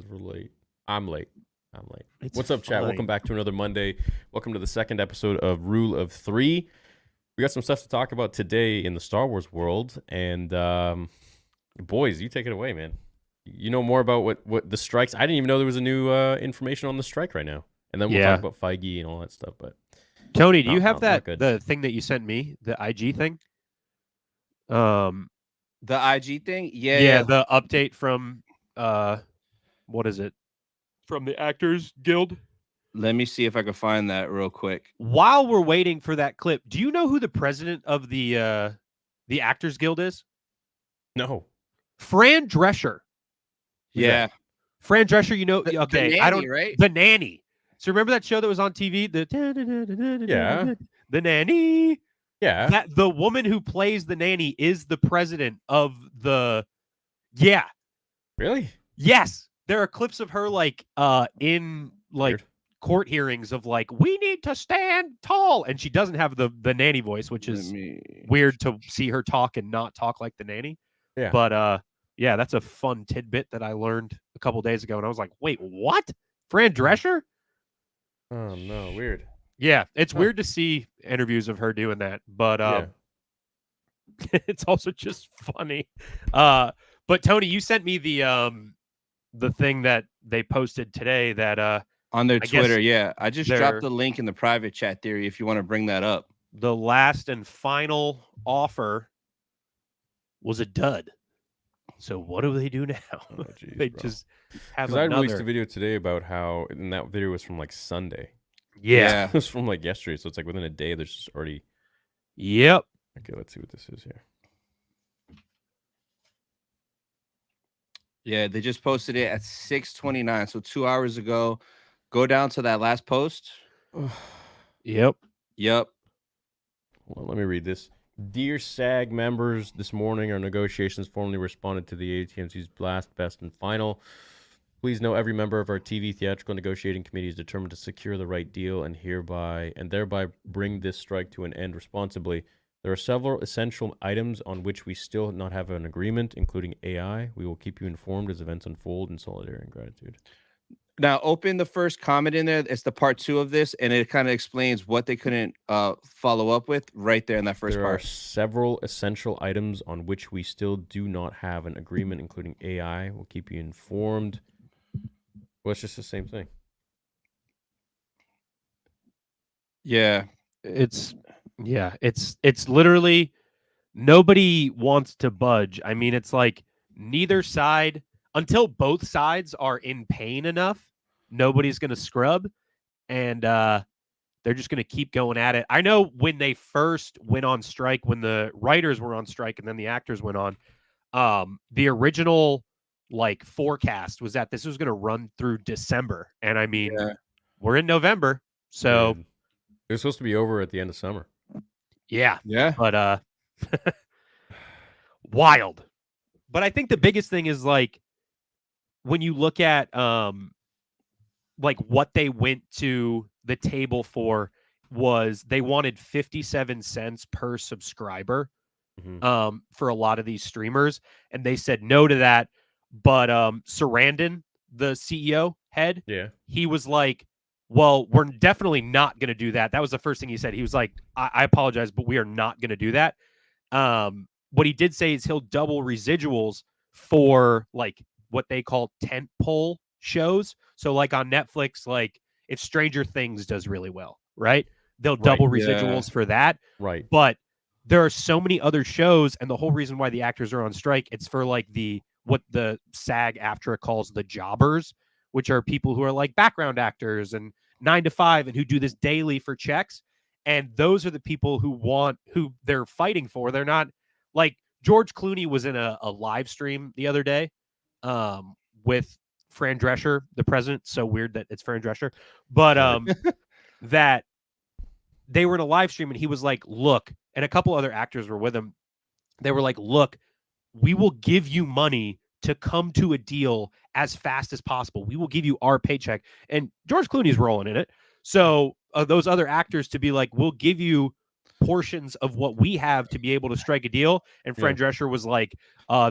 We're late. I'm late. It's What's up, chat? fine. Welcome back to another Monday. Welcome to the second episode of Rule of Three. We got some stuff to talk about today in the Star Wars world. And boys, you take it away, man. You know more about what the strikes. I didn't even know there was a new information on the strike right now. And then we'll talk about Feige and all that stuff. But Tony, do you have the thing that you sent me, the IG thing? The IG thing? Yeah, the update from what is it? From the Actors Guild? Let me see if I can find that real quick. While we're waiting for that clip, do you know who the president of the Actors Guild is? No. Fran Drescher. Yeah. Fran Drescher, you know, The okay, nanny, right? The Nanny. So remember that show that was on TV? The Nanny. Yeah. The woman who plays the nanny is the president of the. Yeah. Really? Yes. There are clips of her in Weird. court hearings of we need to stand tall, and she doesn't have the nanny voice, which is weird to see her talk and not talk like the nanny. Yeah. But yeah, that's a fun tidbit that I learned a couple days ago, and I was like, wait, what? Fran Drescher? Oh no, weird. Yeah, it's weird to see interviews of her doing that, but it's also just funny. But Tony, you sent me the thing that they posted today that on their Twitter. Yeah, I just dropped the link in the private chat theory if you want to bring that up. The last and final offer was a dud. So what do they do now? Oh, geez, they bro. just have I released a video today about how, and that video was from Sunday. Yeah. It was from yesterday, so it's within a day. There's just already. Yep. Okay, let's see what this is here. Yeah, they just posted it at 6:29, so 2 hours ago. Go down to that last post. Yep. Well, let me read this. Dear SAG members, this morning our negotiations formally responded to the ATMC's last, best, and final. Please know every member of our TV theatrical negotiating committee is determined to secure the right deal and thereby bring this strike to an end responsibly. There are several essential items on which we still not have an agreement, including AI. We will keep you informed as events unfold in solidarity and gratitude. Now, open the first comment in there. It's the part 2 of this, and it kind of explains what they couldn't follow up with right there in that first part. There are several essential items on which we still do not have an agreement, including AI. We'll keep you informed. Well, it's just the same thing. Yeah. It's literally nobody wants to budge. I mean, it's neither side, until both sides are in pain enough, nobody's going to scrub, and they're just going to keep going at it. I know when they first went on strike, when the writers were on strike and then the actors went on, the original forecast was that this was going to run through December. And I mean, we're in November, so it was supposed to be over at the end of summer. Yeah. But wild. But I think the biggest thing is when you look at what they went to the table for was they wanted 57 cents per subscriber for a lot of these streamers, and they said no to that. But Sarandon, the CEO head, he was like, well, we're definitely not going to do that. That was the first thing he said. He was like, I apologize, but we are not going to do that. What he did say is he'll double residuals for what they call tentpole shows. So on Netflix, if Stranger Things does really well, right? They'll double residuals for that. Right. But there are so many other shows, and the whole reason why the actors are on strike, it's for what the SAG-AFTRA calls the jobbers, which are people who are background actors and 9 to 5 and who do this daily for checks. And those are the people who they're fighting for. They're not George Clooney was in a live stream the other day with Fran Drescher, the president. So weird that it's Fran Drescher, but that they were in a live stream and he was like, look, and a couple other actors were with him. They were like, look, we will give you money to come to a deal as fast as possible. We will give you our paycheck. And George Clooney's rolling in it. So those other actors to be like, we'll give you portions of what we have to be able to strike a deal. And Fran Drescher was like,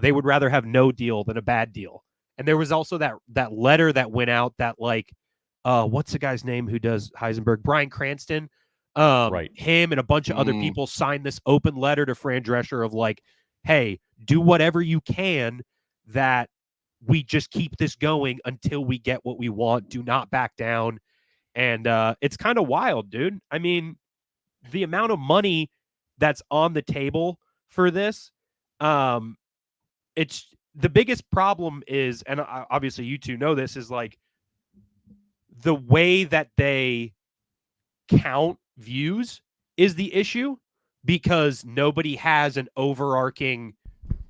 they would rather have no deal than a bad deal. And there was also that letter that went out that like, what's the guy's name who does Heisenberg? Bryan Cranston. Right. Him and a bunch of other people signed this open letter to Fran Drescher of like, hey, do whatever you can that we just keep this going until we get what we want. Do not back down. And it's kind of wild, dude. I mean, the amount of money that's on the table for this, it's the biggest problem is, and obviously you two know this, is like the way that they count views is the issue because nobody has an overarching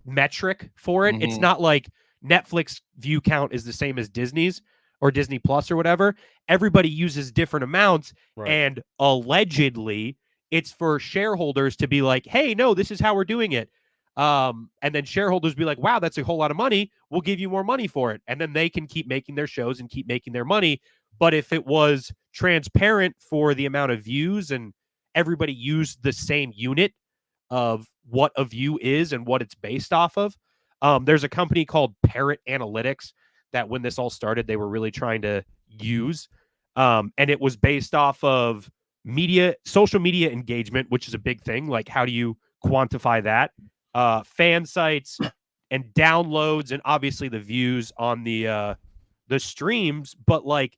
metric for it. It's not like Netflix view count is the same as Disney's or Disney Plus or whatever. Everybody uses different amounts. Right. And allegedly it's for shareholders to be like, hey, no, this is how we're doing it. And then shareholders be like, wow, that's a whole lot of money. We'll give you more money for it. And then they can keep making their shows and keep making their money. But if it was transparent for the amount of views and everybody used the same unit of what a view is and what it's based off of, there's a company called Parrot Analytics that when this all started, they were really trying to use. And it was based off of social media engagement, which is a big thing. Like, how do you quantify that? Fan sites and downloads and obviously the views on the streams, but like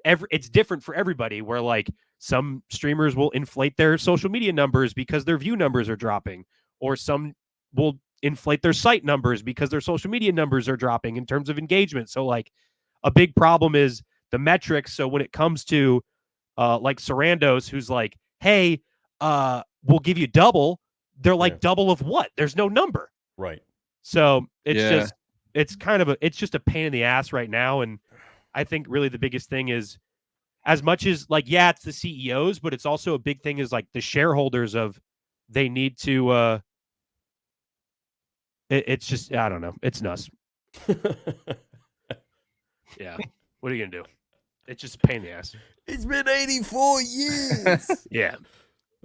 it's different for everybody where like some streamers will inflate their social media numbers because their view numbers are dropping, or some will inflate their site numbers because their social media numbers are dropping in terms of engagement. So like a big problem is the metrics. So when it comes to like Sarandos, who's like, hey, we'll give you double, they're like, double of what? There's no number. Right. So it's just a pain in the ass right now. And I think really the biggest thing is, as much as like, yeah, it's the CEOs, but it's also a big thing is like the shareholders of, they need to, it's just, I don't know. It's nuts. Yeah. What are you going to do? It's just a pain in the ass. It's been 84 years. Yeah.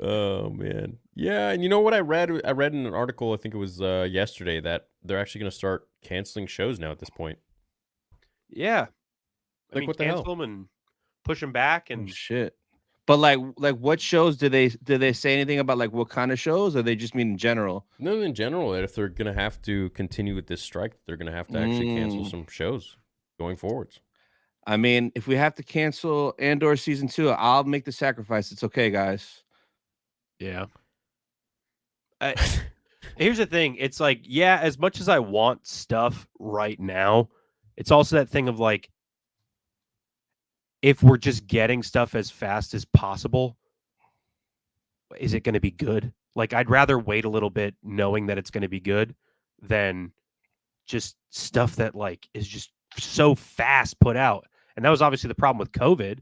Oh man. Yeah, and you know what I read in an article, I think it was yesterday, that they're actually going to start canceling shows now at this point. Yeah. I Like, mean, what the cancel hell? them and push them back and shit. But like what shows did they say anything about, like what kind of shows, or they just mean in general? No, in general, that if they're going to have to continue with this strike, they're going to have to actually cancel some shows going forwards. I mean, if we have to cancel Andor season 2, I'll make the sacrifice. It's okay, guys. yeah. Here's the thing. It's like, yeah, as much as I want stuff right now, it's also that thing of like, if we're just getting stuff as fast as possible, is it going to be good? Like, I'd rather wait a little bit knowing that it's going to be good than just stuff that like is just so fast put out. And that was obviously the problem with COVID,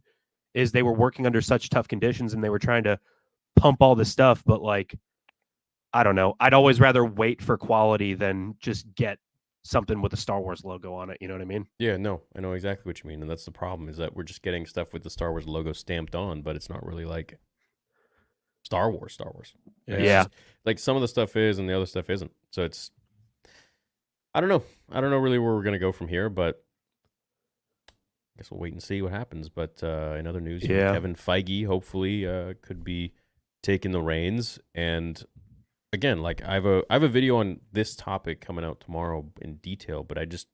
is they were working under such tough conditions and they were trying to pump all this stuff. But like, I don't know. I'd always rather wait for quality than just get something with a Star Wars logo on it. You know what I mean? Yeah, no, I know exactly what you mean. And that's the problem, is that we're just getting stuff with the Star Wars logo stamped on, but it's not really like Star Wars. It's Yeah. just, like, some of the stuff is and the other stuff isn't. So it's, I don't know really where we're going to go from here, but I guess we'll wait and see what happens. But in other news, Kevin Feige hopefully could be taking the reins. And again, like, I have a video on this topic coming out tomorrow in detail, but I just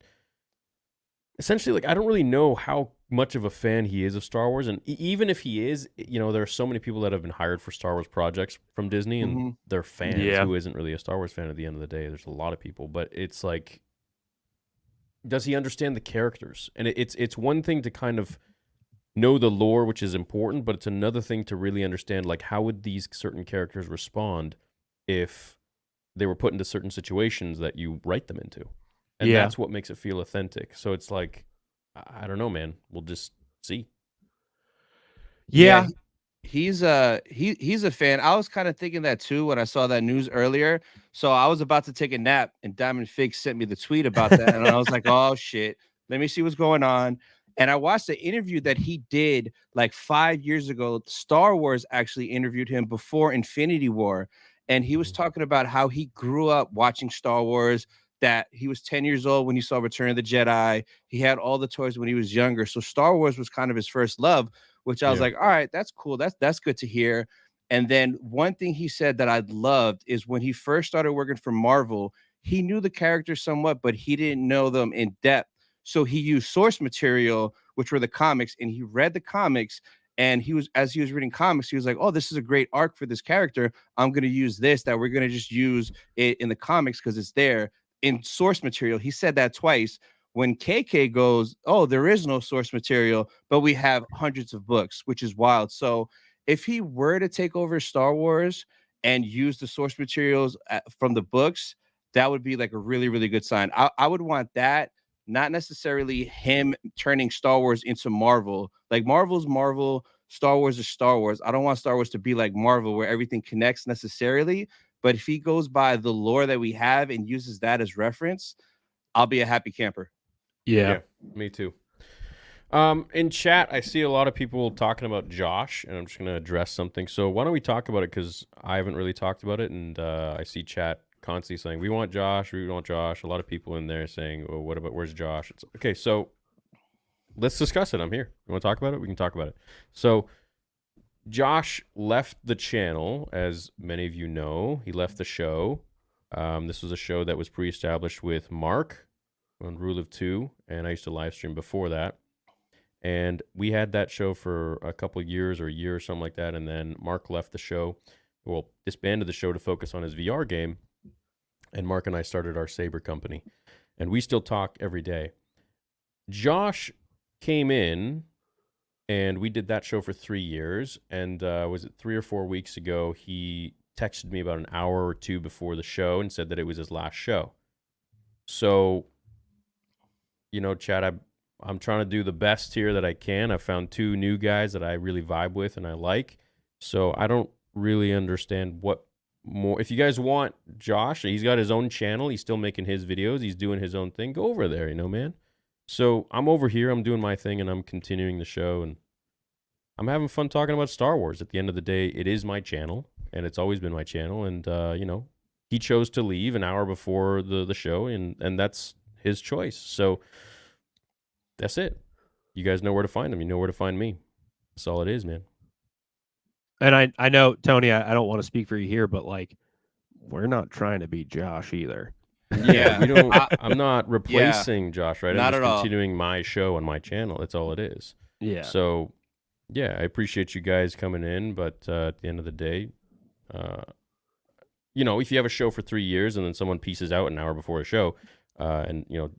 essentially, like, I don't really know how much of a fan he is of Star Wars. And even if he is, you know, there are so many people that have been hired for Star Wars projects from Disney, and they're fans. Who isn't really a Star Wars fan at the end of the day? There's a lot of people, but it's like, does he understand the characters? And it's one thing to kind of know the lore, which is important, but it's another thing to really understand, like, how would these certain characters respond if they were put into certain situations that you write them into. And that's what makes it feel authentic. So it's like, I don't know, man. We'll just see. Yeah. He's a fan. I was kind of thinking that too when I saw that news earlier. So I was about to take a nap and Diamond Fig sent me the tweet about that. And I was like, oh shit, let me see what's going on. And I watched the interview that he did like 5 years ago. Star Wars actually interviewed him before Infinity War. And he was talking about how he grew up watching Star Wars, that he was 10 years old when he saw Return of the Jedi. He had all the toys when he was younger. So Star Wars was kind of his first love, which I was like, all right, that's cool. That's good to hear. And then one thing he said that I loved is when he first started working for Marvel, he knew the characters somewhat, but he didn't know them in depth. So he used source material, which were the comics, and he read the comics. And as he was reading comics, he was like, oh, this is a great arc for this character. I'm going to use this, that we're going to just use it in the comics because it's there in source material. He said that twice. When KK goes, oh, there is no source material, but we have hundreds of books, which is wild. So if he were to take over Star Wars and use the source materials from the books, that would be like a really, really good sign. I would want that, not necessarily him turning Star Wars into Marvel. Like Marvel's Marvel, Star Wars is Star Wars. I don't want Star Wars to be like Marvel where everything connects necessarily. But if he goes by the lore that we have and uses that as reference, I'll be a happy camper. Yeah, me too. In chat, I see a lot of people talking about Josh, and I'm just going to address something. So why don't we talk about it? Because I haven't really talked about it, and I see chat constantly saying, we want Josh, we want Josh. A lot of people in there saying, oh, what about, where's Josh? It's, okay, so let's discuss it. I'm here. You want to talk about it? We can talk about it. So Josh left the channel, as many of you know. He left the show. This was a show that was pre-established with Mark on Rule of Two, and I used to live stream before that. And we had that show for a couple of years or a year or something like that, and then Mark left the show, well, disbanded the show to focus on his VR game, and Mark and I started our Saber company, and we still talk every day. Josh came in, and we did that show for 3 years, and was it 3 or 4 weeks ago, he texted me about an hour or two before the show and said that it was his last show. So, you know, Chad, I'm trying to do the best here that I can. I found 2 new guys that I really vibe with and I like. So I don't really understand what more. If you guys want Josh, he's got his own channel. He's still making his videos. He's doing his own thing. Go over there, you know, man. So I'm over here. I'm doing my thing and I'm continuing the show. And I'm having fun talking about Star Wars. At the end of the day, it is my channel and it's always been my channel. And, you know, he chose to leave an hour before the show and that's his choice. So that's it. You guys know where to find him. You know where to find me. That's all it is, man. And I know, Tony, I don't want to speak for you here, but like, we're not trying to be Josh either. Yeah, we don't. I'm not replacing Josh, right? Not I'm at just all. continuing my show on my channel. That's all it is. Yeah. So, yeah, I appreciate you guys coming in, but at the end of the day, you know, if you have a show for 3 years and then someone pieces out an hour before a show, and you know,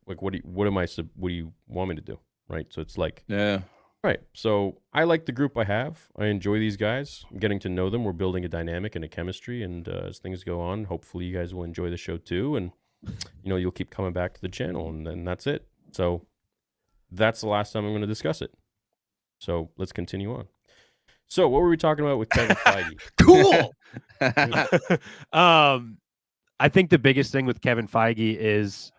like, what do you want me to do, right? So it's like, Yeah. right. So I like the group I have. I enjoy these guys. I'm getting to know them. We're building a dynamic and a chemistry. And as things go on, hopefully you guys will enjoy the show too. And, you know, you'll keep coming back to the channel. And then that's it. So that's the last time I'm going to discuss it. So let's continue on. So what were we talking about with Kevin Feige? Cool. I think the biggest thing with Kevin Feige is,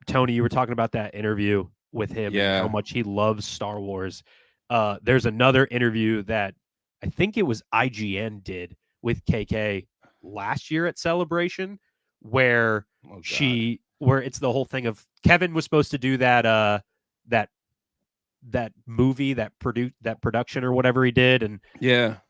Tony, you were talking about that interview with him and how much he loves Star Wars. There's another interview that I think it was IGN did with KK last year at Celebration, where where it's the whole thing of Kevin was supposed to do that that movie, that production or whatever he did, and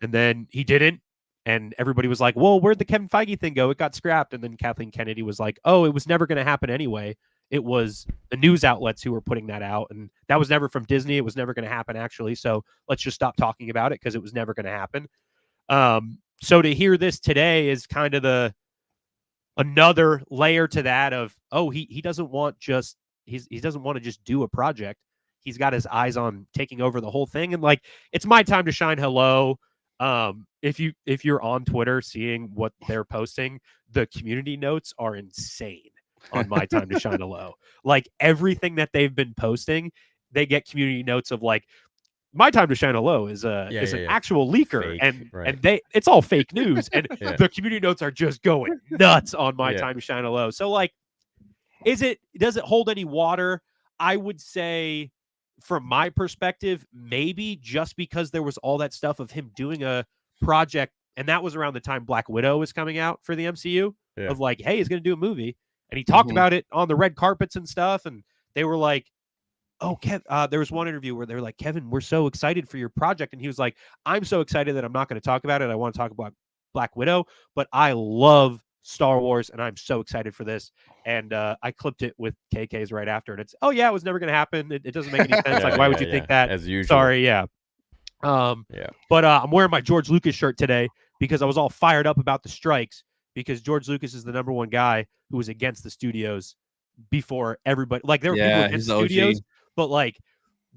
then he didn't. And everybody was like, well, where'd the Kevin Feige thing go? It got scrapped. And then Kathleen Kennedy was like, oh, it was never going to happen anyway. It was the news outlets who were putting that out. And that was never from Disney. It was never going to happen, actually. So let's just stop talking about it because it was never going to happen. So to hear this today is kind of another layer to that of, oh, he doesn't want he doesn't want to just do a project. He's got his eyes on taking over the whole thing. And like, it's my time to shine. Hello. If you're on Twitter seeing what they're posting, the community notes are insane on My Time to Shine Hello. Like everything that they've been posting, they get community notes of like, My Time to Shine Hello is an actual leaker, Fake, and it's all fake news, and the community notes are just going nuts on My Time to Shine Hello. So like, does it hold any water? I would say, from my perspective, maybe just because there was all that stuff of him doing a project, and that was around the time Black Widow was coming out for the MCU, of like, hey, he's going to do a movie. And he talked about it on the red carpets and stuff. And they were like, oh, there was one interview where they were like, Kevin, we're so excited for your project. And he was like, I'm so excited that I'm not going to talk about it. I want to talk about Black Widow, but I love Star Wars and I'm so excited for this. And I clipped it with KK's right after. And it's, oh, yeah, it was never going to happen. It doesn't make any sense. Like, why would you think that? As usual. Sorry, yeah. But I'm wearing my George Lucas shirt today because I was all fired up about the strikes because George Lucas is the #1 guy who was against the studios before everybody. Like, there were people against the studios, but like,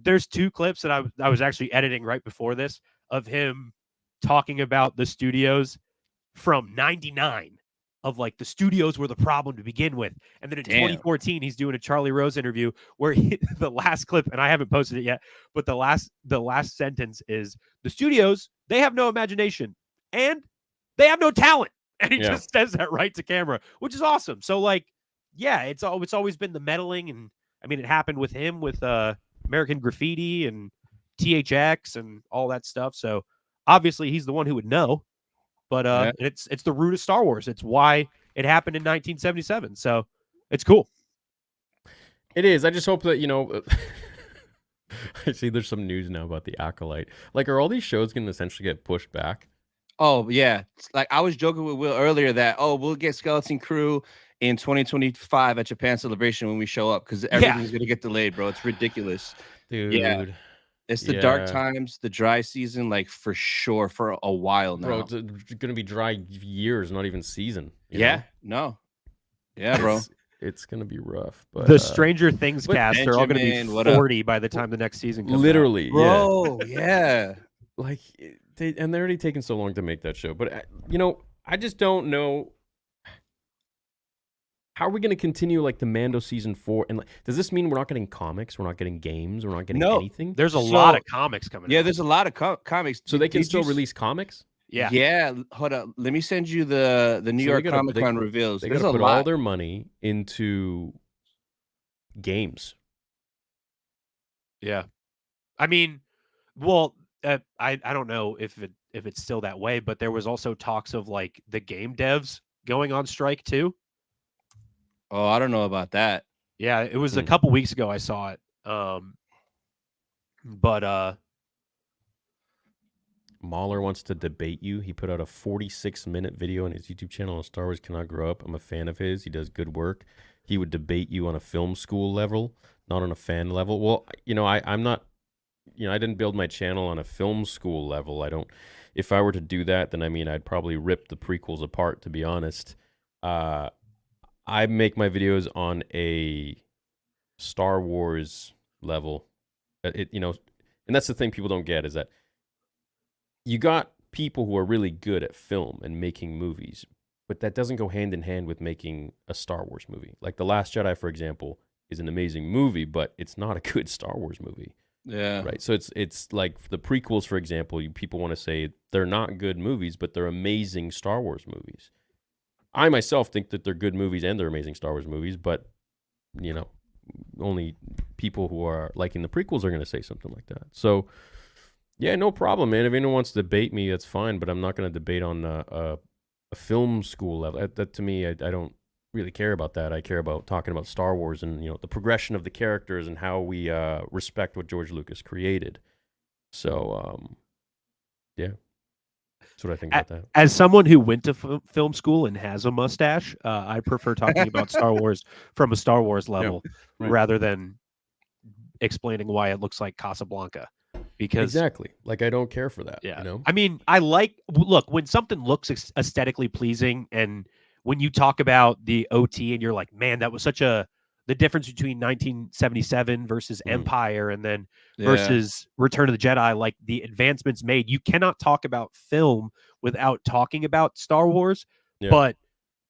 there's 2 clips that I was actually editing right before this of him talking about the studios from 99 of like the studios were the problem to begin with. And then in 2014, he's doing a Charlie Rose interview where the last clip, and I haven't posted it yet, but the last sentence is the studios, they have no imagination and they have no talent. And he just says that right to camera, which is awesome. So like, yeah, it's always been the meddling. And I mean, it happened with him with American Graffiti and THX and all that stuff. So obviously he's the one who would know. But it's the root of Star Wars. It's why it happened in 1977. So it's cool. It is. I just hope that, I see there's some news now about the Acolyte. Like, are all these shows going to essentially get pushed back? Oh, yeah. Like, I was joking with Will earlier that, we'll get Skeleton Crew in 2025 at Japan Celebration when we show up because everything's going to get delayed, bro. It's ridiculous. Dude. Yeah. It's the dark times, the dry season, like for sure for a while now. Bro, it's going to be dry years, not even season. Yeah, bro. It's going to be rough. But the Stranger Things cast are all going to be 40 by the time the next season comes literally, out. Bro, yeah. Like, they're already taking so long to make that show. But, I just don't know. How are we going to continue like the Mando season 4? And like, does this mean we're not getting comics? We're not getting games? We're not getting anything? There's a lot of comics coming out. Yeah, there's a lot of comics. So they can still release comics? Yeah. Yeah. Hold up. Let me send you the New York Comic Con reveals. They got to put all their money into games. Yeah. I mean, well, I don't know if it's still that way, but there was also talks of like the game devs going on strike too. Oh, I don't know about that. Yeah, it was a couple weeks ago I saw it. But Mauler wants to debate you. He put out a 46-minute video on his YouTube channel on Star Wars Cannot Grow Up. I'm a fan of his. He does good work. He would debate you on a film school level, not on a fan level. Well, I'm not, I didn't build my channel on a film school level. If I were to do that, then I'd probably rip the prequels apart, to be honest. I make my videos on a Star Wars level. And that's the thing people don't get is that you got people who are really good at film and making movies, but that doesn't go hand in hand with making a Star Wars movie. Like The Last Jedi, for example, is an amazing movie, but it's not a good Star Wars movie. Yeah. Right. So it's like the prequels, for example, people want to say they're not good movies, but they're amazing Star Wars movies. I myself think that they're good movies and they're amazing Star Wars movies, but, only people who are liking the prequels are going to say something like that. So, yeah, no problem, man. If anyone wants to debate me, that's fine, but I'm not going to debate on a film school level. That to me, I don't really care about that. I care about talking about Star Wars and, the progression of the characters and how we respect what George Lucas created. So, yeah. That's what I think about that. As someone who went to film school and has a mustache, I prefer talking about Star Wars from a Star Wars level rather than explaining why it looks like Casablanca. Because exactly, like I don't care for that. Yeah, I mean, look when something looks aesthetically pleasing, and when you talk about the OT, and you're like, man, that was the difference between 1977 versus Empire and then versus Return of the Jedi, like the advancements made. You cannot talk about film without talking about Star Wars. Yeah. But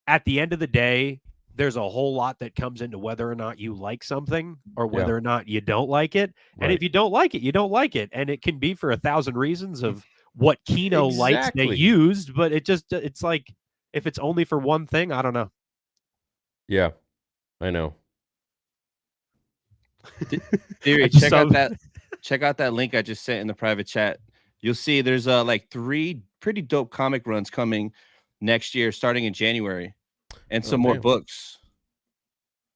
at the end of the day, there's a whole lot that comes into whether or not you like something or whether or not you don't like it. Right. And if you don't like it, you don't like it. And it can be for 1,000 reasons of what Kino lights they used. But it's like, if it's only for one thing, I don't know. Yeah, I know. Theory, check out that link I just sent in the private chat. You'll see there's like 3 pretty dope comic runs coming next year, starting in January, and some more books.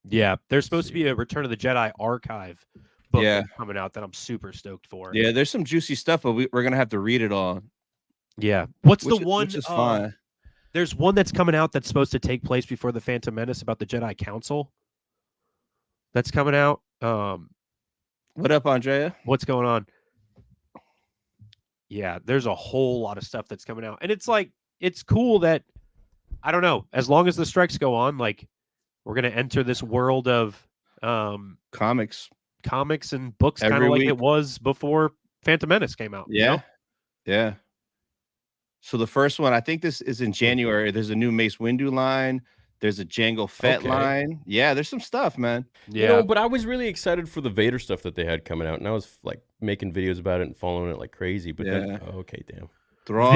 Yeah, there's supposed to be a Return of the Jedi archive book that's coming out that I'm super stoked for. Yeah, there's some juicy stuff, but we're gonna have to read it all. Yeah. What's the Which one? Which is fine. There's one that's coming out that's supposed to take place before the Phantom Menace about the Jedi Council. That's coming out. What up, Andrea? What's going on? Yeah, there's a whole lot of stuff that's coming out, and it's like it's cool that I don't know. As long as the strikes go on, like we're gonna enter this world of Comics and books, kind of like it was before Phantom Menace came out. Yeah, yeah. So the first one, I think this is in January. There's a new Mace Windu line. There's a Jango Fett line. Yeah, there's some stuff, man. Yeah, you know, but I was really excited for the Vader stuff that they had coming out, and I was like making videos about it and following it like crazy. But then, okay, damn. Thrawn,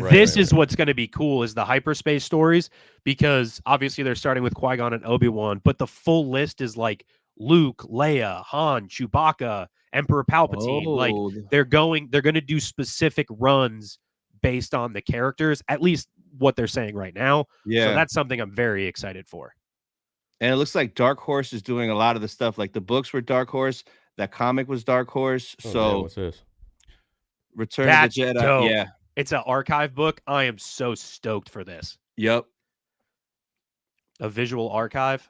this is what's going to be cool is the hyperspace stories, because obviously they're starting with Qui-Gon and Obi-Wan, but the full list is like Luke, Leia, Han, Chewbacca, Emperor Palpatine. Like they're going to do specific runs based on the characters, at least what they're saying right now. Yeah. So that's something I'm very excited for. And it looks like Dark Horse is doing a lot of the stuff. Like the books were Dark Horse, that comic was Dark Horse. So what's this? Return of the Jedi. Dope. Yeah. It's an archive book. I am so stoked for this. Yep. A visual archive.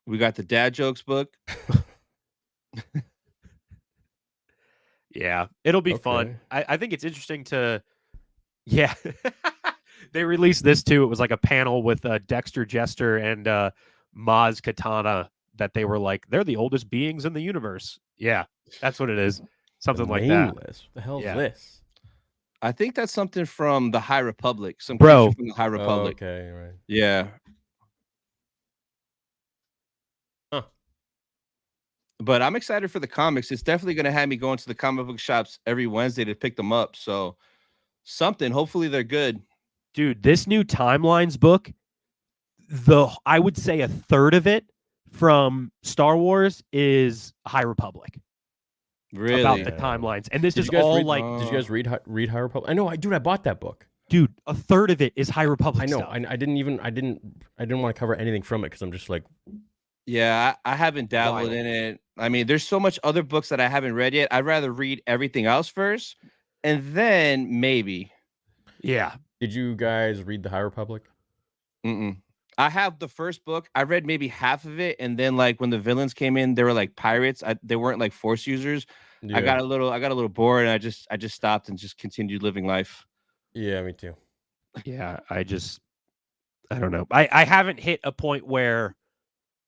We got the dad jokes book. Yeah, it'll be fun. I think it's interesting to, yeah. They released this too. It was like a panel with Dexter Jester and Maz Katana that they were like, they're the oldest beings in the universe. Yeah, that's what it is. Something like that. What the hell is this? I think that's something from the High Republic. Some Bro from the High Republic. Okay, right. Yeah. Huh. But I'm excited for the comics. It's definitely going to have me going to the comic book shops every Wednesday to pick them up. So something. Hopefully they're good. Dude, this new Timelines book, I would say a third of it from Star Wars is High Republic. Really? About the timelines. And this is all did you guys read High Republic? I know, I bought that book. Dude, a third of it is High Republic. I know. Stuff. I didn't want to cover anything from it because I'm just like, yeah, I haven't dabbled in it. I mean, there's so much other books that I haven't read yet. I'd rather read everything else first, and then maybe. Yeah. Did you guys read the High Republic? I have the first book. I read maybe half of it, and then like when the villains came in, they were like pirates. They weren't like Force users. Yeah. I got a little bored, and I just stopped and just continued living life. Yeah, me too. Yeah, I don't know. I haven't hit a point where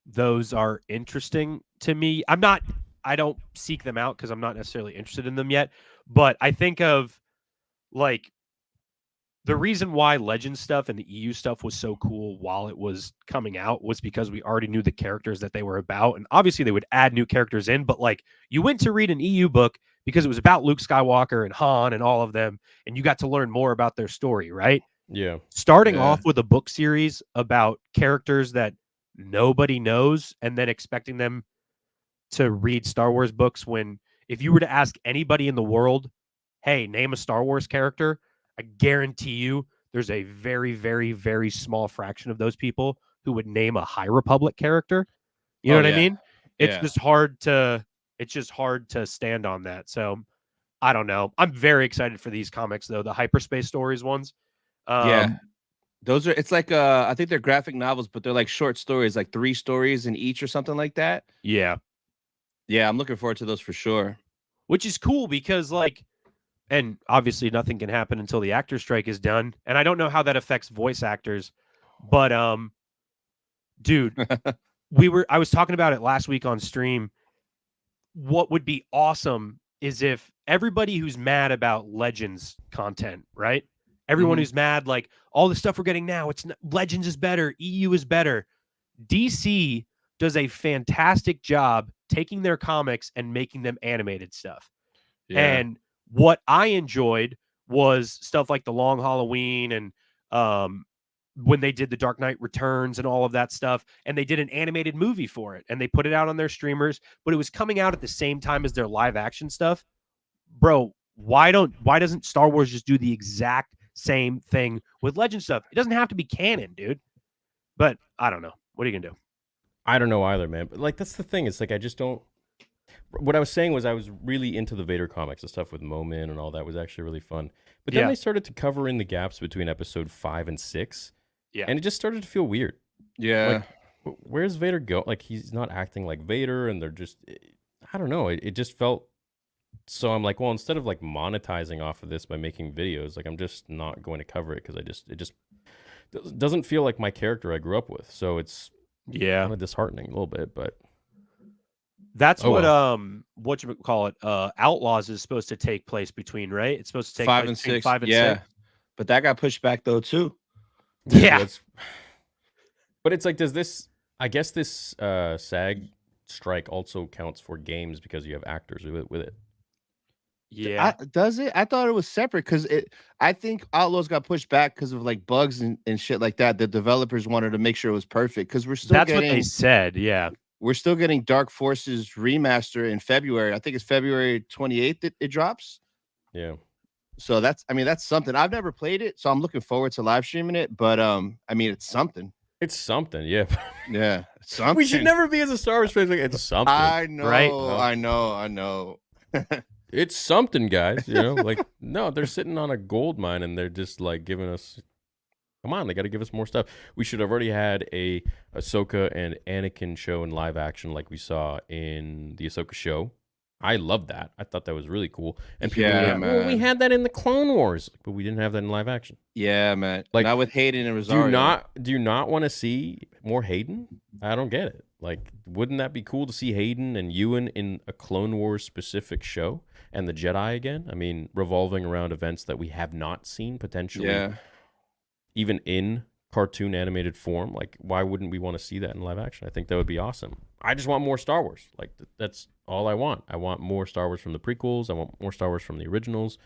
those are interesting to me. I don't seek them out because I'm not necessarily interested in them yet. But I think of like the reason why Legends stuff and the EU stuff was so cool while it was coming out was because we already knew the characters that they were about. And obviously they would add new characters in, but like you went to read an EU book because it was about Luke Skywalker and Han and all of them. And you got to learn more about their story, right? Yeah. Starting off with a book series about characters that nobody knows and then expecting them to read Star Wars books when if you were to ask anybody in the world, hey, name a Star Wars character, I guarantee you there's a very, very, very small fraction of those people who would name a High Republic character. You know what I mean? It's just hard to stand on that. So I don't know. I'm very excited for these comics though, the hyperspace stories ones. Those are it's like I think they're graphic novels, but they're like short stories, like 3 stories in each or something like that. Yeah. Yeah, I'm looking forward to those for sure. Which is cool because like and obviously nothing can happen until the actor strike is done. And I don't know how that affects voice actors, but dude, I was talking about it last week on stream. What would be awesome is if everybody who's mad about Legends content, right? Everyone who's mad, like all the stuff we're getting now, Legends is better, EU is better. DC does a fantastic job taking their comics and making them animated stuff. Yeah. And what I enjoyed was stuff like The Long Halloween and when they did The Dark Knight Returns and all of that stuff, and they did an animated movie for it, and they put it out on their streamers, but it was coming out at the same time as their live action stuff. Bro, why doesn't Star Wars just do the exact same thing with Legend stuff? It doesn't have to be canon, dude. But I don't know. What are you gonna do? I don't know either, man. But like, that's the thing. It's like I just don't. What I was saying was I was really into the Vader comics. The stuff with Momin and all that was actually really fun. But then Yeah. they started to cover in the gaps between episode 5 and 6. Yeah. And it just started to feel weird. Yeah. Like, where's Vader go? Like, he's not acting like Vader, and they're just, I don't know. It just felt. So I'm like, well, instead of like monetizing off of this by making videos, like I'm just not going to cover it because it just doesn't feel like my character I grew up with. So it's kind of disheartening a little bit, but that's Oh, what you call it, Outlaws is supposed to take place between, right? It's supposed to take 5 place and between 6. 5 and Yeah. 6. But that got pushed back though too. Yeah. But it's like, does this? I guess this SAG strike also counts for games because you have actors with it. Yeah. Does it? I thought it was separate because I think Outlaws got pushed back because of like bugs and shit like that. The developers wanted to make sure it was perfect because That's what they said. Yeah. we're still getting Dark Forces remaster in February. I think it's February 28th that it drops. Yeah. So that's something. I've never played it, so I'm looking forward to live streaming it. But I mean, it's something. It's something, yeah. Yeah, it's something. We should never be as a Star Wars fan like it's something. I know, right? I know. It's something, guys. You know, like no, they're sitting on a gold mine and they're just like giving us. Come on, they got to give us more stuff. We should have already had a Ahsoka and Anakin show in live action, like we saw in the Ahsoka show. I loved that. I thought that was really cool. And people were like, well, we had that in the Clone Wars, but we didn't have that in live action. Yeah, man. Like, not with Hayden and Rosario. Do you not want to see more Hayden? I don't get it. Like, wouldn't that be cool to see Hayden and Ewan in a Clone Wars specific show and the Jedi again? I mean, revolving around events that we have not seen potentially, even in cartoon animated form. Like, why wouldn't we want to see that in live action? I think that would be awesome. I just want more Star Wars. Like, that's all I want. I want more Star Wars from the prequels. I want more Star Wars from the originals.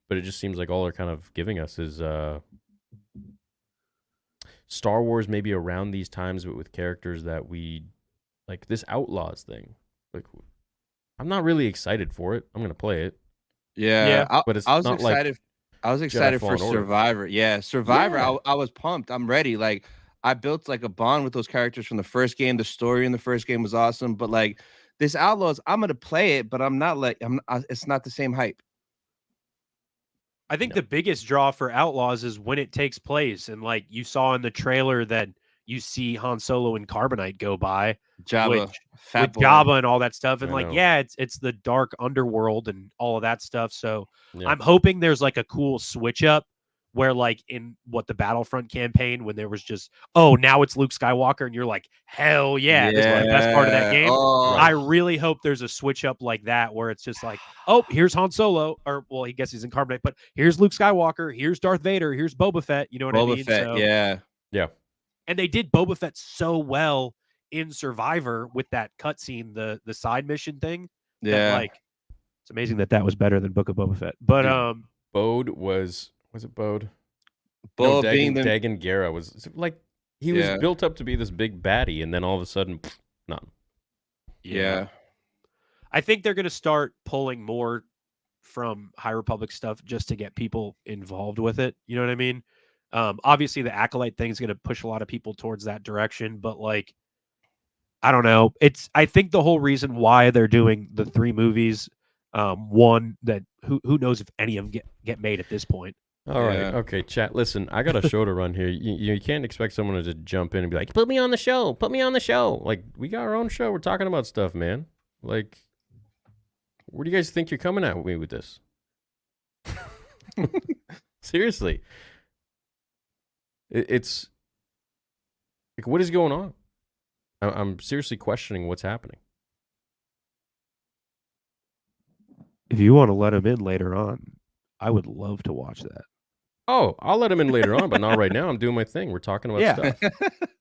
But it just seems like all they're kind of giving us is Star Wars maybe around these times, but with characters that we like. This Outlaws thing, like, I'm not really excited for it. I'm gonna play it. But it's I was not excited. like I was excited for Fallen Order. Survivor. Yeah, Survivor. Yeah. I was pumped. I'm ready. Like, I built like a bond with those characters from the first game. The story in the first game was awesome. But like this Outlaws, I'm gonna play it, but I'm not like it's not the same hype. I think the biggest draw for Outlaws is when it takes place, and like you saw in the trailer that you see Han Solo and Carbonite go by, Jabba, with Jabba and all that stuff, and I like know. it's the dark underworld and all of that stuff. So Yeah. I'm hoping there's like a cool switch up where like in the Battlefront campaign when there was just now it's Luke Skywalker and you're like hell yeah, this is the best part of that game. Oh. I really hope there's a switch up like that where it's just like, oh, here's Han Solo, or well, he guess he's in Carbonite, but here's Luke Skywalker, here's Darth Vader, here's Boba Fett. You know what I mean? Fett, So, yeah. And they did Boba Fett so well in Survivor with that cutscene, the side mission thing. Yeah. That, like, it's amazing that was better than Book of Boba Fett. But Bode was it Bode? Bode no, being Dagan Gera was like he was built up to be this big baddie, and then all of a sudden, none. Yeah. I think they're going to start pulling more from High Republic stuff just to get people involved with it. You know what I mean? Obviously, the Acolyte thing is going to push a lot of people towards that direction, but like, I don't know. I think the whole reason why they're doing the 3 movies, one that who knows if any of them get made at this point. All right. Okay, chat. Listen, I got a show to run here. You can't expect someone to just jump in and be like, put me on the show. Put me on the show. Like, we got our own show. We're talking about stuff, man. Like, where do you guys think you're coming at me with this? Seriously. It's like, what is going on? I'm seriously questioning what's happening. If you want to let him in later on, I would love to watch that. Oh, I'll let him in later on, but not right now. I'm doing my thing. We're talking about stuff.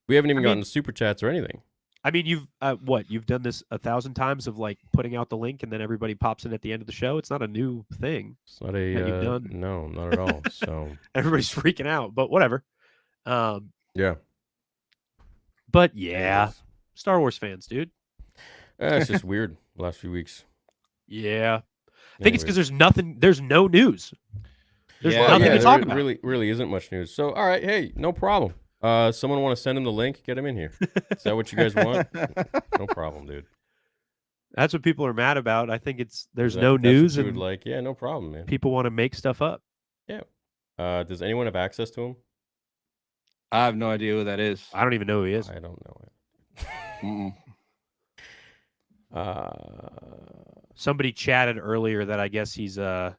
We haven't even gotten to super chats or anything. I mean, you've done this 1,000 times of like putting out the link and then everybody pops in at the end of the show. It's not a new thing. It's not a no, not at all. So everybody's freaking out, but whatever. Yeah. But yeah, Star Wars fans, dude. It's just weird the last few weeks. Yeah. I think it's because there's no news. There's nothing to talk about. Really isn't much news. So, all right, hey, no problem. Someone want to send him the link? Get him in here. Is that what you guys want? No problem, dude. That's what people are mad about. I think there's That's no what news you and would like. Yeah, no problem, man. people want to make stuff up. Yeah. Does anyone have access to him? I have no idea who that is. I don't even know who he is. I don't know Mm-mm. it. Somebody chatted earlier that I guess he's I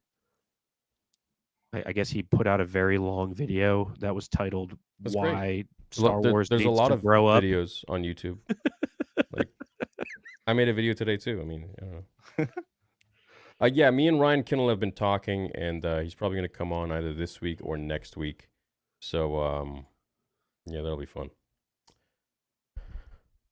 guess he put out a very long video that was titled That's "Why great. Star Wars There's Needs a lot to of Grow Up." videos on YouTube. Like, I made a video today too. I mean, I don't know. Yeah, me and Ryan Kindle have been talking, and he's probably going to come on either this week or next week. So, yeah, that'll be fun.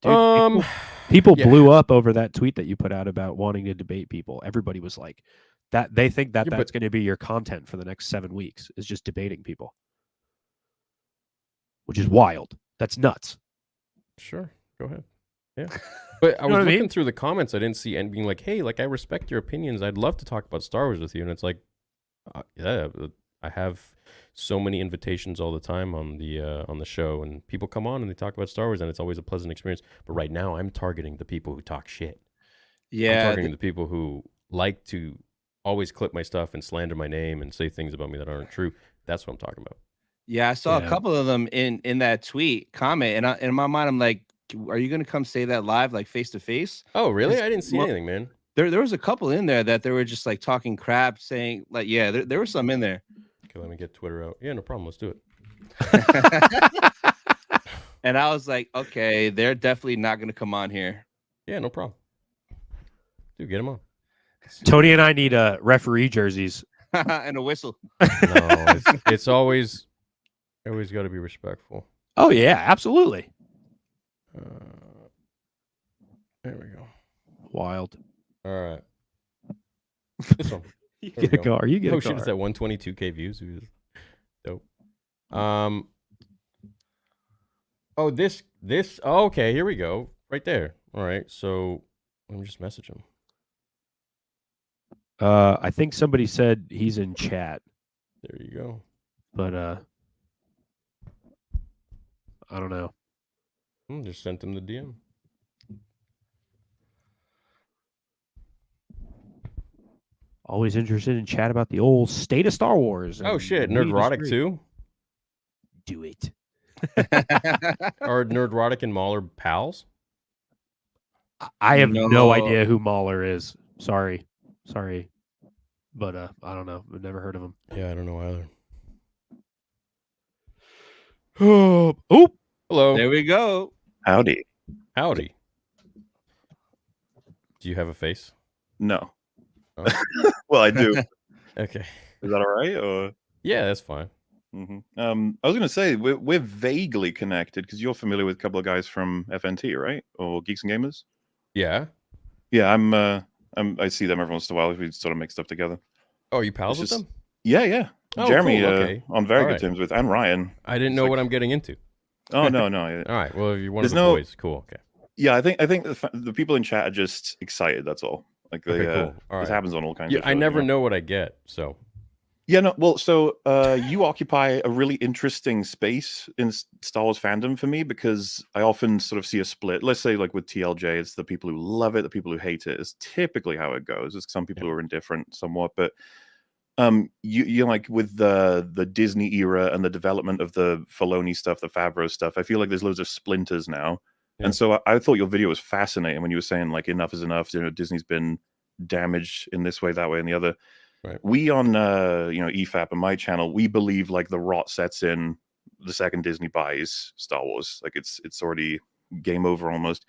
Dude, people yeah. blew up over that tweet that you put out about wanting to debate people. Everybody was like, that they think that that's going to be your content for the next 7 weeks is just debating people, which is wild. That's nuts. Sure, go ahead. Yeah, but I was what I looking mean? through the comments. I didn't see any being like, "Hey, like I respect your opinions. I'd love to talk about Star Wars with you." And it's like, yeah, I have so many invitations all the time on the show, and people come on and they talk about Star Wars, and it's always a pleasant experience. But right now, I'm targeting the people who talk shit. Yeah, I'm targeting the people who like to always clip my stuff and slander my name and say things about me that aren't true. That's what I'm talking about. yeah. I saw Yeah. a couple of them in that tweet comment, and in my mind, I'm like, are you gonna come say that live, like face to face? Oh, really? 'Cause I didn't see anything, man. There was a couple in there that they were just like talking crap, saying like, yeah, there were some in there. Okay, let me get Twitter out. Yeah, no problem. Let's do it. And I was like, okay, they're definitely not gonna come on here. Yeah, no problem. Dude, get him on. Tony and I need referee jerseys. And a whistle. No, it's always got to be respectful. Oh yeah, absolutely. There we go. Wild. All right. This one. You There we get a go. car. You get Oh a shit, car. it's at 122K views. It was dope. Oh, this. Oh, okay, here we go. Right there. All right. So let me just message him. I think somebody said he's in chat, There you go. but I don't know. Just sent him the DM. Always interested in chat about the old state of Star Wars. Oh and shit, we Nerdrotic disagree. too? Do it. Are Nerdrotic and Mauler pals? I have No. no idea who Mauler is. Sorry. But I don't know. I've never heard of him. Yeah, I don't know either. Oh, Hello. There we go. Howdy. Howdy. Do you have a face? No. Oh. Well, I do. Okay. Is that all right? Or Yeah, that's fine. I was going to say we're vaguely connected because you're familiar with a couple of guys from FNT, right? Or Geeks and Gamers. Yeah. Yeah, I see them every once in a while. We sort of make stuff together. Oh, are you pals It's with just- them? Yeah. Oh, Jeremy, cool, okay. on very All good right. terms with, and Ryan. I didn't It's know like- what I'm getting into. Oh no. All right. Well, if you're one of There's the no- boys, cool. Okay. Yeah, I think the people in chat are just excited. That's all. Like they, Okay, cool. All this right. happens on all kinds Yeah, of. I shows, never you know? know what I get. So Yeah, no. Well, so you occupy a really interesting space in Star Wars fandom for me because I often sort of see a split. Let's say, like with TLJ, it's the people who love it, the people who hate it. Is typically how it goes. There's some people who are indifferent somewhat, but you like with the Disney era and the development of the Filoni stuff, the Favreau stuff. I feel like there's loads of splinters now, Yeah. and so I thought your video was fascinating when you were saying like enough is enough. You know, Disney's been damaged in this way, that way, and the other. Right. We on EFAP and my channel, we believe like the rot sets in the second Disney buys Star Wars. Like it's already game over almost.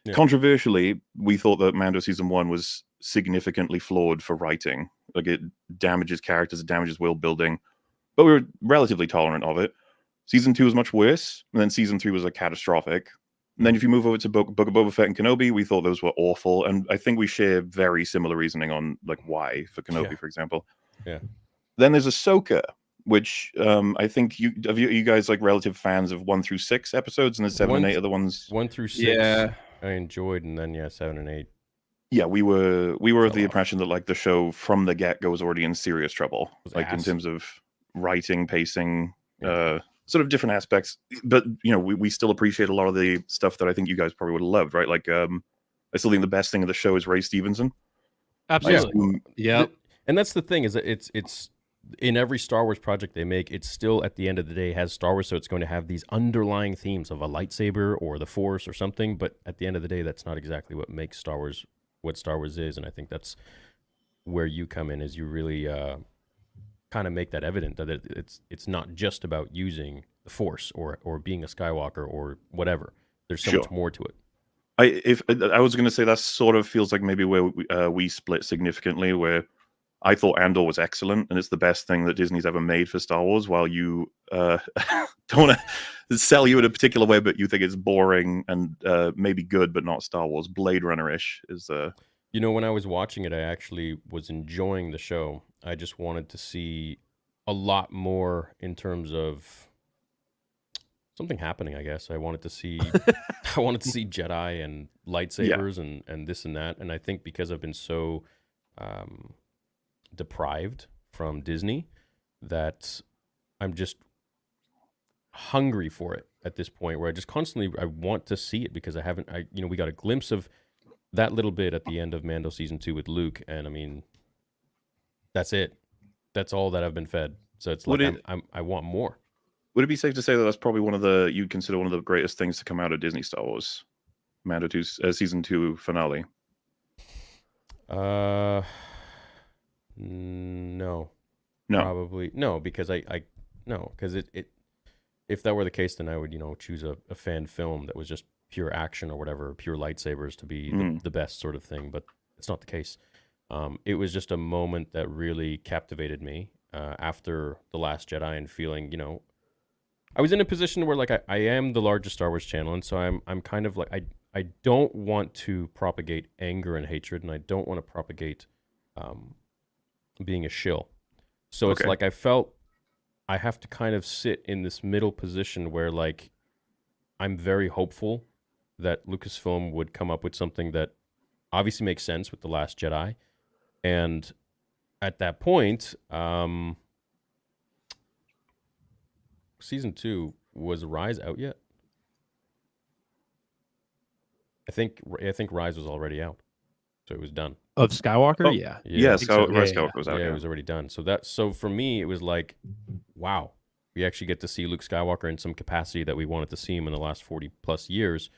Yeah. Controversially, we thought that Mando season 1 was significantly flawed for writing. Like it damages characters, it damages world building, but we were relatively tolerant of it. Season 2 was much worse, and then season 3 was like catastrophic. And then if you move over to Book of Boba Fett and Kenobi, we thought those were awful. And I think we share very similar reasoning on like why for Kenobi, Yeah. for example. Yeah. Then there's Ahsoka, which I think you guys like relative fans of 1 through 6 episodes, and there's 7 and 8 other ones. 1 through 6. Yeah. I enjoyed, and then 7 and 8. Yeah, we were of Fell the off. impression that like the show from the get-go was already in serious trouble. Was Like in ass. terms of writing, pacing, sort of different aspects. But we still appreciate a lot of the stuff that I think you guys probably would have loved, right? Like I still think the best thing of the show is Ray Stevenson. Absolutely. Yep. And that's the thing, is that it's in every Star Wars project they make, it's still at the end of the day has Star Wars, so it's going to have these underlying themes of a lightsaber or the Force or something. But at the end of the day, that's not exactly what makes Star Wars what Star Wars is. And I think that's where you come in, is you really kind of make that evident that it's not just about using the Force or being a Skywalker or whatever. There's so much more to it. I was going to say that sort of feels like maybe where we split significantly, where I thought Andor was excellent and it's the best thing that Disney's ever made for Star Wars, while you don't want to sell you in a particular way, but you think it's boring and maybe good, but not Star Wars. Blade Runner-ish is... when I was watching it, I actually was enjoying the show. I just wanted to see a lot more in terms of something happening, I guess. I wanted to see Jedi and lightsabers and this and that. And I think because I've been so deprived from Disney, that I'm just hungry for it at this point, where I just constantly I want to see it, because we got a glimpse of that little bit at the end of Mando season 2 with Luke, and I mean, that's it. That's all that I've been fed. So it's like I want more. Would it be safe to say that that's probably you'd consider one of the greatest things to come out of Disney Star Wars, Mando 2 season 2 finale? No, probably no, because because it if that were the case, then I would choose a fan film that was just pure action or whatever, pure lightsabers to be the best sort of thing. But it's not the case. It was just a moment that really captivated me after The Last Jedi, and feeling I was in a position where like I am the largest Star Wars channel, and so I'm kind of like I don't want to propagate anger and hatred, and I don't want to propagate being a shill. So it's like I felt I have to kind of sit in this middle position where like I'm very hopeful that Lucasfilm would come up with something that obviously makes sense with The Last Jedi. And at that point, season 2, was Rise out yet? I think Rise was already out, so it was done. Of Skywalker, Oh, yeah. Yes, Rise Skywalker was out. Yeah, it was already done. So for me, it was like, wow, we actually get to see Luke Skywalker in some capacity that we wanted to see him in the last 40 plus years,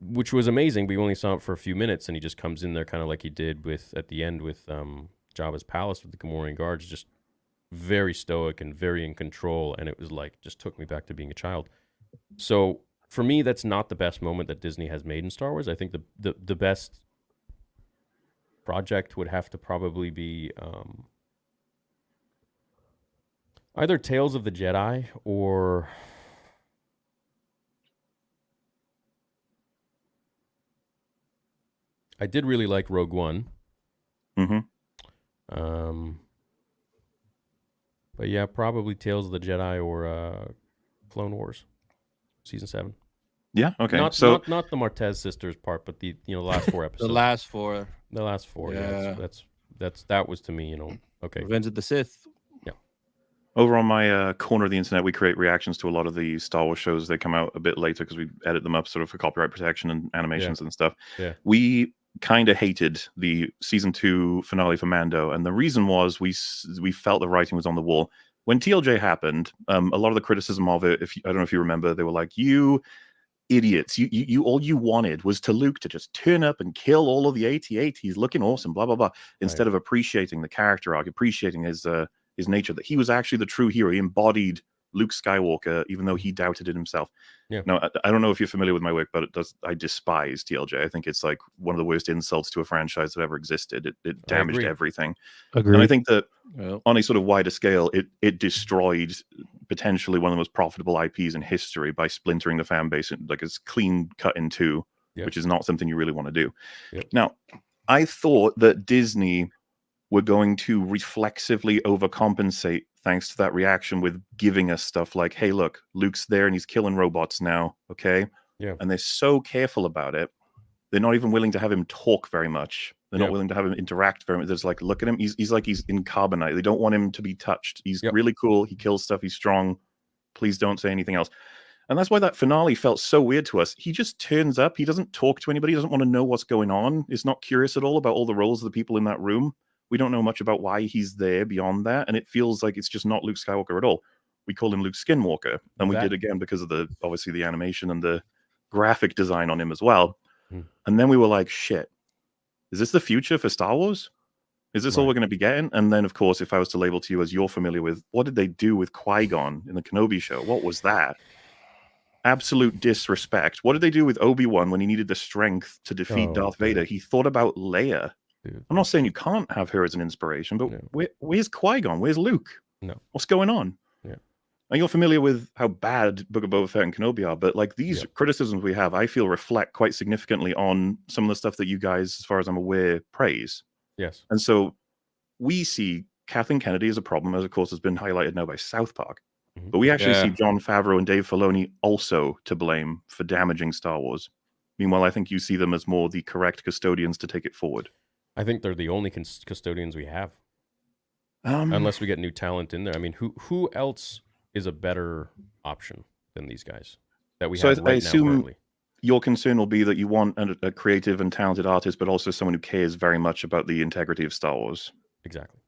which was amazing. We only saw it for a few minutes, and he just comes in there kind of like he did at the end with Jabba's palace with the Gamorrean guards, just very stoic and very in control, and it was like just took me back to being a child. So for me, that's not the best moment that Disney has made in Star Wars. I think the best project would have to probably be either Tales of the Jedi or I did really like Rogue One. But yeah, probably Tales of the Jedi or Clone Wars Season 7. Yeah, okay. Not the Martez sisters part, but the last 4 episodes. The last 4. The last 4. Yeah. That was to me, okay. Revenge of the Sith. Yeah. Over on my corner of the internet, we create reactions to a lot of the Star Wars shows. They come out a bit later because we edit them up sort of for copyright protection and animations and stuff. Yeah. We kind of hated the season 2 finale for Mando, and the reason was we felt the writing was on the wall. When TLJ happened, a lot of the criticism of it, I don't know if you remember, they were like, you idiots, you all you wanted was Luke to just turn up and kill all of the AT-AT. He's looking awesome, blah blah blah, instead of appreciating the character arc, appreciating his nature, that he was actually the true hero. He embodied Luke Skywalker, even though he doubted it himself. Yeah. Now, I don't know if you're familiar with my work, but I despise TLJ. I think it's like one of the worst insults to a franchise that ever existed. It damaged everything. Agreed. And I think that on a sort of wider scale, it destroyed potentially one of the most profitable IPs in history by splintering the fan base. Like it's clean cut in two, which is not something you really want to do. Yep. Now, I thought that Disney were going to reflexively overcompensate thanks to that reaction with giving us stuff like, hey, look, Luke's there and he's killing robots now, okay? Yeah. And they're so careful about it. They're not even willing to have him talk very much. They're not willing to have him interact very much. There's like, look at him. He's like he's in carbonite. They don't want him to be touched. He's really cool. He kills stuff. He's strong. Please don't say anything else. And that's why that finale felt so weird to us. He just turns up. He doesn't talk to anybody. He doesn't want to know what's going on. He's not curious at all about all the roles of the people in that room. We don't know much about why he's there beyond that. And it feels like it's just not Luke Skywalker at all. We call him Luke Skinwalker. And we did again because of obviously the animation and the graphic design on him as well. And then we were like, shit, is this the future for Star Wars? Is this all we're going to be getting? And then, of course, if I was to label to you as you're familiar with, what did they do with Qui-Gon in the Kenobi show? What was that? Absolute disrespect. What did they do with Obi-Wan when he needed the strength to defeat Darth Vader? He thought about Leia. Dude. I'm not saying you can't have her as an inspiration, but where's Qui-Gon? Where's Luke? No. What's going on? Yeah. And you're familiar with how bad Book of Boba Fett and Kenobi are, but like these criticisms we have, I feel reflect quite significantly on some of the stuff that you guys, as far as I'm aware, praise. Yes. And so we see Kathleen Kennedy as a problem, as of course has been highlighted now by South Park. But we actually see Jon Favreau and Dave Filoni also to blame for damaging Star Wars. Meanwhile, I think you see them as more the correct custodians to take it forward. I think they're the only custodians we have. Unless we get new talent in there. I mean, who else is a better option than these guys that we have right now currently? Your concern will be that you want a creative and talented artist, but also someone who cares very much about the integrity of Star Wars. Exactly.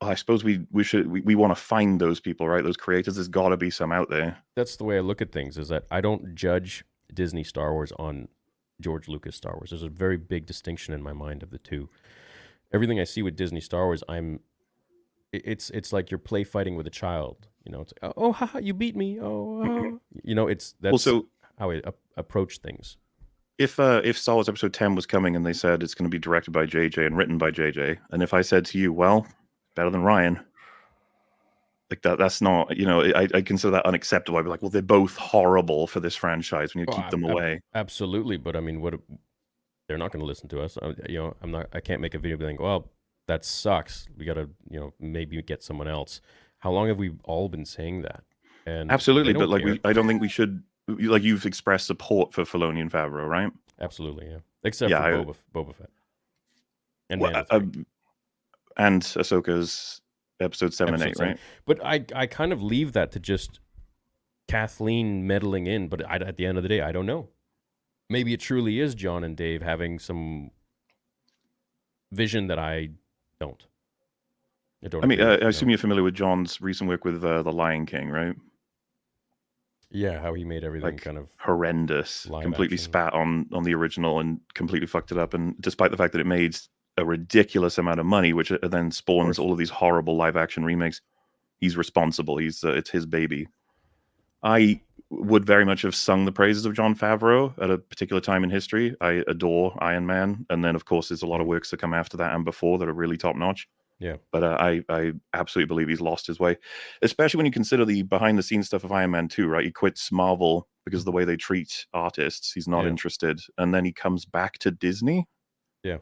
I suppose we want to find those people, right? Those creators. There's got to be some out there. That's the way I look at things, is that I don't judge Disney Star Wars on George Lucas Star Wars. There's a very big distinction in my mind of the two. Everything I see with Disney Star Wars, it's like you're play fighting with a child. You know, it's like, oh, haha, you beat me. Oh, you know, that's also how I approach things. If Star Wars Episode 10 was coming and they said it's going to be directed by JJ and written by JJ, and if I said to you, well, better than Ryan, like that's not, you know, I consider that unacceptable. I'd be like, well, they're both horrible for this franchise when you keep them away. Absolutely, but I mean, they're not going to listen to us. You know, I can't make a video being, well, that sucks. We got to, you know, maybe get someone else. How long have we all been saying that? And absolutely, but like I don't think we should. Like you've expressed support for Filoni and Favreau, right? Absolutely, yeah. Except for Boba Fett and and Ahsoka's episode 7 and 8, right? But I kind of leave that to just Kathleen meddling in. But at the end of the day, I don't know. Maybe it truly is John and Dave having some vision that I don't. I assume you're familiar with John's recent work with The Lion King, right? Yeah, how he made everything like kind of horrendous, completely spat on the original and completely fucked it up. And despite the fact that it made a ridiculous amount of money, which then spawns all of these horrible live action remakes, he's responsible. It's his baby. I would very much have sung the praises of Jon Favreau at a particular time in history. I adore Iron Man, and then of course there's a lot of works that come after that and before that are really top notch. Yeah, but I absolutely believe he's lost his way, especially when you consider the behind the scenes stuff of Iron Man 2, right? He quits Marvel because of the way they treat artists. He's not interested, and then he comes back to Disney. Yeah,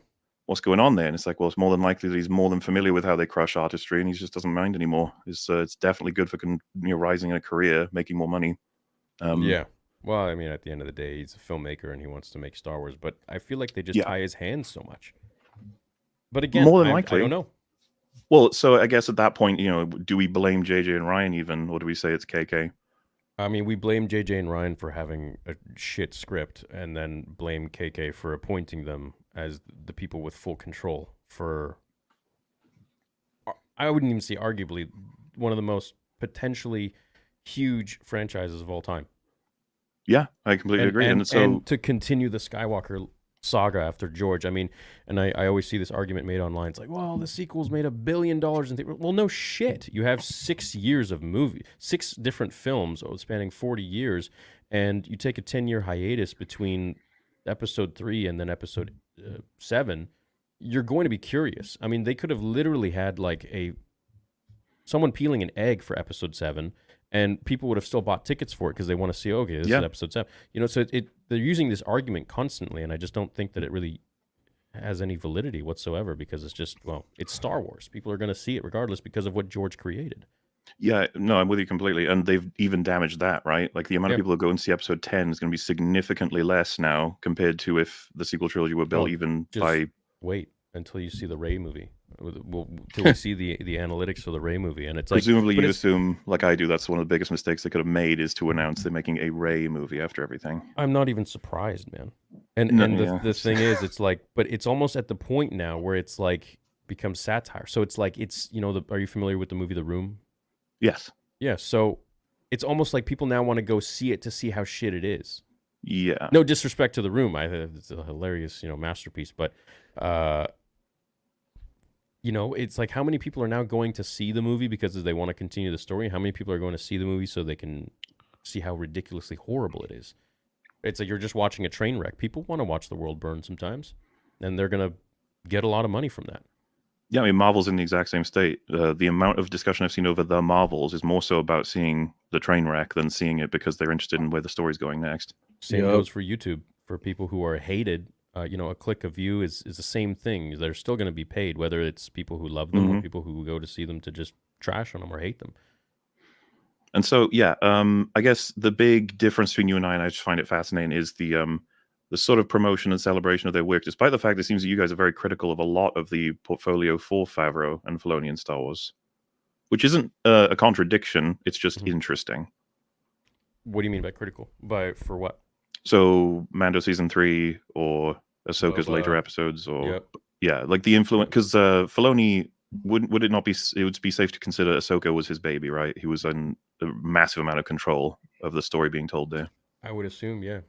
what's going on there? And it's like, well, it's more than likely that he's more than familiar with how they crush artistry, and he just doesn't mind anymore. It's definitely good for rising in a career, making more money. Yeah. Well, I mean, at the end of the day, he's a filmmaker and he wants to make Star Wars, but I feel like they just tie his hands so much. But again, more than likely, I don't know. Well, so I guess at that point, do we blame JJ and Ryan even, or do we say it's KK? I mean, we blame JJ and Ryan for having a shit script, and then blame KK for appointing them as the people with full control for, I wouldn't even say arguably, one of the most potentially huge franchises of all time. Yeah, I completely agree. And to continue the Skywalker saga after George, I mean, and I always see this argument made online. It's like, well, the sequels made $1 billion. Well, no shit. You have 6 years of movie, 6 different films spanning 40 years, and you take a 10-year hiatus between episode 3 and then episode 7. You're going to be curious. I mean, they could have literally had like someone peeling an egg for episode 7, and people would have still bought tickets for it because they want to see, okay, this is episode 7. So they're using this argument constantly, and I just don't think that it really has any validity whatsoever, because it's just, well, it's Star Wars. People are going to see it regardless because of what George created. Yeah, no, I'm with you completely. And they've even damaged that, right? Like the amount of people who go and see episode 10 is going to be significantly less now compared to if the sequel trilogy were built Wait until you see the Rey movie. Until we see the analytics for the Rey movie, and it's like Presumably, but you it's- assume, like I do, that's one of the biggest mistakes they could have made is to announce they're making a Rey movie after everything. I'm not even surprised, man. And No, and yeah. the thing is, it's like, but it's almost at the point now where it's like becomes satire. So it's like it's are you familiar with the movie The Room? Yes. Yeah. So it's almost like people now want to go see it to see how shit it is. Yeah. No disrespect to The Room, it's a hilarious masterpiece, but it's like how many people are now going to see the movie because they want to continue the story? How many people are going to see the movie so they can see how ridiculously horrible it is? It's like you're just watching a train wreck. People want to watch the world burn sometimes, and they're going to get a lot of money from that. Yeah, I mean, Marvel's in the exact same state. The amount of discussion I've seen over the Marvels is more so about seeing the train wreck than seeing it because they're interested in where the story's going next. Same Yep. goes for YouTube. For people who are hated, a click of view is the same thing. They're still going to be paid, whether it's people who love them or Mhm. people who go to see them to just trash on them or hate them. And so, yeah, I guess the big difference between you and I just find it fascinating, is the sort of promotion and celebration of their work, despite the fact it seems that you guys are very critical of a lot of the portfolio for Favreau and Filoni and Star Wars, which isn't a contradiction. It's just Mhm. interesting. What do you mean by critical? For what? So Mando season 3 or Ahsoka's Boba. later episodes, or Yep. yeah, like the influence, because Filoni would it not be? It would be safe to consider Ahsoka was his baby, right? He was in a massive amount of control of the story being told there. I would assume, yeah.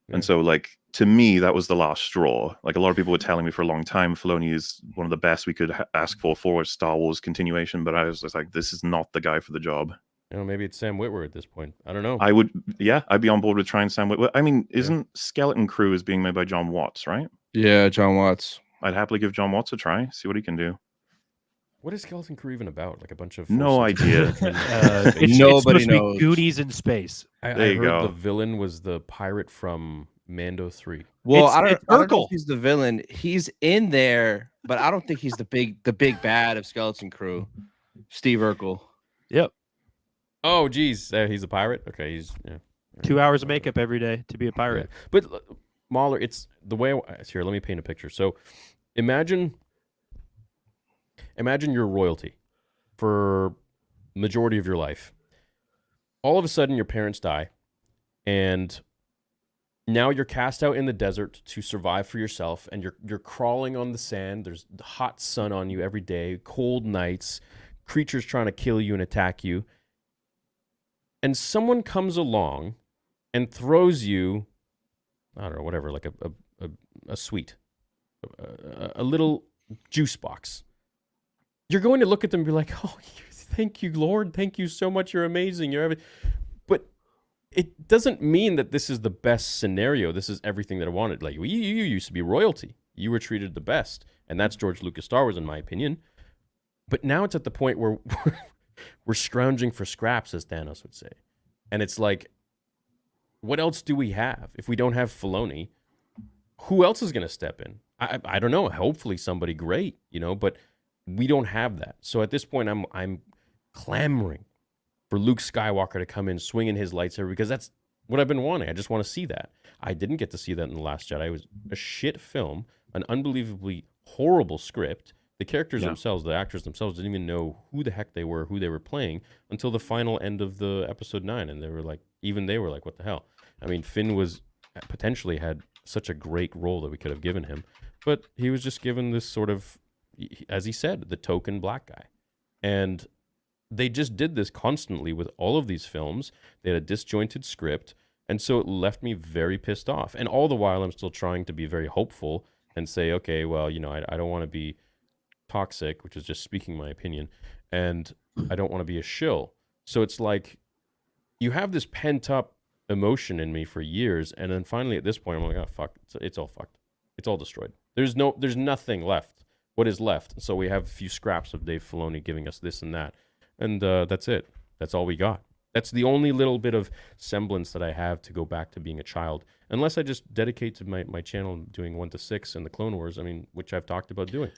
And so, like, to me, that was the last straw. Like, a lot of people were telling me for a long time, Filoni is one of the best we could ask for a Star Wars continuation. But I was just like, this is not the guy for the job. Maybe it's Sam Witwer at this point. I don't know. I'd be on board with trying Sam Witwer. I mean, isn't Skeleton Crew is being made by John Watts, right? Yeah, John Watts. I'd happily give John Watts a try, see what he can do. What is Skeleton Crew even about? Like a bunch of No Force idea. children? It's Nobody supposed to be knows. Goonies in space. I There you heard go. the villain was the pirate from Mando 3. Well, It's I don't know Urkel. if he's the villain. He's in there, but I don't think he's the big bad of Skeleton Crew. Steve Urkel. Yep. Oh, geez. He's a pirate? Okay, he's... Yeah. 2 hours of makeup every day to be a pirate. Yeah. But Mauler, it's the way... Here, let me paint a picture. So imagine you're royalty for majority of your life. All of a sudden, your parents die, and now you're cast out in the desert to survive for yourself, and you're crawling on the sand. There's the hot sun on you every day, cold nights, creatures trying to kill you and attack you. And someone comes along and throws you, I don't know, whatever, like a sweet, a little juice box. You're going to look at them and be like, oh, thank you, Lord. Thank you so much. You're amazing. But it doesn't mean that this is the best scenario. This is everything that I wanted. Like, you used to be royalty. You were treated the best. And that's George Lucas Star Wars, in my opinion. But now it's at the point where we're scrounging for scraps, as Thanos would say. And it's like, what else do we have? If we don't have Filoni, who else is going to step in? I don't know. Hopefully somebody great, but we don't have that. So at this point, I'm clamoring for Luke Skywalker to come in swinging his lightsaber, because that's what I've been wanting. I just want to see that. I didn't get to see that in The Last Jedi. It was a shit film, an unbelievably horrible script. The characters themselves, the actors themselves, didn't even know who the heck they were, who they were playing, until the final end of the episode 9. And they were like, what the hell? I mean, Finn potentially had such a great role that we could have given him, but he was just given this sort of, as he said, the token black guy. And they just did this constantly with all of these films. They had a disjointed script, and so it left me very pissed off. And all the while, I'm still trying to be very hopeful and say, okay, well, I don't want to be toxic, which is just speaking my opinion, and I don't want to be a shill. So it's like you have this pent up emotion in me for years, and then finally at this point I'm like, oh fuck, it's all fucked. It's all destroyed. There's nothing left. What is left? So we have a few scraps of Dave Filoni giving us this and that, and that's it. That's all we got. That's the only little bit of semblance that I have to go back to being a child, unless I just dedicate to my channel doing 1 to 6 and the Clone Wars, which I've talked about doing.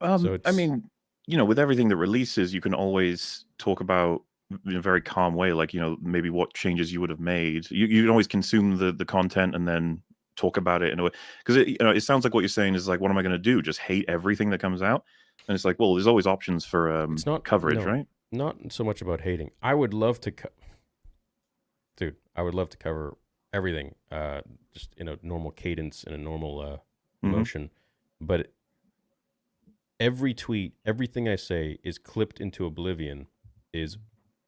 So I mean, with everything that releases, you can always talk about in a very calm way, like, maybe what changes you would have made. You can always consume the content and then talk about it in a way, because it sounds like what you're saying is like, what am I going to do? Just hate everything that comes out? And it's like, well, there's always options for It's not coverage, no, right? Not so much about hating. I would love to, dude. I would love to cover everything, just in a normal cadence and a normal motion. But every tweet, everything I say is clipped into oblivion, is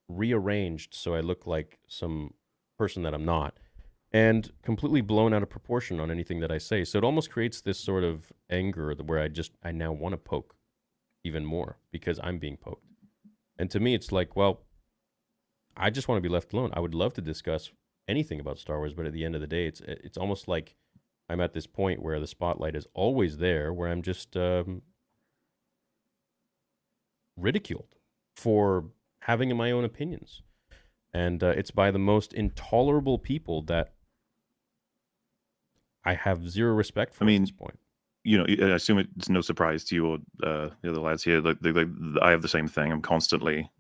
rearranged so I look like some person that I'm not, and completely blown out of proportion on anything that I say. So it almost creates this sort of anger where I now want to poke even more because I'm being poked. And to me, it's like, well, I just want to be left alone. I would love to discuss anything about Star Wars, but at the end of the day, it's almost like I'm at this point where the spotlight is always there, where I'm just ridiculed for having my own opinions. And it's by the most intolerable people that I have zero respect for at this point. I assume it's no surprise to you or the other lads here. I have the same thing. I'm constantly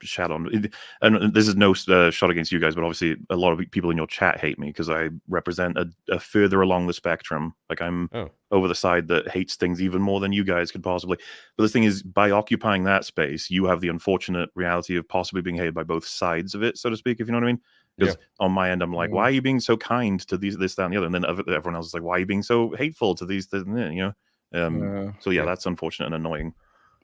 shat on, and this is no shot against you guys, but obviously a lot of people in your chat hate me because I represent a further along the spectrum. Like I'm over the side that hates things even more than you guys could possibly. But the thing is, by occupying that space, you have the unfortunate reality of possibly being hated by both sides of it, so to speak, if you know what I mean. Because on my end, I'm like, why are you being so kind to this, that, and the other? And then everyone else is like, why are you being so hateful to these, you know? So that's unfortunate and annoying,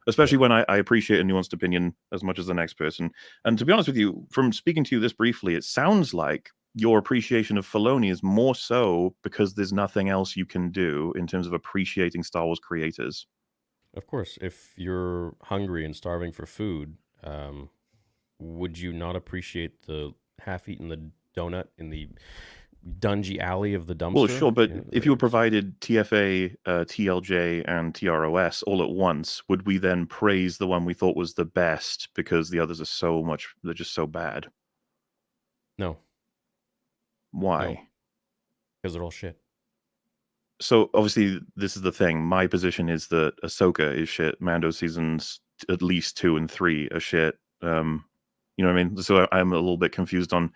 especially when I appreciate a nuanced opinion as much as the next person. And to be honest with you, from speaking to you this briefly, it sounds like your appreciation of Filoni is more so because there's nothing else you can do in terms of appreciating Star Wars creators. Of course, if you're hungry and starving for food, would you not appreciate the half-eaten the donut in the dungy alley of the dumpster? Well, sure, but if you were provided TFA, TLJ, and TROS all at once, would we then praise the one we thought was the best because the others are they're just so bad? No. Why? Because they're all shit. So obviously, this is the thing. My position is that Ahsoka is shit. Mando seasons at least 2 and 3 are shit. You know what I mean? So I'm a little bit confused on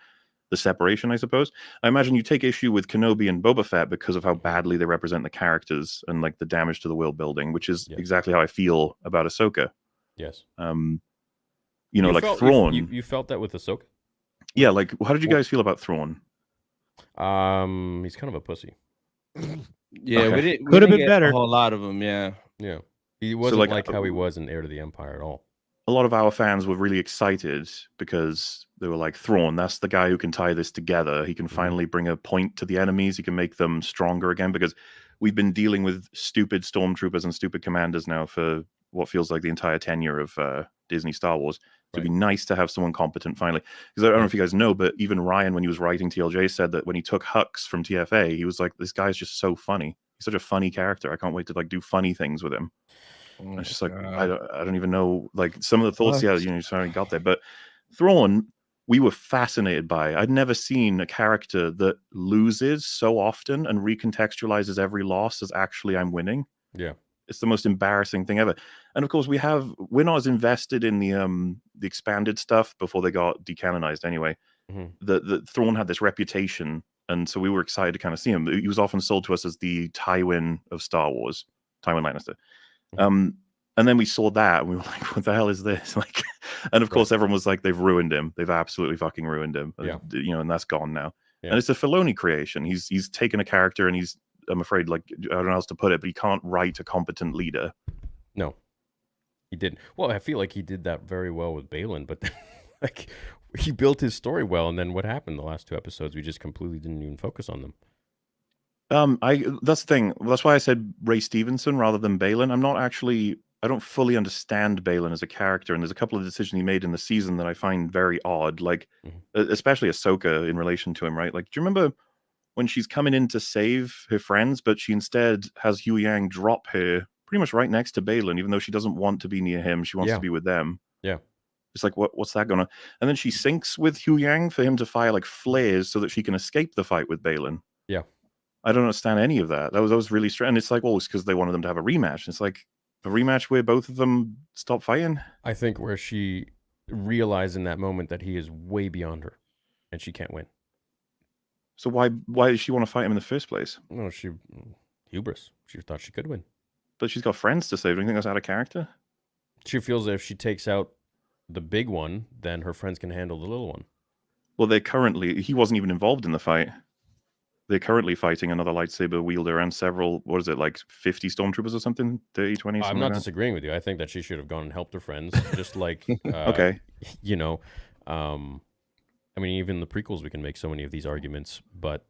the separation, I suppose. I imagine you take issue with Kenobi and Boba Fett because of how badly they represent the characters and like the damage to the world building, which is exactly how I feel about Ahsoka. Yes. Like Thrawn. You felt that with Ahsoka? Yeah, like how did you guys feel about Thrawn? He's kind of a pussy. Yeah, we could have been get better. A whole lot of them, yeah. He wasn't like how he was in Heir to the Empire at all. A lot of our fans were really excited because they were like, Thrawn, that's the guy who can tie this together. He can finally bring a point to the enemies. He can make them stronger again, because we've been dealing with stupid stormtroopers and stupid commanders now for what feels like the entire tenure of Disney Star Wars. So it'd be nice to have someone competent finally. Because I don't know if you guys know, but even Ryan, when he was writing TLJ, said that when he took Hux from TFA, he was like, this guy's just so funny. He's such a funny character. I can't wait to like do funny things with him. It's just like, I don't even know, like some of the thoughts, you already got there. But Thrawn, we were fascinated by. I'd never seen a character that loses so often and recontextualizes every loss as actually I'm winning. Yeah. It's the most embarrassing thing ever. And of course, we're not as invested in the expanded stuff before they got decanonized anyway. The Thrawn had this reputation, and so we were excited to kind of see him. He was often sold to us as the Tywin of Star Wars, Tywin Lannister. And then we saw that and we were like, what the hell is this? Like, and of course everyone was like, they've ruined him. They've absolutely fucking ruined him. And that's gone now. And it's a Filoni creation. He's taken a character and I'm afraid, like, I don't know how else to put it, but he can't write a competent leader. No, he didn't. Well, I feel like he did that very well with Balin, but like he built his story well. And then what happened the last 2 episodes? We just completely didn't even focus on them. That's the thing. That's why I said Ray Stevenson rather than Balin. I don't fully understand Balin as a character, and there's a couple of decisions he made in the season that I find very odd, like especially Ahsoka in relation to him, right? Like, do you remember when she's coming in to save her friends, but she instead has Hu Yang drop her pretty much right next to Balin, even though she doesn't want to be near him. She wants to be with them. Yeah. It's like, what's that gonna? And then she syncs with Hu Yang for him to fire like flares so that she can escape the fight with Balin. Yeah. I don't understand any of that. That was really strange. And it's like, well, it's because they wanted them to have a rematch. It's like a rematch where both of them stop fighting. I think where she realized in that moment that he is way beyond her and she can't win. So why does she want to fight him in the first place? No, hubris. She thought she could win. But she's got friends to save. Do you think that's out of character? She feels that if she takes out the big one, then her friends can handle the little one. Well, he wasn't even involved in the fight. They're currently fighting another lightsaber wielder and several, 50 stormtroopers or something? 30, 20? I'm not disagreeing with you. I think that she should have gone and helped her friends, just like, Okay. you know, I mean, even the prequels, we can make so many of these arguments, but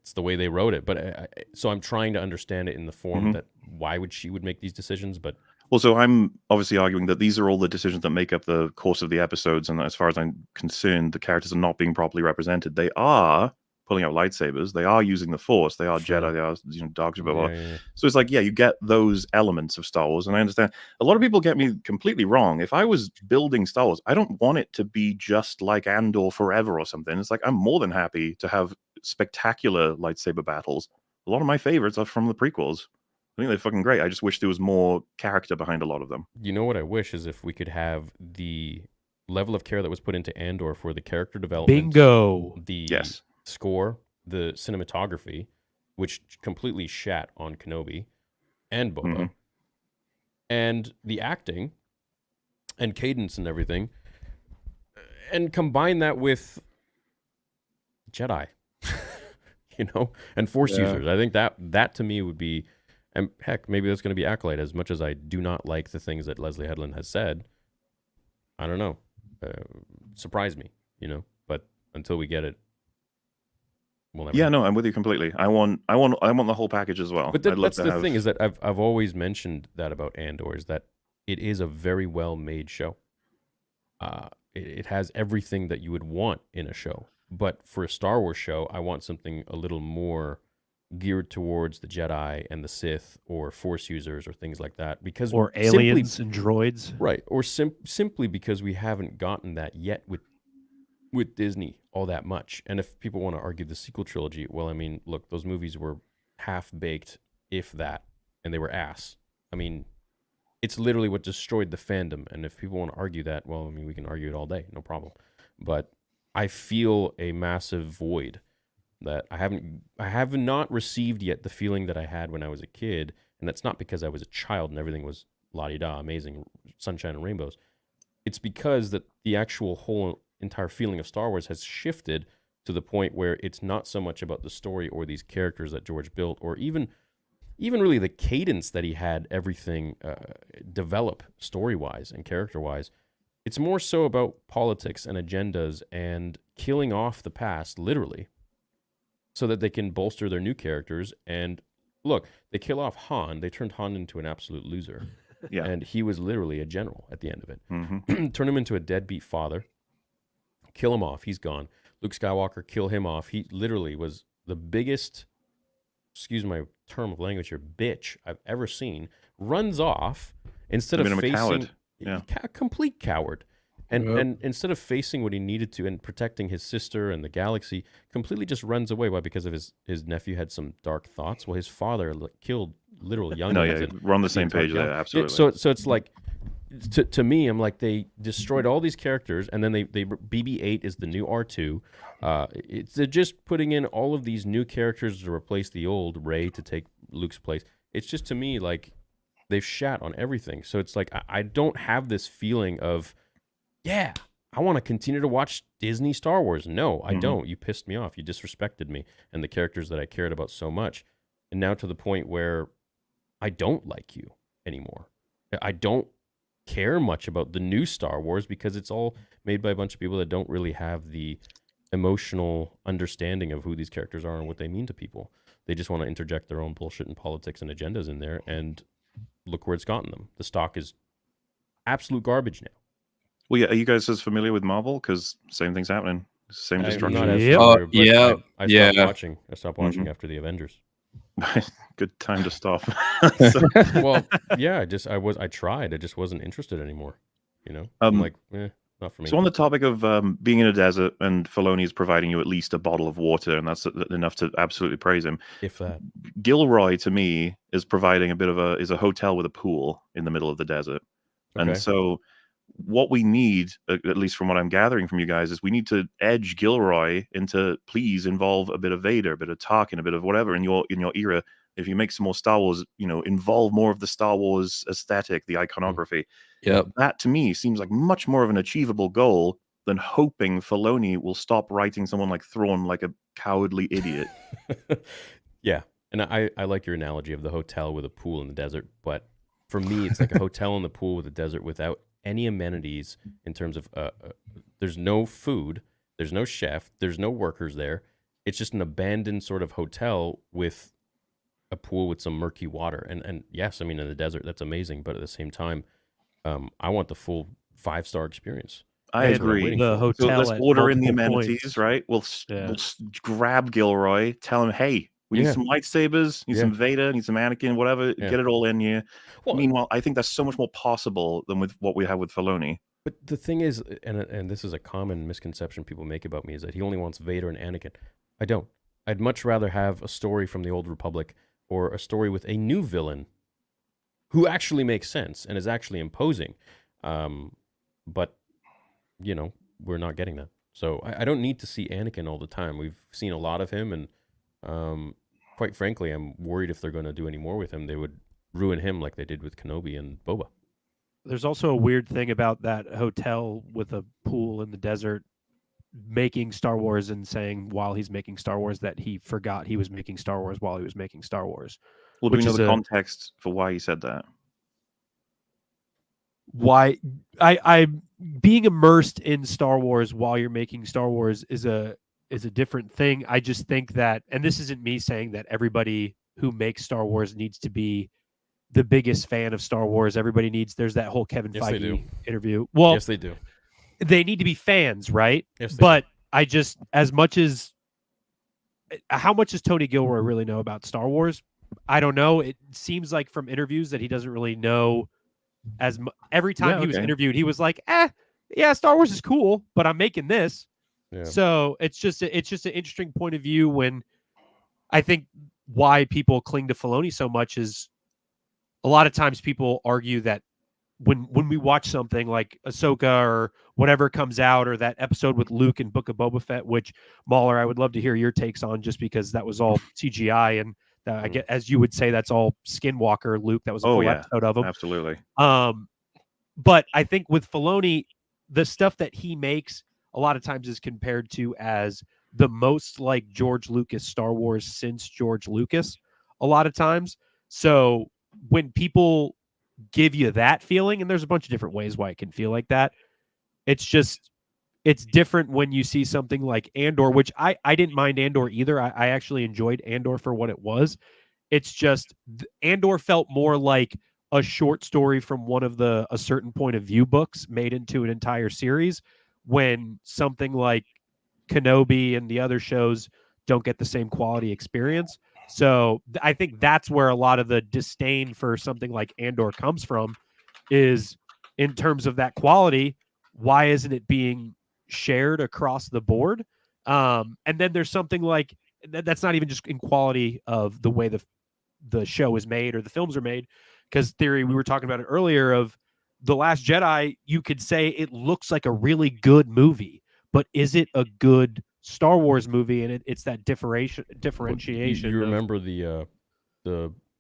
it's the way they wrote it. But so I'm trying to understand it in the form that why she would make these decisions, but... Well, so I'm obviously arguing that these are all the decisions that make up the course of the episodes, and as far as I'm concerned, the characters are not being properly represented. They are pulling out lightsabers, they are using the Force, they are Jedi, they are dark, blah, blah, blah. Yeah. So it's like, yeah, you get those elements of Star Wars, and I understand. A lot of people get me completely wrong. If I was building Star Wars, I don't want it to be just like Andor forever or something. It's like, I'm more than happy to have spectacular lightsaber battles. A lot of my favorites are from the prequels. I think they're fucking great. I just wish there was more character behind a lot of them. You know what I wish is if we could have the level of care that was put into Andor for the character development. Bingo. The Yes. score, the cinematography, which completely shat on Kenobi and Boba, and the acting and cadence and everything, and combine that with Jedi, and Force users. I think that to me would be, and heck, maybe that's going to be Acolyte. As much as I do not like the things that Leslie Headland has said, I don't know, surprise me, But until we get it, we'll never. Yeah, no, I'm with you completely. I want the whole package as well. But that's the thing is that I've always mentioned that about Andor is that it is a very well made show. It has everything that you would want in a show. But for a Star Wars show, I want something a little more geared towards the Jedi and the Sith or Force users or things like that. Or aliens and droids. Right. Or simply because we haven't gotten that yet with Disney all that much. And if people want to argue the sequel trilogy, well, I mean, look, those movies were half-baked, if that, and they were ass. I mean, it's literally what destroyed the fandom. And if people want to argue that, well, I mean, we can argue it all day, no problem. But I feel a massive void that I have not received yet the feeling that I had when I was a kid. And that's not because I was a child and everything was la-di-da, amazing, sunshine and rainbows. It's because that the actual whole entire feeling of Star Wars has shifted to the point where it's not so much about the story or these characters that George built, or even really the cadence that he had everything develop story-wise and character-wise. It's more so about politics and agendas and killing off the past, literally, so that they can bolster their new characters. And look, they kill off Han. They turned Han into an absolute loser. Yeah. And he was literally a general at the end of it. Mm-hmm. Turn him into a deadbeat father. Kill him off. He's gone. Luke Skywalker, kill him off. He literally was the biggest, excuse my term of language here, bitch I've ever seen. Runs off instead of facing... a coward. Yeah. A complete coward. And instead of facing what he needed to and protecting his sister and the galaxy, completely just runs away. Why? Because of his nephew had some dark thoughts. Well, his father killed literal young. No, yeah, we're on the same page there. Absolutely. Yeah, so it's like, to me, I'm like, they destroyed all these characters, and then they BB-8 is the new R2. They're just putting in all of these new characters to replace the old Rey to take Luke's place. It's just, to me, like they've shat on everything. So it's like I don't have this feeling of, yeah, I want to continue to watch Disney Star Wars. No, I don't. You pissed me off. You disrespected me and the characters that I cared about so much. And now to the point where I don't like you anymore. I don't care much about the new Star Wars because it's all made by a bunch of people that don't really have the emotional understanding of who these characters are and what they mean to people. They just want to interject their own bullshit and politics and agendas in there, and look where it's gotten them. The stock is absolute garbage now. Well, yeah, are you guys as familiar with Marvel? Because same thing's happening. Same destruction. I'm not as Yep. familiar, but Yeah. I stopped watching. I stopped watching after the Avengers. Good time to stop. Well, yeah, I tried. I just wasn't interested anymore. I'm like, not for me. So on the topic of being in a desert and Filoni is providing you at least a bottle of water, and that's enough to absolutely praise him. If that. Gilroy, to me, is providing a hotel with a pool in the middle of the desert. Okay. And so what we need, at least from what I'm gathering from you guys, is we need to edge Gilroy into please involve a bit of Vader, a bit of Tarkin, a bit of whatever in your era. If you make some more Star Wars, involve more of the Star Wars aesthetic, the iconography. Yep. That to me seems like much more of an achievable goal than hoping Filoni will stop writing someone like Thrawn like a cowardly idiot. Yeah, and I like your analogy of the hotel with a pool in the desert, but for me, it's like a hotel in the pool with a desert without any amenities in terms of there's no food, there's no chef, there's no workers there. It's just an abandoned sort of hotel with a pool with some murky water. And yes, I mean, in the desert, that's amazing, but at the same time, I want the full 5-star experience. I That's what I'm agree. waiting The for. hotel So let's at order in the multiple amenities, points. right? We'll grab Gilroy, tell him, hey, we need Yeah. some lightsabers, need some Vader, need some Anakin, whatever. Yeah. Get it all in here. Well, Meanwhile, I think that's so much more possible than with what we have with Filoni. but the thing is, and this is a common misconception people make about me, is that he only wants Vader and Anakin. I don't. I'd much rather have a story from the Old Republic or a story with a new villain who actually makes sense and is actually imposing. But, we're not getting that. So I don't need to see Anakin all the time. We've seen a lot of him, and quite frankly, I'm worried if they're going to do any more with him, they would ruin him like they did with Kenobi and Boba. There's also a weird thing about that hotel with a pool in the desert making Star Wars and saying while he's making Star Wars that he forgot he was making Star Wars while he was making Star Wars. Well, do we Which know is the a- context for why he said that? Why I being immersed in Star Wars while you're making Star Wars is a different thing. I just think that, and this isn't me saying that everybody who makes Star Wars needs to be the biggest fan of Star Wars. Everybody needs, there's that whole Kevin Yes, they do. Feige interview. Well, Yes, they do. they need to be fans, right? Yes, they But I just, as much as, how much does Tony Gilroy really know about Star Wars? I don't know. It seems like from interviews that he doesn't really know as every time he was okay. interviewed, he was like, yeah, Star Wars is cool, but I'm making this. Yeah. So it's just an interesting point of view when I think why people cling to Filoni so much is a lot of times people argue that when we watch something like Ahsoka or whatever comes out, or that episode with Luke and Book of Boba Fett, which Mauler, I would love to hear your takes on, just because that was all CGI and I get, as you would say, that's all Skinwalker Luke. That was a full episode of him. Absolutely. But I think with Filoni, the stuff that he makes a lot of times is compared to as the most like George Lucas Star Wars since George Lucas a lot of times. So when people give you that feeling, and there's a bunch of different ways why it can feel like that, it's different when you see something like Andor, which I didn't mind Andor either. I actually enjoyed Andor for what it was. It's just Andor felt more like a short story from one of the A Certain Point of View books made into an entire series, when something like Kenobi and the other shows don't get the same quality experience. So I think that's where a lot of the disdain for something like Andor comes from, is in terms of that quality. Why isn't it being shared across the board? And then there's something like that's not even just in quality of the way the show is made or the films are made, because Theory, we were talking about it earlier, of The Last Jedi, you could say it looks like a really good movie, but is it a good Star Wars movie? And it's that differentiation. You remember the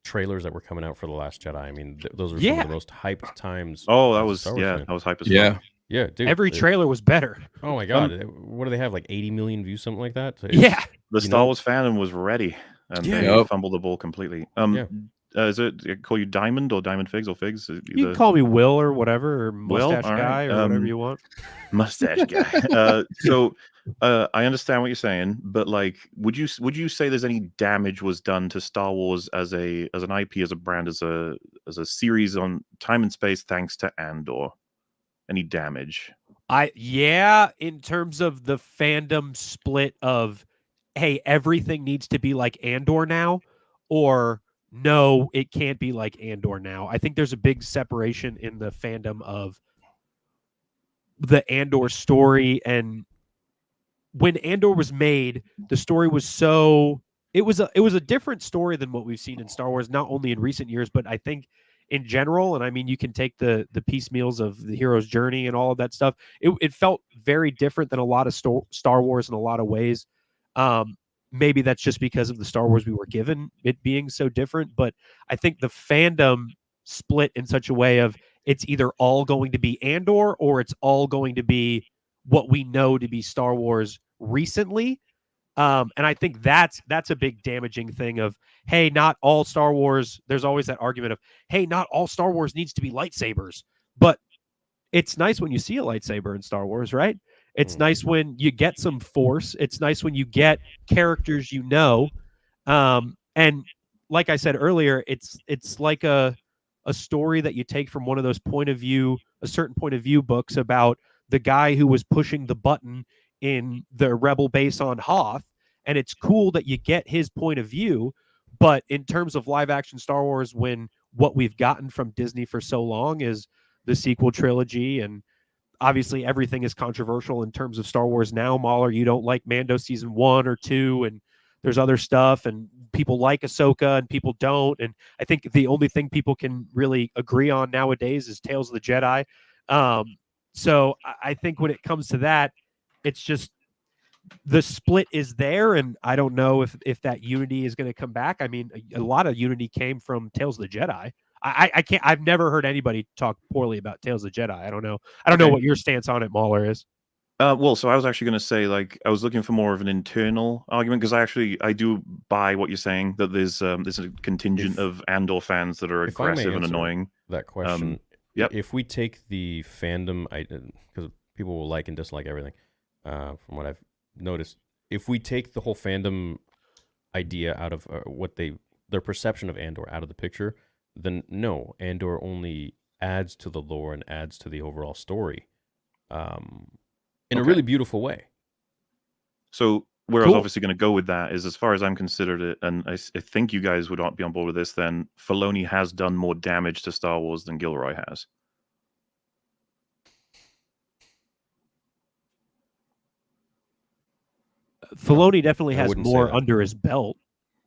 trailers that were coming out for The Last Jedi? I mean, those were some of the most hyped times. Oh, that as a was Star Wars fan. that was hype as Yeah. fuck. Yeah, dude. Every trailer was better. Oh my god, what do they have? Like 80 million views, something like that? Yeah. The Star Wars fandom was ready, and they Yep. fumbled the ball completely. Yeah. Is it I call you Diamond or Diamond Figs or Figs? You can call me Will or whatever, or Mustache all right. Guy, or whatever you want. Mustache Guy. So I understand what you're saying, but like, would you say there's any damage was done to Star Wars as an IP, as a brand, as a series on time and space thanks to Andor? Any damage? In terms of the fandom split of, hey, everything needs to be like Andor now, or no, it can't be like Andor now. I think there's a big separation in the fandom of the Andor story. And when Andor was made, the story was it was a different story than what we've seen in Star Wars, not only in recent years, but I think in general. And I mean, you can take the piecemeals of the hero's journey and all of that stuff. It felt very different than a lot of Star Wars in a lot of ways. Maybe that's just because of the Star Wars we were given, it being so different. But I think the fandom split in such a way of it's either all going to be Andor or it's all going to be what we know to be Star Wars recently. And I think that's a big damaging thing of, hey, not all Star Wars. There's always that argument of, hey, not all Star Wars needs to be lightsabers. But it's nice when you see a lightsaber in Star Wars, right? It's nice when you get some force. It's nice when you get characters you know. And like I said earlier, it's like a story that you take from one of those a certain point of view books about the guy who was pushing the button in the rebel base on Hoth. And it's cool that you get his point of view. But in terms of live action Star Wars, when what we've gotten from Disney for so long is the sequel trilogy, and obviously everything is controversial in terms of Star Wars now. Mauler, you don't like Mando season 1 or 2, and there's other stuff, and people like Ahsoka and people don't. And I think the only thing people can really agree on nowadays is Tales of the Jedi. So I think when it comes to that, it's just the split is there, and I don't know if that unity is going to come back. I mean, a lot of unity came from Tales of the Jedi. I can't. I've never heard anybody talk poorly about Tales of the Jedi. I don't know. I don't know what your stance on it, Mauler, is. Well, so I was actually going to say, like, I was looking for more of an internal argument, because I do buy what you're saying, that there's a contingent of Andor fans that are aggressive and annoying. That question. Yep. If we take the fandom, because people will like and dislike everything, from what I've noticed. If we take the whole fandom idea out of their perception of Andor out of the picture, then no, Andor only adds to the lore and adds to the overall story, in a really beautiful way. So where I was obviously going to go with that is, as far as I'm considered it, and I think you guys would not be on board with this, then Filoni has done more damage to Star Wars than Gilroy has. Filoni definitely has more under his belt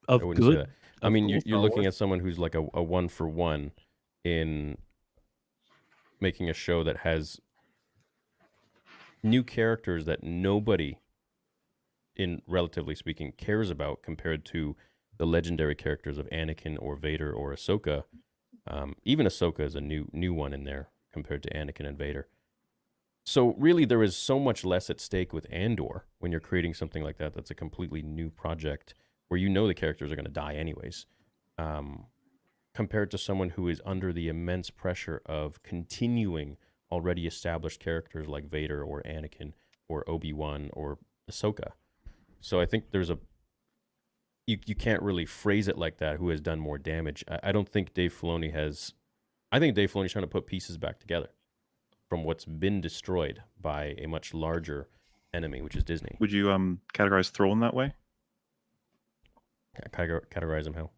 of good. I mean, you're looking at someone who's like a 1-for-1 in making a show that has new characters that nobody, in relatively speaking, cares about compared to the legendary characters of Anakin or Vader or Ahsoka. Even Ahsoka is a new one in there compared to Anakin and Vader. So really, there is so much less at stake with Andor when you're creating something like that. That's a completely new project where you know the characters are going to die anyways, compared to someone who is under the immense pressure of continuing already established characters like Vader or Anakin or Obi-Wan or Ahsoka. So I think there's you can't really phrase it like that, who has done more damage. I don't think Dave Filoni has. I think Dave Filoni's trying to put pieces back together from what's been destroyed by a much larger enemy, which is Disney. Would you categorize Thrawn that way? Categorize him how?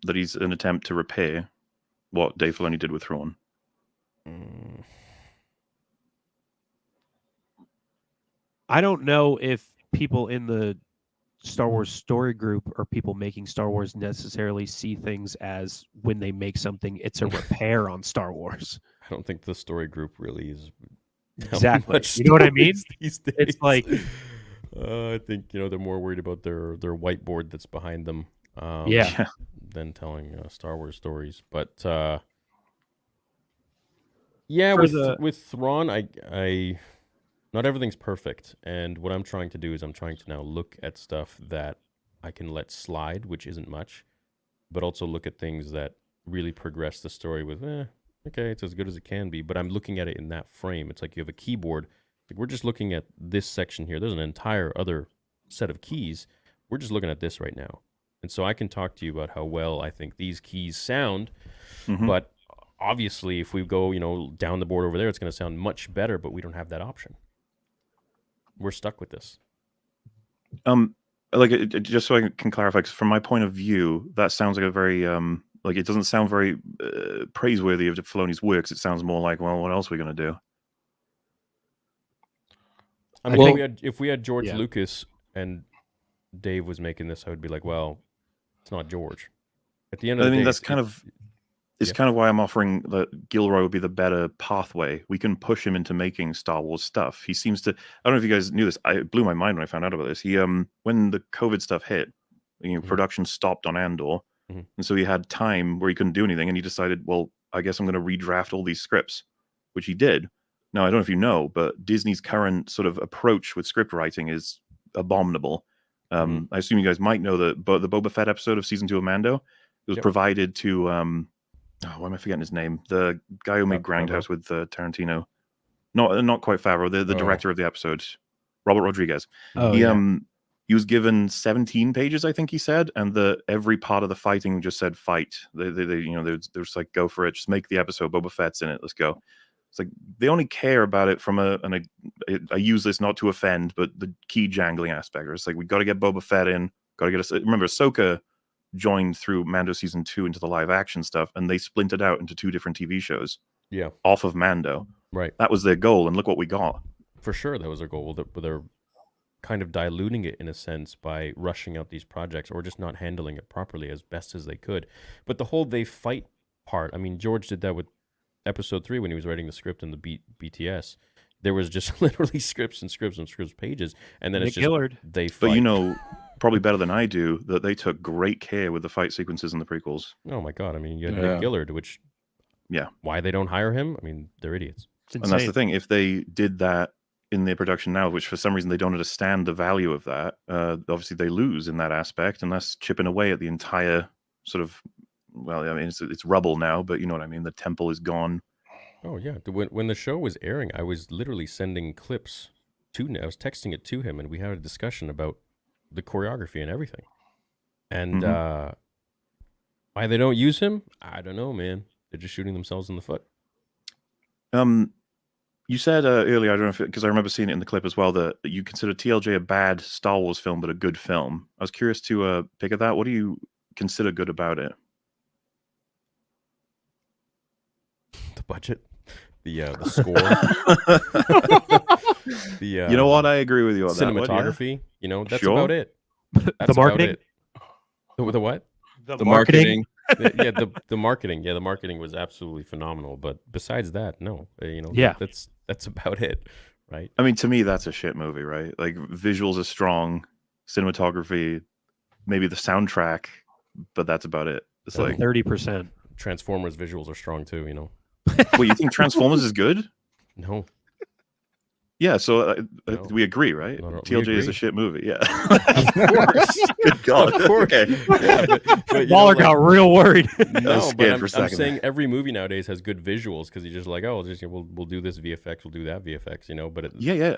That he's an attempt to repair what Dave Filoni did with Thrawn. I don't know if people in the Star Wars story group or people making Star Wars necessarily see things as, when they make something, it's a repair on Star Wars. I don't think the story group really is exactly. You know what I mean? These days. It's like I think they're more worried about their whiteboard that's behind them, than telling Star Wars stories. But with Thrawn, I not everything's perfect, and what I'm trying to do is I'm trying to now look at stuff that I can let slide, which isn't much, but also look at things that really progress the story with, okay, it's as good as it can be, but I'm looking at it in that frame. It's like you have a keyboard. Like, we're just looking at this section here. There's an entire other set of keys. We're just looking at this right now. And so I can talk to you about how well I think these keys sound, but obviously if we go, down the board over there, it's going to sound much better, but we don't have that option. We're stuck with this. Just so I can clarify, 'cause from my point of view, that sounds like a very it doesn't sound very praiseworthy of Filoni's works. It sounds more like, well, what else are we going to do? I mean, if we had George Lucas and Dave was making this, I would be like, well, it's not George. At the end of the day, that's kind of It's Yeah. kind of why I'm offering that Gilroy would be the better pathway. We can push him into making Star Wars stuff. He seems to. I don't know if you guys knew this. It blew my mind when I found out about this. He when the COVID stuff hit, Mhm. production stopped on Andor, Mhm. and so he had time where he couldn't do anything, and he decided, well, I guess I'm going to redraft all these scripts, which he did. Now I don't know if you know, but Disney's current sort of approach with script writing is abominable. Mhm. I assume you guys might know that the Boba Fett episode of season 2 of Mando, it was Yep. provided to why am I forgetting his name? The guy who made Favreau. Grindhouse with Tarantino. Not quite Favreau, the Oh. director of the episode, Robert Rodriguez. Oh, he yeah. he was given 17 pages, I think he said, and every part of the fighting just said fight. They they're just like, go for it, just make the episode. Boba Fett's in it, let's go. It's like they only care about it from I use this not to offend, but the key jangling aspect. It's like, we got to get Boba Fett in, got to get us. Remember, Ahsoka joined through Mando season 2 into the live action stuff, and they splintered out into 2 different TV shows. Yeah. Off of Mando. Right. That was their goal, and look what we got. For sure, that was their goal. But they're kind of diluting it in a sense by rushing out these projects or just not handling it properly as best as they could. But the whole they fight part, I mean, George did that with episode 3 when he was writing the script in the BTS. There was just literally scripts and scripts and scripts pages, and then Nick it's just Gillard. they fight. But you know, probably better than I do, that they took great care with the fight sequences in the prequels. Oh my god! I mean, you had Yeah. Nick Gillard, which why they don't hire him? I mean, they're idiots. It's And that's the insane. thing. If they did that in their production now, which for some reason they don't understand the value of that, obviously they lose in that aspect, and that's chipping away at the entire sort of. Well, I mean, it's rubble now, but you know what I mean. The temple is gone. Oh yeah, when the show was airing, I was literally sending clips to him. I was texting it to him, and we had a discussion about the choreography and everything. And why they don't use him, I don't know, man. They're just shooting themselves in the foot. You said earlier, I don't know because I remember seeing it in the clip as well, that you consider TLJ a bad Star Wars film, but a good film. I was curious to pick at that. What do you consider good about it? The budget, the score, the you know what? I agree with you on that one, yeah. cinematography. You know, that's Sure. about it. The That's marketing? about it. The what? The marketing. The marketing. Yeah, the marketing was absolutely phenomenal. But besides that, no. Yeah. That's about it, right? I mean, to me, that's a shit movie, right? Like, visuals are strong, cinematography, maybe the soundtrack, but that's about it. It's like, 30%. Transformers visuals are strong too. You know. well, you think Transformers is good? No. Yeah, so No. we agree, right? No, we TLJ is a agree. shit movie, yeah. Of course. Good God. Of course. Okay. Yeah, but you know, Waller like- got real worried. I was No, scared but for a I'm second. saying every movie nowadays has good visuals because you're just like, oh, we'll do this VFX, we'll do that VFX, you know. But Yeah.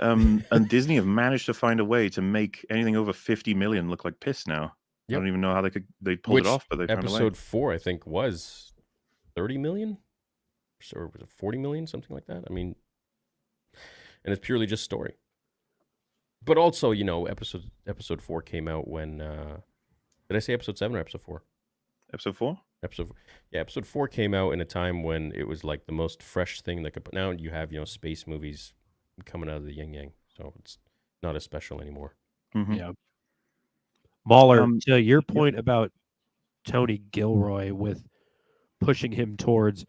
And Disney have managed to find a way to make anything over 50 million look like piss now. Yep. I don't even know how they pulled which it off, but they found a way. episode 4, I think, was 30 million, or was it 40 million, something like that. I mean, and it's purely just story. But also, you know, episode 4 came out when did I say episode 7 or episode 4? Episode 4? Episode 4 came out in a time when it was like the most fresh thing that could. Now you have, you know, space movies coming out of the yin yang, so it's not as special anymore. Mhm. Yeah. Mauler, Um, to your point about Tony Gilroy with pushing him towards,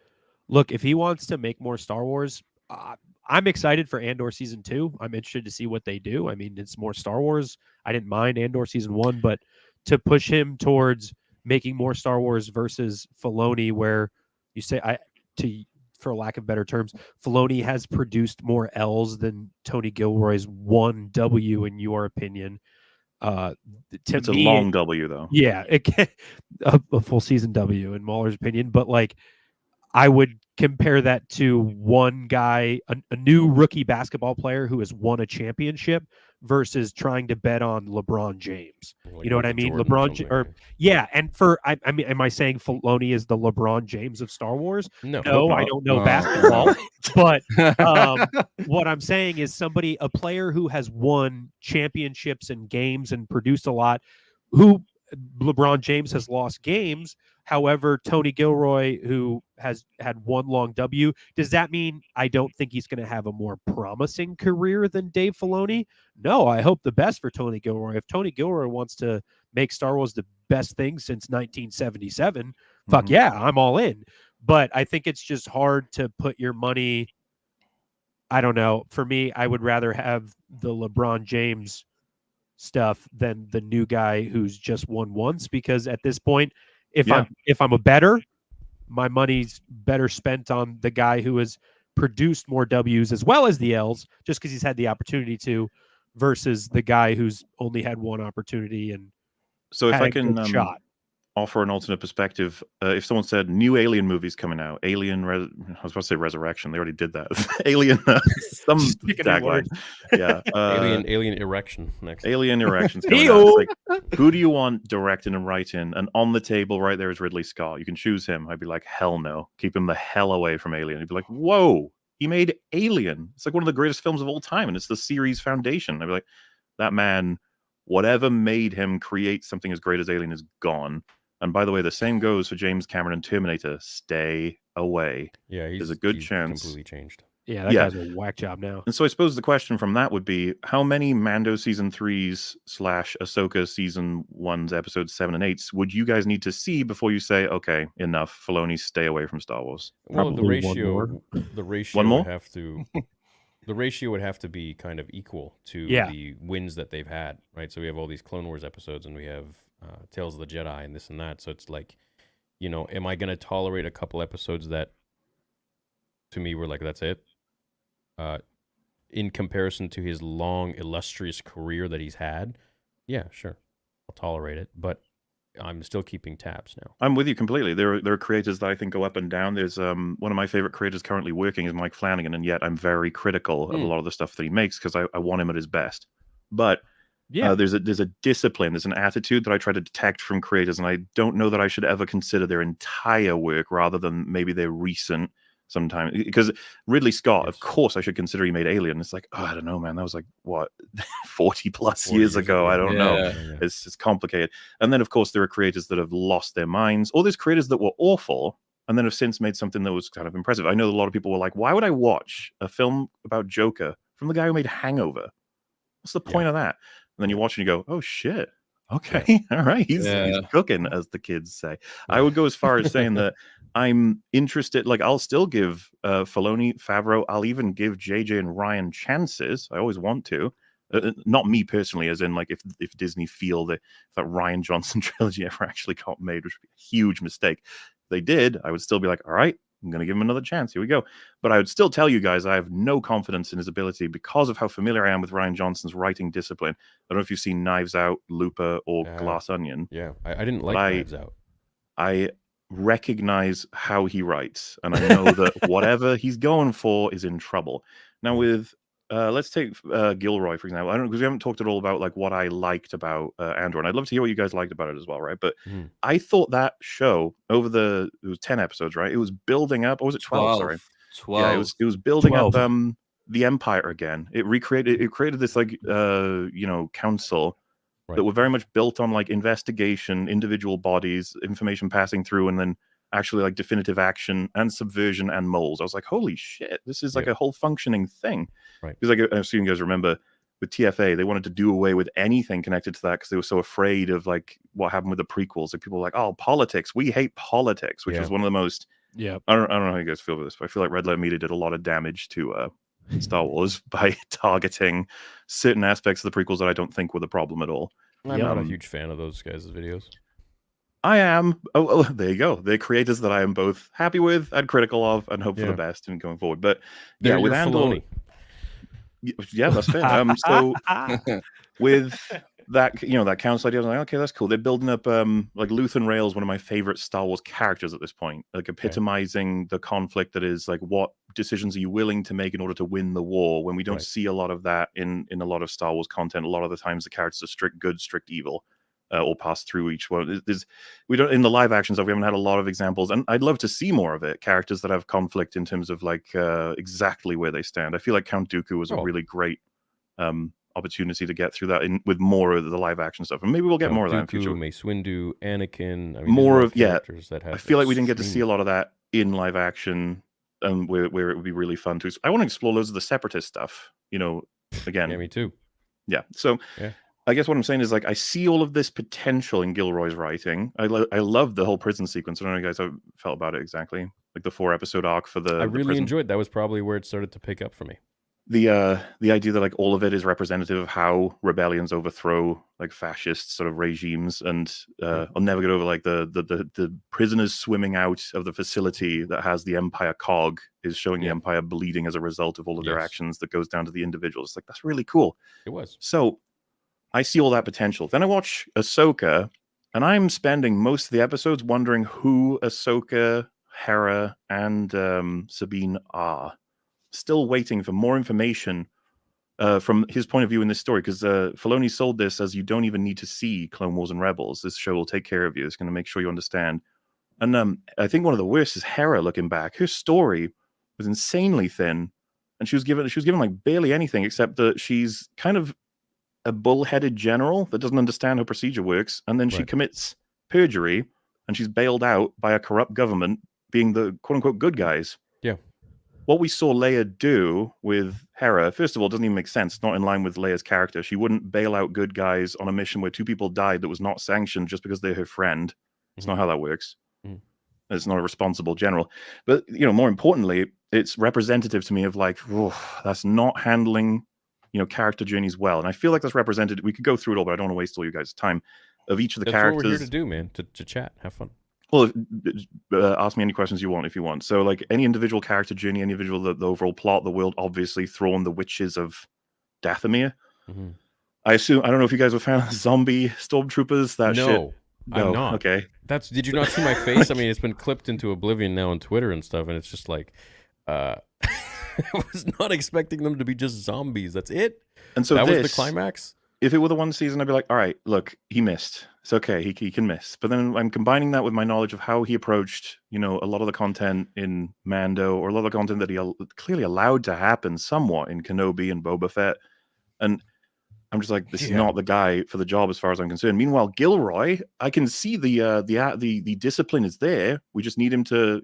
look, if he wants to make more Star Wars, I'm excited for Andor season 2. I'm interested to see what they do. I mean, it's more Star Wars. I didn't mind Andor season 1, but to push him towards making more Star Wars versus Filoni, where you say, for lack of better terms, Filoni has produced more L's than Tony Gilroy's one W, in your opinion. To It's me, a long W, though. yeah, it can, a full season W in Mauler's opinion, but like I would compare that to one guy, a new rookie basketball player who has won a championship versus trying to bet on LeBron James. Like You know what I Michael mean? Jordan or something. Yeah, and I mean, am I saying Filoni is the LeBron James of Star Wars? No, No, I not. don't know No. basketball, but what I'm saying is a player who has won championships and games and produced a lot, who LeBron James has lost games. However, Tony Gilroy, who has had one long W, does that mean I don't think he's going to have a more promising career than Dave Filoni? No, I hope the best for Tony Gilroy. If Tony Gilroy wants to make Star Wars the best thing since 1977, fuck Mhm. yeah, I'm all in. But I think it's just hard to put your money. I don't know. For me, I would rather have the LeBron James stuff than the new guy who's just won once, because at this point, if Yeah. I'm a bettor, my money's better spent on the guy who has produced more W's as well as the L's, just because he's had the opportunity to, versus the guy who's only had one opportunity and So if had I a good can shot. offer an alternate perspective, if someone said new Alien movies coming out, I was about to say Resurrection, they already did that. Alien, some Just picking a tagline, word. yeah. Alien erection next. Alien Erections coming out. It's like, who do you want directing and writing? And on the table right there is Ridley Scott. You can choose him. I'd be like, hell no, keep him the hell away from Alien. You'd be like, whoa, he made Alien. It's like one of the greatest films of all time, and it's the series foundation. I'd be like, that man, whatever made him create something as great as Alien is gone. And by the way, the same goes for James Cameron and Terminator. Stay away. Yeah, There's a good chance. completely changed. Yeah, that guy's a whack job now. And so I suppose the question from that would be, how many Mando season 3s / Ahsoka season 1s episodes 7 and 8s would you guys need to see before you say, okay, enough, Filoni, stay away from Star Wars? Well, the Probably one ratio more. One more? would have to the ratio would have to be kind of equal to Yeah. the wins that they've had, right? So we have all these Clone Wars episodes, and we have Tales of the Jedi, and this and that. So it's like, am I going to tolerate a couple episodes that, to me, were like, that's it? In comparison to his long, illustrious career that he's had, yeah, sure, I'll tolerate it, but I'm still keeping tabs now. I'm with you completely. There are creators that I think go up and down. There's one of my favorite creators currently working is Mike Flanagan, and yet I'm very critical of a lot of the stuff that he makes because I want him at his best. But there's a discipline, there's an attitude that I try to detect from creators, and I don't know that I should ever consider their entire work rather than maybe their recent. Sometimes, because Ridley Scott, of course, I should consider he made Alien. It's like, I don't know, man. That was like what 40 plus years ago. I don't know. Yeah. It's complicated. And then, of course, there are creators that have lost their minds, or there's creators that were awful and then have since made something that was kind of impressive. I know a lot of people were like, why would I watch a film about Joker from the guy who made Hangover? What's the point of that? And then you watch and you go, oh shit. Okay, all right. He's cooking, as the kids say. I would go as far as saying that I'm interested. Like, I'll still give Filoni, Favreau. I'll even give JJ and Ryan chances. I always want to. Not me personally, as in like if Disney feel that Ryan Johnson trilogy ever actually got made, which would be a huge mistake. If they did, I would still be like, all right, I'm going to give him another chance. Here we go. But I would still tell you guys I have no confidence in his ability because of how familiar I am with Ryan Johnson's writing discipline. I don't know if you've seen Knives Out, Looper, or Glass Onion. Yeah, I didn't like Knives Out. I recognize how he writes, and I know that whatever he's going for is in trouble. Now with let's take Gilroy, for example. I don't know, because we haven't talked at all about like what I liked about Andor, and I'd love to hear what you guys liked about it as well, right? But I thought that show it was 10 episodes, right? It was building up, or was it 12? Sorry, 12. Yeah, it was building 12. up the Empire again. It created this like council that were very much built on like investigation, individual bodies, information passing through, and then actually like definitive action and subversion and moles. I was like, holy shit, this is like a whole functioning thing. Right. Because like I assume you guys remember with TFA, they wanted to do away with anything connected to that because they were so afraid of like what happened with the prequels. Like people were like, oh, politics. We hate politics, which was one of the most. Yeah. I don't know how you guys feel about this, but I feel like Red Letter Media did a lot of damage to Star Wars by targeting certain aspects of the prequels that I don't think were the problem at all. I'm not a huge fan of those guys' videos. I am. Oh, there you go. They're creators that I am both happy with and critical of, and hope for the best in going forward. But they're with Andor, Filoni. Yeah, that's fair. So with that, that council idea, I was like, okay, that's cool. They're building up like Luthen Rael's one of my favorite Star Wars characters at this point, like epitomizing the conflict that is like, what decisions are you willing to make in order to win the war? When we don't see a lot of that in a lot of Star Wars content. A lot of the times the characters are strict good, strict evil. Or pass through each one. We don't in the live action stuff. We haven't had a lot of examples, and I'd love to see more of it. Characters that have conflict in terms of like exactly where they stand. I feel like Count Dooku was a really great opportunity to get through that with more of the live action stuff, and maybe we'll get more of that in future. Mace Windu, Anakin. I mean, more of characters that have. I feel like we didn't get to see a lot of that in live action, where it would be really fun to. I want to explore loads of the Separatist stuff. Again. Yeah, me too. Yeah. So. Yeah. I guess what I'm saying is like I see all of this potential in Gilroy's writing. I love the whole prison sequence. I don't know how you guys have felt about it exactly. like the 4-episode arc for the. I really prison. enjoyed. That was probably where it started to pick up for me. The idea that like all of it is representative of how rebellions overthrow like fascist sort of regimes, and I'll never get over like the prisoners swimming out of the facility that has the Empire cog is showing the Empire bleeding as a result of all of their actions that goes down to the individuals. Like that's really cool. It was. So I see all that potential. Then I watch Ahsoka, and I'm spending most of the episodes wondering who Ahsoka, Hera, and Sabine are. Still waiting for more information from his point of view in this story, because Filoni sold this as you don't even need to see Clone Wars and Rebels. This show will take care of you. It's going to make sure you understand. And I think one of the worst is Hera. Looking back, her story was insanely thin, and she was given like barely anything except that she's kind of a bullheaded general that doesn't understand how procedure works, and then she commits perjury, and she's bailed out by a corrupt government, being the quote unquote good guys. Yeah. What we saw Leia do with Hera, first of all, doesn't even make sense. It's not in line with Leia's character. She wouldn't bail out good guys on a mission where 2 people died that was not sanctioned just because they're her friend. It's not how that works. It's not a responsible general. But, more importantly, it's representative to me of like, that's not handling, character journeys well. And I feel like that's represented. We could go through it all, but I don't want to waste all you guys' time. Of each of the characters. That's what we're here to do, man. To chat, have fun. Well, ask me any questions you want if you want. So, like any individual character journey, any individual the overall plot, the world, obviously, Thrawn, the witches of Dathomir. I assume I don't know if you guys were fan of zombie stormtroopers. That shit. No, I'm not. Okay. Did you not see my face? I mean, it's been clipped into oblivion now on Twitter and stuff, and it's just like, I was not expecting them to be just zombies. That's it. And so that was the climax. If it were the one season, I'd be like, all right, look, he missed. It's okay, he can miss. But then I'm combining that with my knowledge of how he approached, a lot of the content in Mando, or a lot of the content that he clearly allowed to happen somewhat in Kenobi and Boba Fett. And I'm just like, this is not the guy for the job as far as I'm concerned. Meanwhile, Gilroy, I can see the discipline is there. We just need him to,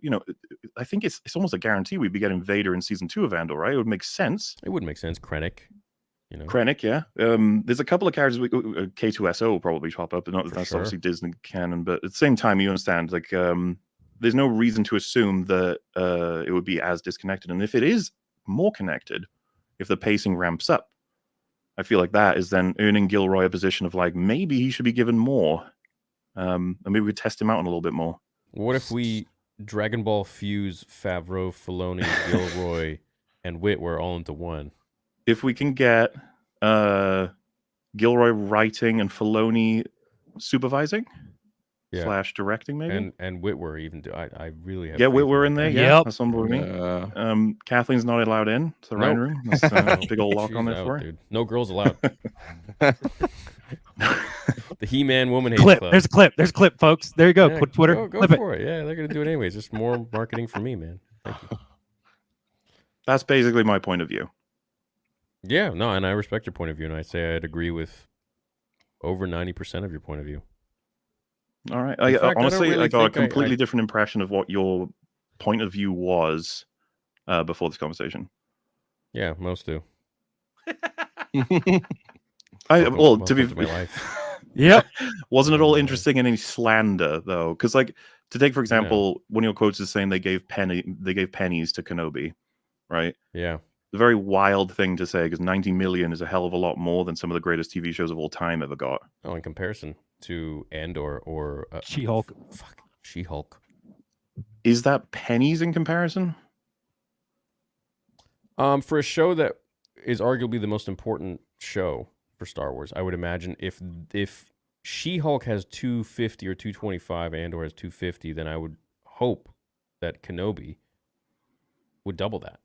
I think it's almost a guarantee we'd be getting Vader in season 2 of Andor, right? It would make sense. It would make sense. Krennic. Krennic, yeah. There's a couple of characters. K2SO will probably pop up, but not that's obviously Disney canon. But at the same time, you understand, like, there's no reason to assume that it would be as disconnected. And if it is more connected, if the pacing ramps up, I feel like that is then earning Gilroy a position of like maybe he should be given more, and maybe we could test him out a little bit more. What if we Dragon Ball fuse Favreau, Filoni, Gilroy, and Witwer all into one? If we can get Gilroy writing and Filoni supervising / directing, maybe, and Witwer even do. I really have. Yeah, Witwer in there. Yeah, that's unbelievable. Kathleen's not allowed in to the writing room. That's a big old lock on there for her. Dude. No girls allowed. The He-Man Woman Hate Club. Club. There's a clip. There's a clip, folks. There you go. Yeah, Twitter. Go for it. Yeah, they're gonna do it anyways. Just more marketing for me, man. Thank you. That's basically my point of view. Yeah, no, and I respect your point of view, and I say I'd agree with over 90% of your point of view. All right. Honestly, I got a completely different impression of what your point of view was before this conversation. Yeah, most do. To be my life. Yep. Wasn't it all interesting in any slander though? Because like to take for example, one of your quotes is saying they gave pennies to Kenobi, right? Yeah. A very wild thing to say because 90 million is a hell of a lot more than some of the greatest TV shows of all time ever got. Oh, in comparison to Andor or She-Hulk. She-Hulk. Is that pennies in comparison? For a show that is arguably the most important show for Star Wars, I would imagine if She-Hulk has 250 or 225, Andor has 250, then I would hope that Kenobi would double that.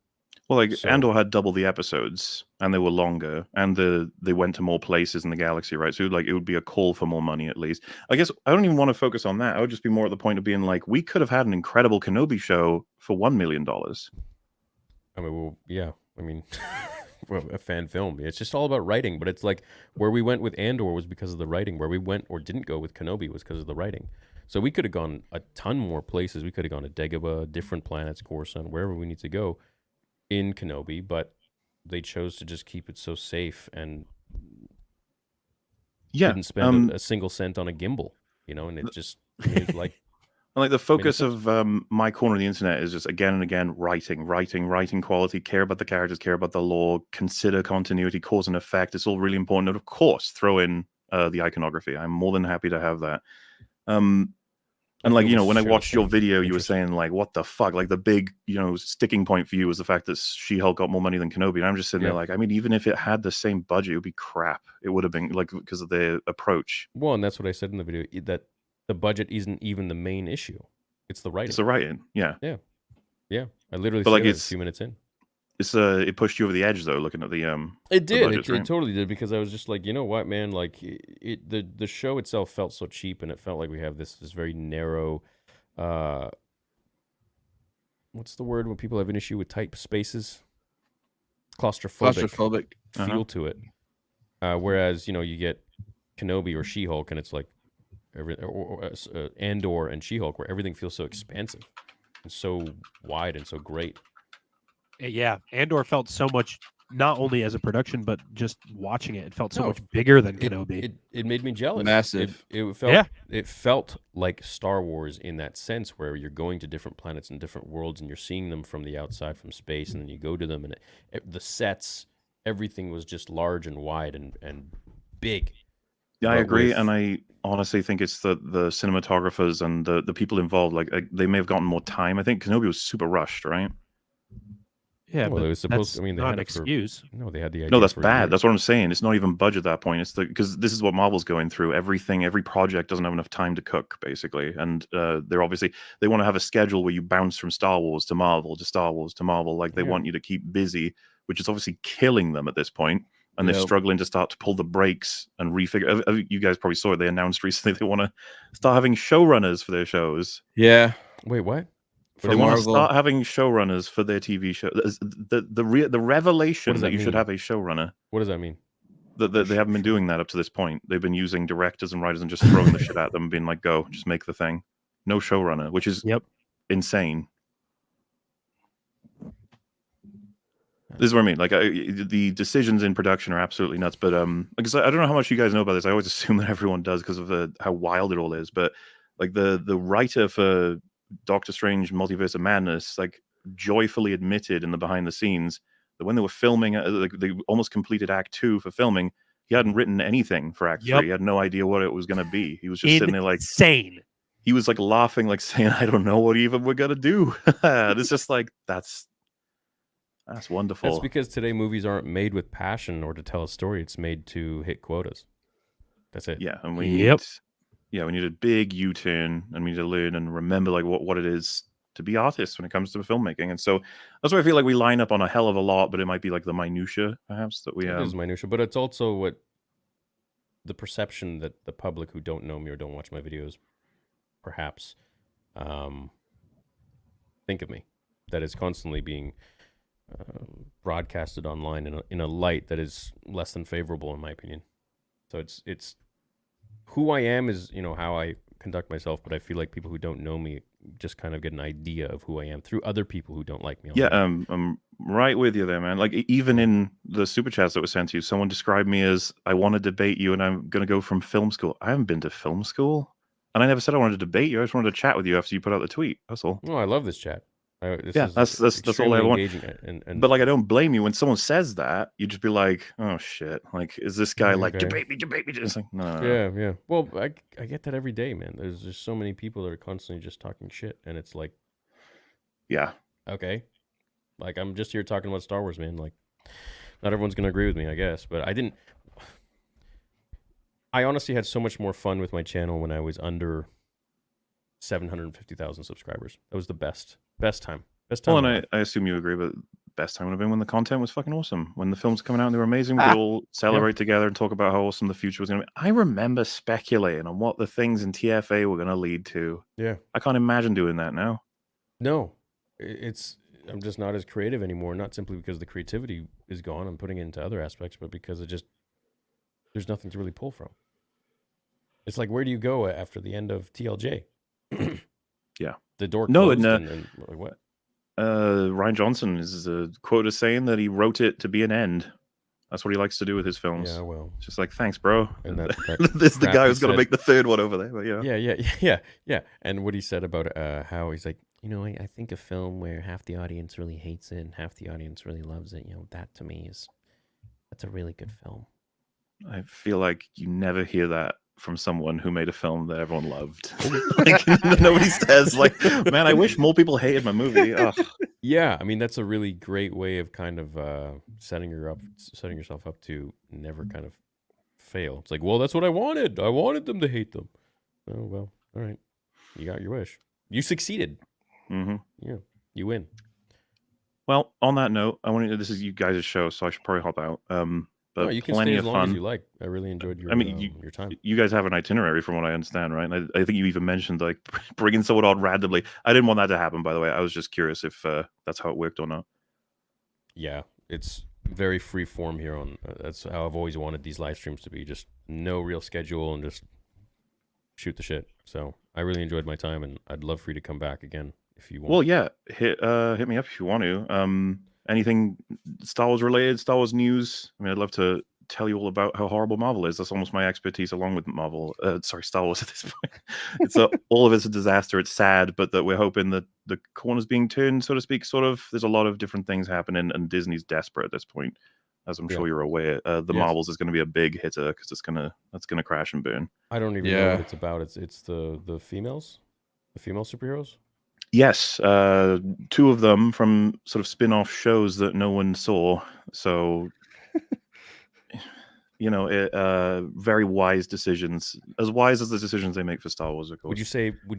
Well, Andor had double the episodes, and they were longer, and they went to more places in the galaxy, right? So it would be a call for more money at least. I guess I don't even want to focus on that. I would just be more at the point of being like, we could have had an incredible Kenobi show for $1 million. I mean, well, yeah. I mean, a fan film. It's just all about writing, but it's like where we went with Andor was because of the writing. Where we went or didn't go with Kenobi was because of the writing. So we could have gone a ton more places. We could have gone to Dagobah, different planets, Coruscant, wherever we need to go in Kenobi, but they chose to just keep it so safe and didn't spend a single cent on a gimbal, and it just it was like And like the focus of my corner of the internet is just again and again writing quality, care about the characters, care about the lore, consider continuity, cause and effect. It's all really important. And of course, throw in the iconography. I'm more than happy to have that. And like, you know, when I watched your video, you were saying like, what the fuck? Like the big, you know, sticking point for you was the fact that She-Hulk got more money than Kenobi. And I'm just sitting there like, I mean, even if it had the same budget, it would be crap. It would have been like, because of the approach. Well, and that's what I said in the video, that the budget isn't even the main issue. It's the writing. It's the writing. Yeah. Yeah. I literally but said like it a few minutes in. It's it pushed you over the edge though, looking at the it did budgets, right? It totally did, because I was just like, you know what, man, like the show itself felt so cheap, and it felt like we have this very narrow what's the word when people have an issue with tight spaces? Claustrophobic feel to it. Whereas, you know, you get Kenobi or She-Hulk and it's like Andor and She-Hulk, where everything feels so expansive and so wide and so great. Yeah, Andor felt so much, not only as a production, but just watching it, it felt so much bigger than Kenobi. It made me jealous. Massive. It felt like Star Wars in that sense, where you're going to different planets and different worlds, and you're seeing them from the outside, from space, and then you go to them, and the sets, everything was just large and wide and big. Yeah, I agree, and I honestly think it's the cinematographers and the people involved. Like they may have gotten more time. I think Kenobi was super rushed, right? Yeah, well, but it was supposed. that's I mean, they not had an it for, excuse. No, they had the idea. No, that's for bad. years. That's what I'm saying. It's not even budget at that point. It's because this is what Marvel's going through. Every project doesn't have enough time to cook, basically, and they're obviously they want to have a schedule where you bounce from Star Wars to Marvel to Star Wars to Marvel. Like they want you to keep busy, which is obviously killing them at this point. And they're struggling to start to pull the brakes and refigure. You guys probably saw it. They announced recently they want to start having showrunners for their shows. Yeah. Wait, what? They want to start having showrunners for their TV show. The revelation that you should have a showrunner. What does that mean? That they haven't been doing that up to this point. They've been using directors and writers and just throwing the shit at them, being like, "Go, just make the thing." No showrunner, which is insane. This is what I mean. Like the decisions in production are absolutely nuts. But because I don't know how much you guys know about this. I always assume that everyone does because of how wild it all is. But like the writer for Doctor Strange Multiverse of Madness like joyfully admitted in the behind the scenes that when they were filming, they almost completed Act 2 for filming, he hadn't written anything for Act 3. He had no idea what it was going to be. He was just sitting there like insane. He was like laughing, like saying, "I don't know what even we're gonna do." It's just like that's wonderful. That's because today movies aren't made with passion or to tell a story. It's made to hit quotas. That's it. Yeah, and we need a big U-turn, and we need to learn and remember like what it is to be artists when it comes to filmmaking. And so that's why I feel like we line up on a hell of a lot, but it might be like the minutia perhaps that we have. It is minutia, but it's also what the perception that the public who don't know me or don't watch my videos perhaps think of me, that is constantly being broadcasted online in a light that is less than favorable in my opinion. So it's who I am is, you know, how I conduct myself, but I feel like people who don't know me just kind of get an idea of who I am through other people who don't like me. Yeah, I'm right with you there, man. Like even in the super chats that were sent to you, someone described me as, "I want to debate you and I'm going to go from film school." I haven't been to film school, and I never said I wanted to debate you. I just wanted to chat with you after you put out the tweet. That's all. No, I love this chat. That's all I want. And but like, I don't blame you when someone says that. You just be like, "Oh shit!" Like, is this guy like debate me? It's like, no. Yeah. Well, I get that every day, man. There's just so many people that are constantly just talking shit, and it's like, yeah, okay, like I'm just here talking about Star Wars, man. Like, not everyone's gonna agree with me, I guess, but I honestly had so much more fun with my channel when I was under 750,000 subscribers. That was the best time. Well, and I assume you agree, but best time would have been when the content was fucking awesome. When the films coming out and they were amazing, we could all celebrate together and talk about how awesome the future was going to be. I remember speculating on what the things in TFA were going to lead to. Yeah. I can't imagine doing that now. No. I'm just not as creative anymore, not simply because the creativity is gone. I'm putting it into other aspects, but because there's nothing to really pull from. It's like, where do you go after the end of TLJ? Yeah. The door closed and like what? Ryan Johnson is quoted saying that he wrote it to be an end. That's what he likes to do with his films. Yeah, well, It's just like, thanks, bro. and that This is the crap guy he who's going to said- make the third one over there. But yeah. Yeah. And what he said about how he's like, I think a film where half the audience really hates it and half the audience really loves it, that to me that's a really good film. I feel like you never hear that from someone who made a film that everyone loved. Like, nobody says, like, man, I wish more people hated my movie. Ugh. Yeah, I mean that's a really great way of kind of setting yourself up to never kind of fail. It's like, well, that's what I wanted. I wanted them to hate them. Oh well, all right, you got your wish. You succeeded. Mm-hmm. Yeah, you win. Well, on that note, this is you guys' show, so I should probably hop out. But No, you can plenty stay as of long fun. as you like. I really enjoyed your. I mean, your time. You guys have an itinerary, from what I understand, right? And I think you even mentioned like bringing someone on randomly. I didn't want that to happen, by the way. I was just curious if that's how it worked or not. Yeah, it's very free form here. That's how I've always wanted these live streams to be. Just no real schedule and just shoot the shit. So I really enjoyed my time, and I'd love for you to come back again if you want. Well, yeah, hit me up if you want to. Anything Star Wars related, Star Wars news. I mean, I'd love to tell you all about how horrible Marvel is. That's almost my expertise, along with Star Wars at this point. It's all of it's a disaster. It's sad, but that we're hoping that the corner's being turned, so to speak. Sort of. There's a lot of different things happening, and Disney's desperate at this point, as I'm sure you're aware. The Marvels is going to be a big hitter because that's gonna crash and burn. I don't even know what it's about. It's the females, the female superheroes. Yes, two of them from sort of spin-off shows that no one saw. So, very wise decisions, as wise as the decisions they make for Star Wars, of course. Would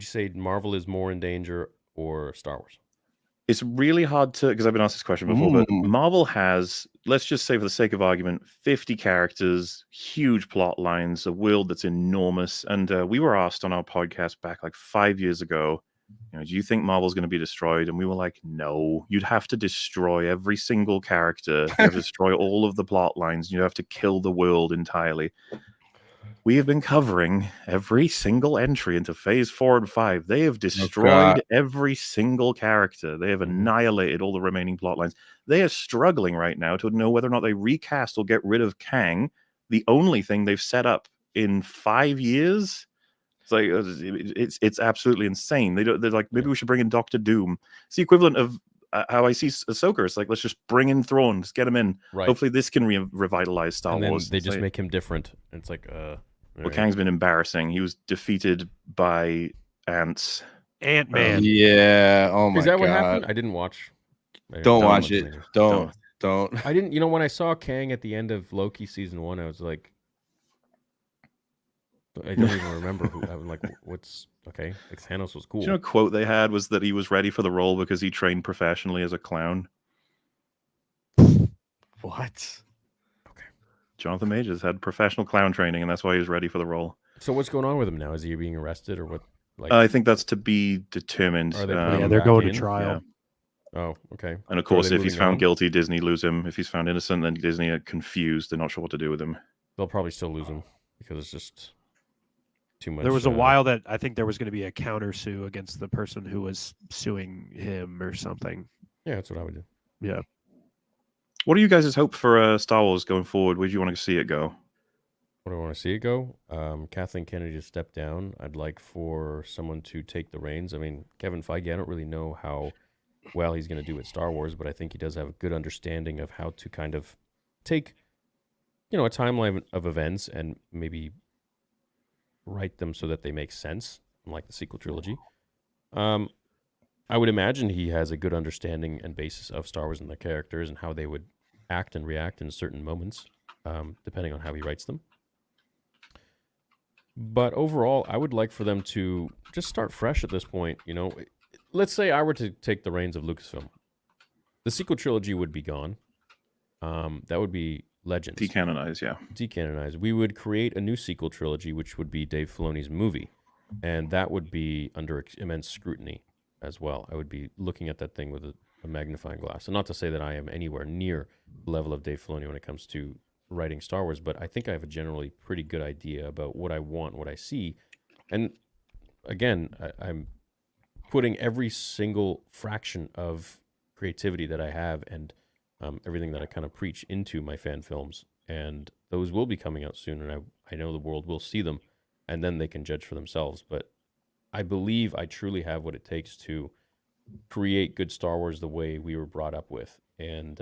you say Marvel is more in danger or Star Wars? It's really hard to, because I've been asked this question before, but Marvel has, let's just say for the sake of argument, 50 characters, huge plot lines, a world that's enormous. And we were asked on our podcast back like 5 years ago, do you think Marvel's going to be destroyed? And we were like, no, you'd have to destroy every single character. You have to destroy all of the plot lines. You have to kill the world entirely. We have been covering every single entry into Phase 4 and 5. They have destroyed every single character. They have annihilated all the remaining plot lines. They are struggling right now to know whether or not they recast or get rid of Kang, the only thing they've set up in 5 years. It's like it's absolutely insane. They're like, maybe we should bring in Doctor Doom. It's the equivalent of how I see Ahsoka. It's like, let's just bring in Thrawn, just get him in. Right. Hopefully this can revitalize Star Wars. They just make him different. It's like well, Kang's been embarrassing. He was defeated by ants. Ant-Man. Yeah. Oh my god. Is that what happened? I didn't watch. Don't watch it. Don't. I didn't. When I saw Kang at the end of Loki season 1, I was like, I don't even remember who. I was like, what's okay? Like, Thanos was cool. Do you know a quote they had was that he was ready for the role because he trained professionally as a clown? What? Jonathan Majors had professional clown training, and that's why he was ready for the role. So what's going on with him now? Is he being arrested or what? Like, I think that's to be determined. Are they they're going to trial. Yeah. Oh, okay. And of course, if he's found guilty, Disney lose him. If he's found innocent, then Disney are confused. They're not sure what to do with him. They'll probably still lose him because it's just too much. There was a while that I think there was going to be a countersue against the person who was suing him or something. Yeah, that's what I would do. Yeah. What are you guys' hope for Star Wars going forward? Where do you want to see it go? Where do I want to see it go? Kathleen Kennedy to step down. I'd like for someone to take the reins. I mean, Kevin Feige, I don't really know how well he's going to do with Star Wars, but I think he does have a good understanding of how to kind of take, a timeline of events and maybe write them so that they make sense, like the sequel trilogy. I would imagine he has a good understanding and basis of Star Wars and the characters and how they would act and react in certain moments, depending on how he writes them. But overall, I would like for them to just start fresh at this point. Let's say I were to take the reins of Lucasfilm. The sequel trilogy would be gone. That would be Legends. Decanonized, yeah. Decanonized. We would create a new sequel trilogy, which would be Dave Filoni's movie. And that would be under immense scrutiny as well. I would be looking at that thing with a magnifying glass. And not to say that I am anywhere near the level of Dave Filoni when it comes to writing Star Wars, but I think I have a generally pretty good idea about what I want, what I see. And again, I'm putting every single fraction of creativity that I have and everything that I kind of preach into my fan films. And those will be coming out soon, and I know the world will see them, and then they can judge for themselves. But I believe I truly have what it takes to create good Star Wars the way we were brought up with. And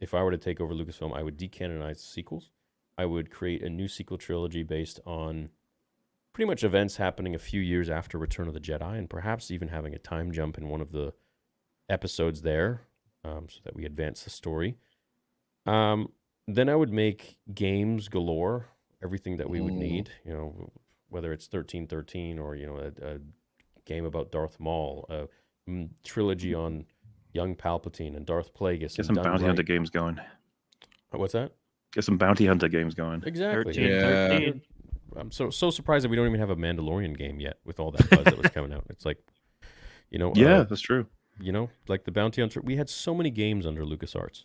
if I were to take over Lucasfilm, I would decanonize sequels. I would create a new sequel trilogy based on pretty much events happening a few years after Return of the Jedi, and perhaps even having a time jump in one of the episodes there, so that we advance the story. Then I would make games galore, everything that we would need, whether it's 1313 or, a game about Darth Maul, a trilogy on young Palpatine and Darth Plagueis. Get some bounty hunter games going. What's that? Get some bounty hunter games going. Exactly. 13. I'm so surprised that we don't even have a Mandalorian game yet with all that buzz that was coming out. It's like, yeah, that's true. Like the Bounty Hunter. We had so many games under LucasArts.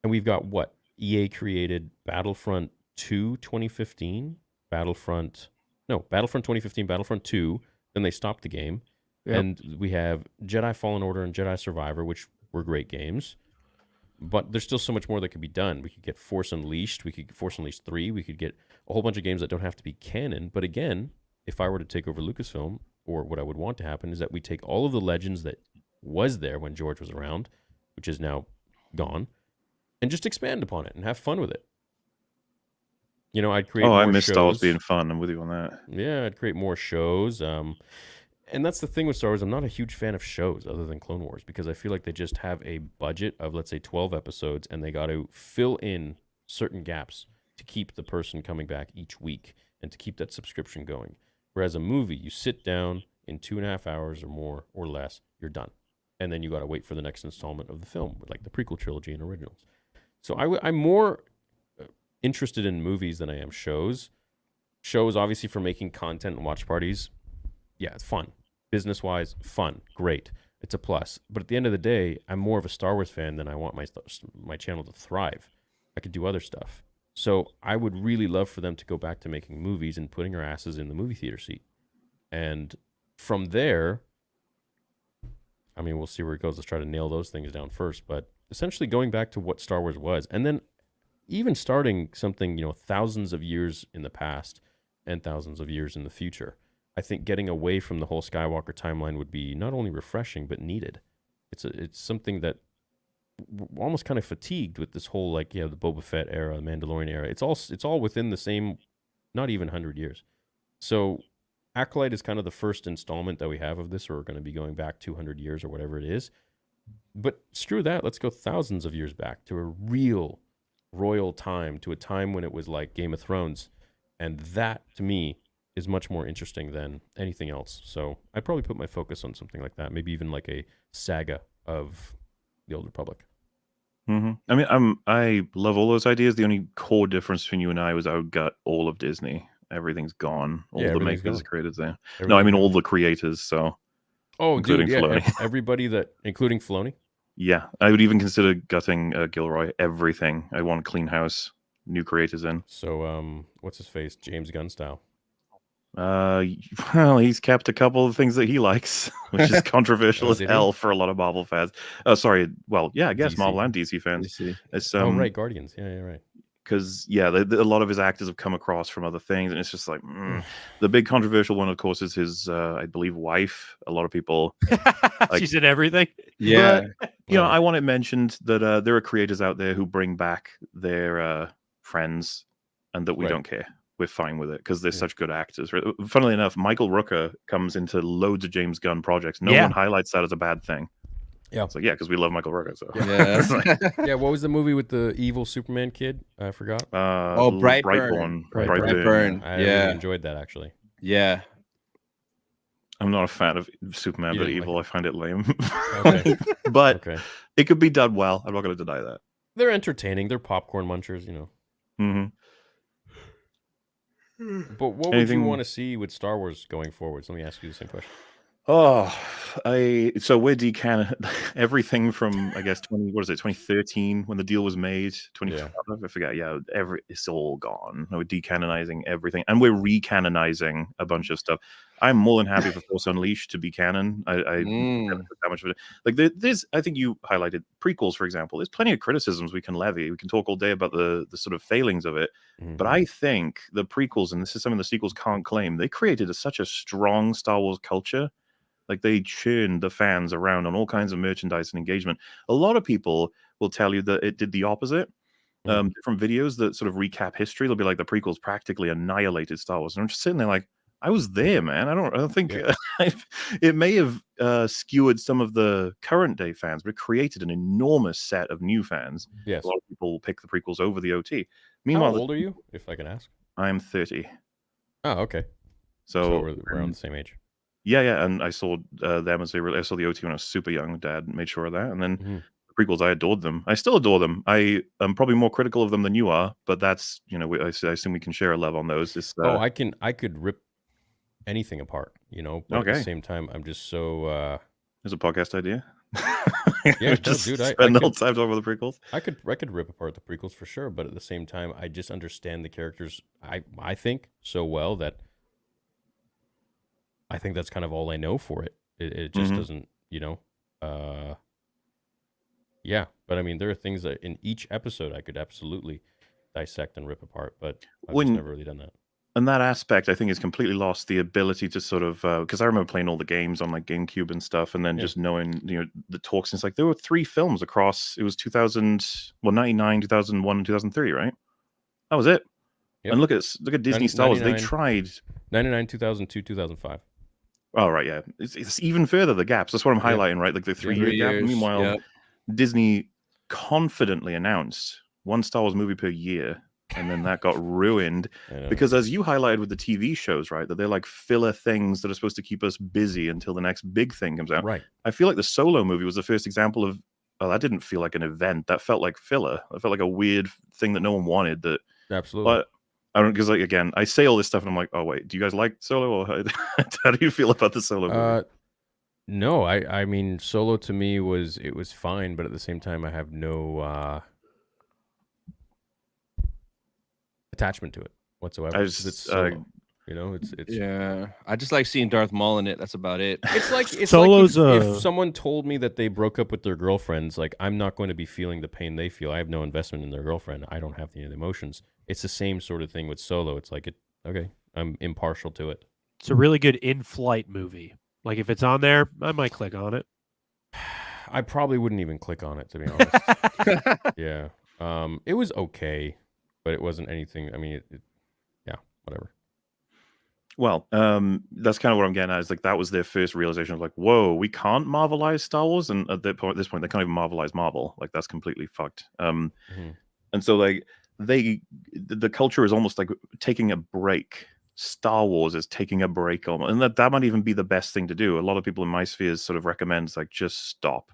And we've got what? EA created Battlefront 2 2015, Battlefront 2015, Battlefront 2, then they stopped the game. Yep. And we have Jedi Fallen Order and Jedi Survivor, which were great games. But there's still so much more that could be done. We could get Force Unleashed, we could get Force Unleashed 3, we could get a whole bunch of games that don't have to be canon. But again, if I were to take over Lucasfilm, or what I would want to happen is that we take all of the legends that was there when George was around, which is now gone, and just expand upon it and have fun with it. I'd create more I miss shows. Star Wars being fun. I'm with you on that. Yeah, I'd create more shows. And that's the thing with Star Wars. I'm not a huge fan of shows other than Clone Wars, because I feel like they just have a budget of, let's say, 12 episodes, and they got to fill in certain gaps to keep the person coming back each week and to keep that subscription going. Whereas a movie, you sit down in 2.5 hours or more or less, you're done. And then you got to wait for the next installment of the film, like the prequel trilogy and originals. So I'm more interested in movies than I am shows. Shows, obviously, for making content and watch parties, yeah, it's fun. Business-wise, fun, great. It's a plus. But at the end of the day, I'm more of a Star Wars fan than I want my channel to thrive. I could do other stuff. So I would really love for them to go back to making movies and putting our asses in the movie theater seat. And from there, I mean, we'll see where it goes. Let's try to nail those things down first. But essentially going back to what Star Wars was, and then even starting something, thousands of years in the past and thousands of years in the future. I think getting away from the whole Skywalker timeline would be not only refreshing, but needed. It's something that we're almost kind of fatigued with, this whole, the Boba Fett era, the Mandalorian era. It's all within the same, not even 100 years. So Acolyte is kind of the first installment that we have of this, or we're going to be going back 200 years or whatever it is. But screw that. Let's go thousands of years back to a real royal time, to a time when it was like Game of Thrones. And that, to me, is much more interesting than anything else. So I'd probably put my focus on something like that, maybe even like a saga of the Old Republic. Mm-hmm. I mean, I love all those ideas. The only core difference between you and I was I would gut all of Disney. Everything's gone. All the makers, creators there. No, I mean all the creators. So, including Filoni. Everybody including Filoni. Yeah, I would even consider gutting Gilroy. Everything. I want clean house, new creators in. So, what's his face? James Gunn style. Well, he's kept a couple of things that he likes, which is controversial as hell for a lot of Marvel fans. Sorry. Well, yeah, I guess DC. Marvel and DC fans. DC. It's, right, Guardians. Yeah, right. Because, a lot of his actors have come across from other things, and it's just like, the big controversial one, of course, is his, I believe, wife. A lot of people... She's in everything. Yeah. But, I want it mentioned that there are creators out there who bring back their friends, and that we don't care. We're fine with it because they're such good actors. Funnily enough, Michael Rooker comes into loads of James Gunn projects. No one highlights that as a bad thing. Yeah, it's like because we love Michael Rooker. So yeah. What was the movie with the evil Superman kid? I forgot. Brightburn. Brightburn. I really enjoyed that actually. Yeah. I'm not a fan of Superman, but evil. I find it lame. Okay. But it could be done well. I'm not going to deny that. They're entertaining. They're popcorn munchers, Mm-hmm. But what would you want to see with Star Wars going forward? So let me ask you the same question. So we're decanon everything from, I guess, 2013 when the deal was made, 2012, I forget. Yeah, it's all gone. We're decanonizing everything, and we're recanonizing a bunch of stuff. I'm more than happy for Force Unleashed to be canon. I never took that much of it. Like there's, I think you highlighted prequels, for example. There's plenty of criticisms we can levy. We can talk all day about the sort of failings of it. But I think the prequels, and this is something the sequels can't claim, they created such a strong Star Wars culture. Like they churned the fans around on all kinds of merchandise and engagement. A lot of people will tell you that it did the opposite. Different videos that sort of recap history, they'll be like the prequels practically annihilated Star Wars. And I'm just sitting there like, I was there, man. I don't think it may have skewered some of the current day fans, but it created an enormous set of new fans. Yes. A lot of people will pick the prequels over the OT. Meanwhile, how old are you, if I can ask? I'm 30. Oh, okay. So we're around the same age. Yeah, and I saw them as I saw the OT when I was super young. Dad made sure of that, and then the prequels, I adored them. I still adore them. I am probably more critical of them than you are, but that's I assume we can share a love on those. I could rip anything apart, but at the same time, I'm just so. There's a podcast idea. Yeah, just dude, spend all the time talking about the prequels. I could rip apart the prequels for sure, but at the same time, I just understand the characters. I think so well that. I think that's kind of all I know for it. It just doesn't, yeah. But I mean, there are things that in each episode I could absolutely dissect and rip apart, but I've just never really done that. And that aspect, I think, is completely lost. The ability to sort of, because I remember playing all the games on like GameCube and stuff, and then just knowing, the talks. And it's like there were 3 films across. It was 99, 2001, and 2003, right? That was it. Yep. And look at Disney Star Wars. They tried 99, 2002, 2005. Oh, right, yeah. It's even further, the gaps. That's what I'm highlighting, right? Like the 3-year gap. Meanwhile, Disney confidently announced 1 Star Wars movie per year, and then that got ruined. Because as you highlighted with the TV shows, right, that they're like filler things that are supposed to keep us busy until the next big thing comes out. Right. I feel like the Solo movie was the first example of, that didn't feel like an event. That felt like filler. That felt like a weird thing that no one wanted. That Absolutely. I don't, because like again, I say all this stuff and I'm like, oh wait, do you guys like Solo, or how do you feel about the Solo movie? No, I mean, Solo to me was fine, but at the same time, I have no attachment to it whatsoever. It's Solo. It's yeah. I just like seeing Darth Maul in it. That's about it. It's like Solo's if someone told me that they broke up with their girlfriends, like I'm not going to be feeling the pain they feel. I have no investment in their girlfriend. I don't have any emotions. It's the same sort of thing with Solo. It's like okay, I'm impartial to it. It's a really good in-flight movie. Like if it's on there, I might click on it. I probably wouldn't even click on it, to be honest. Yeah. It was okay, but it wasn't anything. I mean, yeah, whatever. Well, that's kind of what I'm getting at. Is like that was their first realization of like, whoa, we can't Marvelize Star Wars, and at this point, they can't even Marvelize Marvel. Like that's completely fucked. And so like the culture is almost like taking a break. Star Wars is taking a break almost, and that might even be the best thing to do. A lot of people in my spheres sort of recommends like just stop,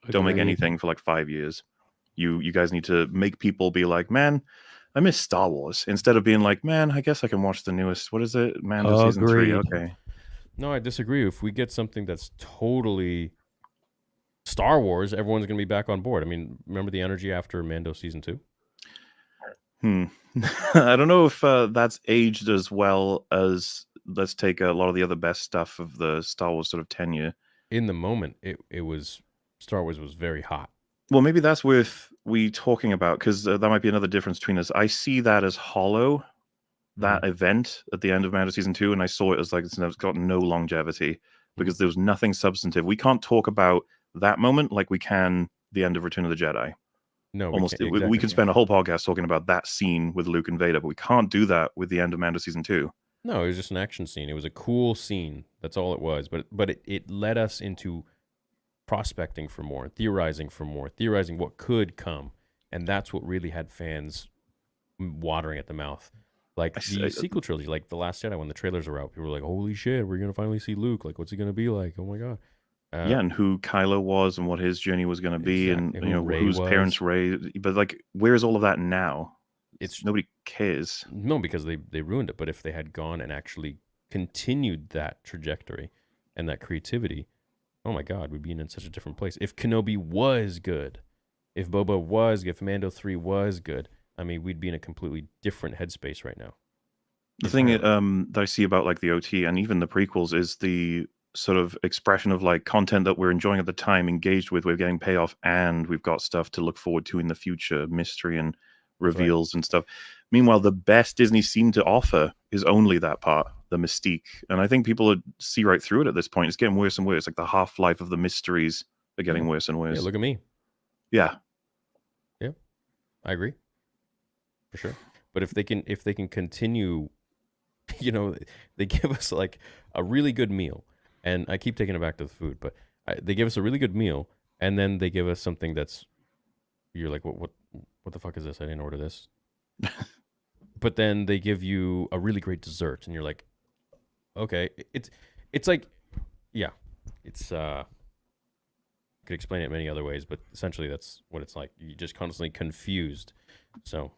don't make anything for like 5 years. You guys need to make people be like, man, I miss Star Wars, instead of being like, man, I guess I can watch the newest. What is it? Mando season 3. Okay. No, I disagree. If we get something that's totally Star Wars, everyone's going to be back on board. I mean, remember the energy after Mando season 2? I don't know if that's aged as well as, let's take a lot of the other best stuff of the Star Wars sort of tenure. In the moment, it was, Star Wars was very hot. Well, maybe that's worth we talking about, because that might be another difference between us. I see that as hollow, that event at the end of Mando season 2, and I saw it as like it's got no longevity because there was nothing substantive. We can't talk about that moment like we can the end of Return of the Jedi. No, almost we could spend a whole podcast talking about that scene with Luke and Vader, but we can't do that with the end of Mando season 2. No, it was just an action scene. It was a cool scene. That's all it was. But it led us into prospecting for more, theorizing what could come, and that's what really had fans watering at the mouth. Like the sequel trilogy, like The Last Jedi, when the trailers were out, people were like, "Holy shit, we're gonna finally see Luke! Like, what's he gonna be like? Oh my god!" Yeah, and who Kylo was and what his journey was going to be, and whose parents Rey. But like, where's all of that now? It's nobody cares. No, because they ruined it. But if they had gone and actually continued that trajectory and that creativity, oh my God, we'd be in such a different place. If Kenobi was good, if Boba was good, if Mando 3 was good, I mean, we'd be in a completely different headspace right now. The thing entirely. that I see about like the OT and even the prequels is the sort of expression of like content that we're enjoying at the time, engaged with, we're getting payoff, and we've got stuff to look forward to in the future, mystery and That's right. reveals and stuff. Meanwhile, the best Disney seem to offer is only that part, the mystique. And I think people see right through it at this point. It's getting worse and worse. Like the half-life of the mysteries are getting worse and Yeah, worse. look at me. Yeah. I agree, for sure. But if they can continue, you know, they give us like a really good meal, and I keep taking it back to the food, but they give us a really good meal, and then they give us something that's, you're like, what the fuck is this? I didn't order this. But then they give you a really great dessert, and you're like, okay, it's like, yeah, it's could explain it many other ways, but essentially that's what it's like. You're just constantly confused. So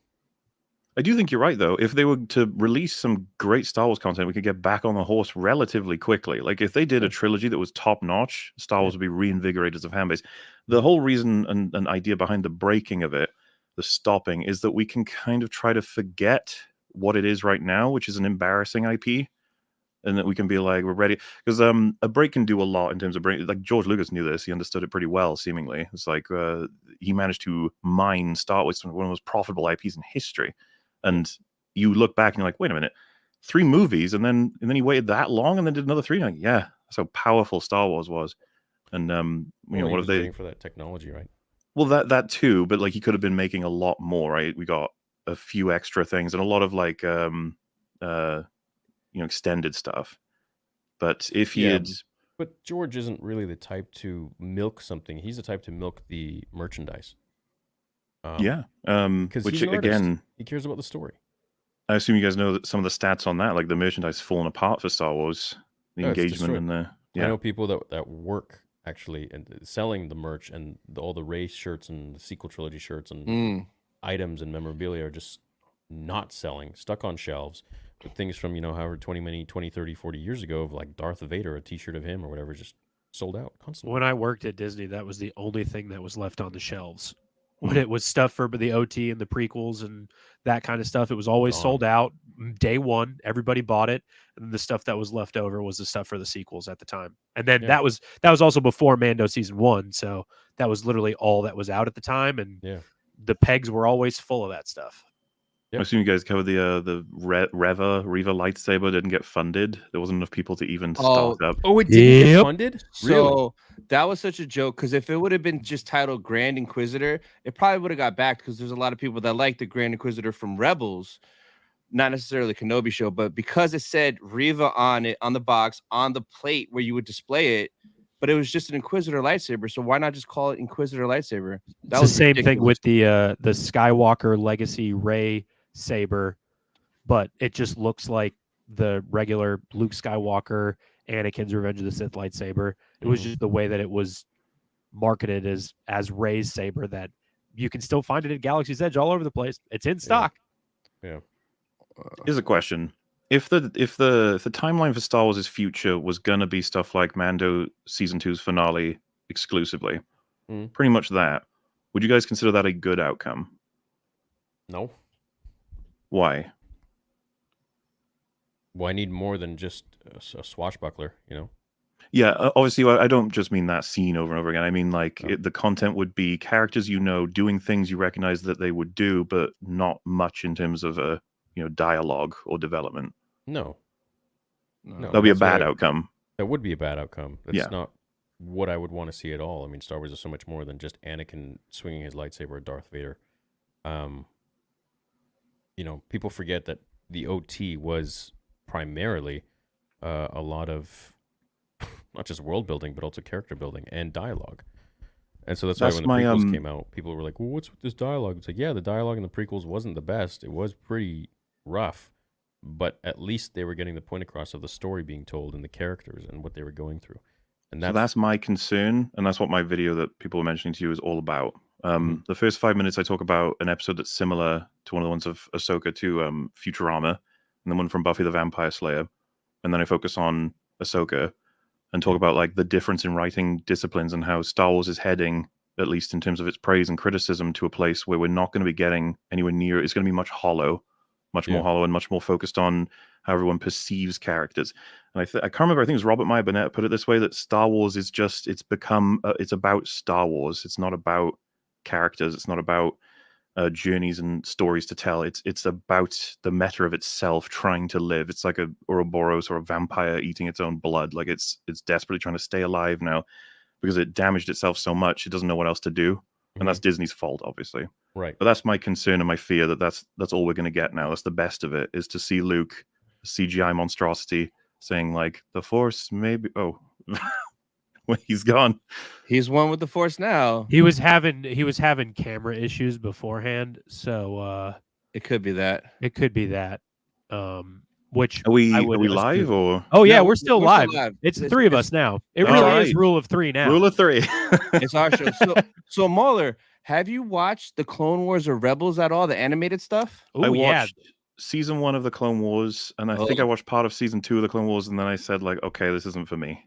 I do think you're right, though. If they were to release some great Star Wars content, we could get back on the horse relatively quickly. Like if they did a trilogy that was top notch, Star Wars would be reinvigorated as a fan base. The whole reason and idea behind the breaking of it, the stopping, is that we can kind of try to forget what it is right now, which is an embarrassing IP. And that we can be like, we're ready. Because a break can do a lot in terms of break. Like George Lucas knew this. He understood it pretty well, seemingly. It's like he managed to mine Star Wars, one of the most profitable IPs in history. And you look back and you're like, wait a minute, 3 movies, and then he waited that long and then did another 3. Like, yeah, that's how powerful Star Wars was. And you know, what if they waiting for that technology, right? Well, that too, but like he could have been making a lot more, right? We got a few extra things and a lot of like you know, extended stuff. But if he had, but George isn't really the type to milk something. He's the type to milk the merchandise. Because which he's an artist. again, he cares about the story. I assume you guys know that some of the stats on that, like the merchandise falling apart for Star Wars, the engagement and the I know people that work actually and selling the merch and all the Rey shirts and the sequel trilogy shirts and items and memorabilia are just not selling, stuck on shelves. With things from, you know, however 20, 30, 40 years ago of like Darth Vader, a t-shirt of him or whatever, just sold out constantly. When I worked at Disney, that was the only thing that was left on the shelves. When it was stuff for the OT and the prequels and that kind of stuff, it was always sold out day one. Everybody bought it, and the stuff that was left over was the stuff for the sequels at the time. And then that was also before Mando season 1, so that was literally all that was out at the time. And the pegs were always full of that stuff. I assume you guys covered the Reva lightsaber didn't get funded. There wasn't enough people to even start up. Oh, it didn't get funded? Really? So that was such a joke, because if it would have been just titled Grand Inquisitor, it probably would have got backed, because there's a lot of people that like the Grand Inquisitor from Rebels, not necessarily Kenobi show, but because it said Reva on it, on the box, on the plate where you would display it, but it was just an Inquisitor lightsaber. So why not just call it Inquisitor lightsaber? That was the same thing with the Skywalker Legacy Rey saber, but it just looks like the regular Luke Skywalker Anakin's Revenge of the Sith lightsaber. It was just the way that it was marketed as Rey's saber, that you can still find it at Galaxy's Edge all over the place. It's in stock. Here's a question: if the timeline for Star Wars' future was gonna be stuff like Mando season 2's finale exclusively, pretty much that, would you guys consider that a good outcome? No. Why? Well, I need more than just a swashbuckler, you know? Yeah, obviously, I don't just mean that scene over and over again. I mean, like, the content would be characters you know doing things you recognize that they would do, but not much in terms of dialogue or development. No. That'd be a bad outcome. That would be a bad outcome. That's not what I would want to see at all. I mean, Star Wars is so much more than just Anakin swinging his lightsaber at Darth Vader. You know, people forget that the OT was primarily a lot of not just world building, but also character building and dialogue. And so that's why when the prequels came out, people were like, well, what's with this dialogue? It's like, yeah, the dialogue in the prequels wasn't the best. It was pretty rough, but at least they were getting the point across of the story being told and the characters and what they were going through. And that's my concern, and that's what my video that people were mentioning to you is all about. The first 5 minutes I talk about an episode that's similar to one of the ones of Ahsoka to Futurama, and then one from Buffy the Vampire Slayer, and then I focus on Ahsoka and talk about like the difference in writing disciplines and how Star Wars is heading, at least in terms of its praise and criticism, to a place where we're not going to be getting anywhere near. It's going to be much much more hollow and much more focused on how everyone perceives characters. And I can't remember, I think it was Robert Meyer Burnett put it this way, that Star Wars is just, it's become, it's about Star Wars. It's not about characters. It's not about journeys and stories to tell. It's about the meta of itself trying to live. It's like a Ouroboros or a vampire eating its own blood. Like it's desperately trying to stay alive now because it damaged itself so much it doesn't know what else to do. And that's Disney's fault, obviously. Right. But that's my concern and my fear that's all we're going to get now. That's the best of it, is to see Luke, a CGI monstrosity, saying like the Force maybe. Oh, well, he's gone. He's one with the Force now. He was having camera issues beforehand, so It could be that. it could be that. Which Are we I would live assume. or Oh yeah, No, we're still we're live. still live. It's the It's- three of it's- us now. It All really right. is rule of three now. rule of three? It's our show. So Mauler, have you watched the Clone Wars or Rebels at all? The animated stuff? I Oh yeah, watched season 1 of the Clone Wars, and I think I watched part of season 2 of the Clone Wars, and then I said like, okay, this isn't for me.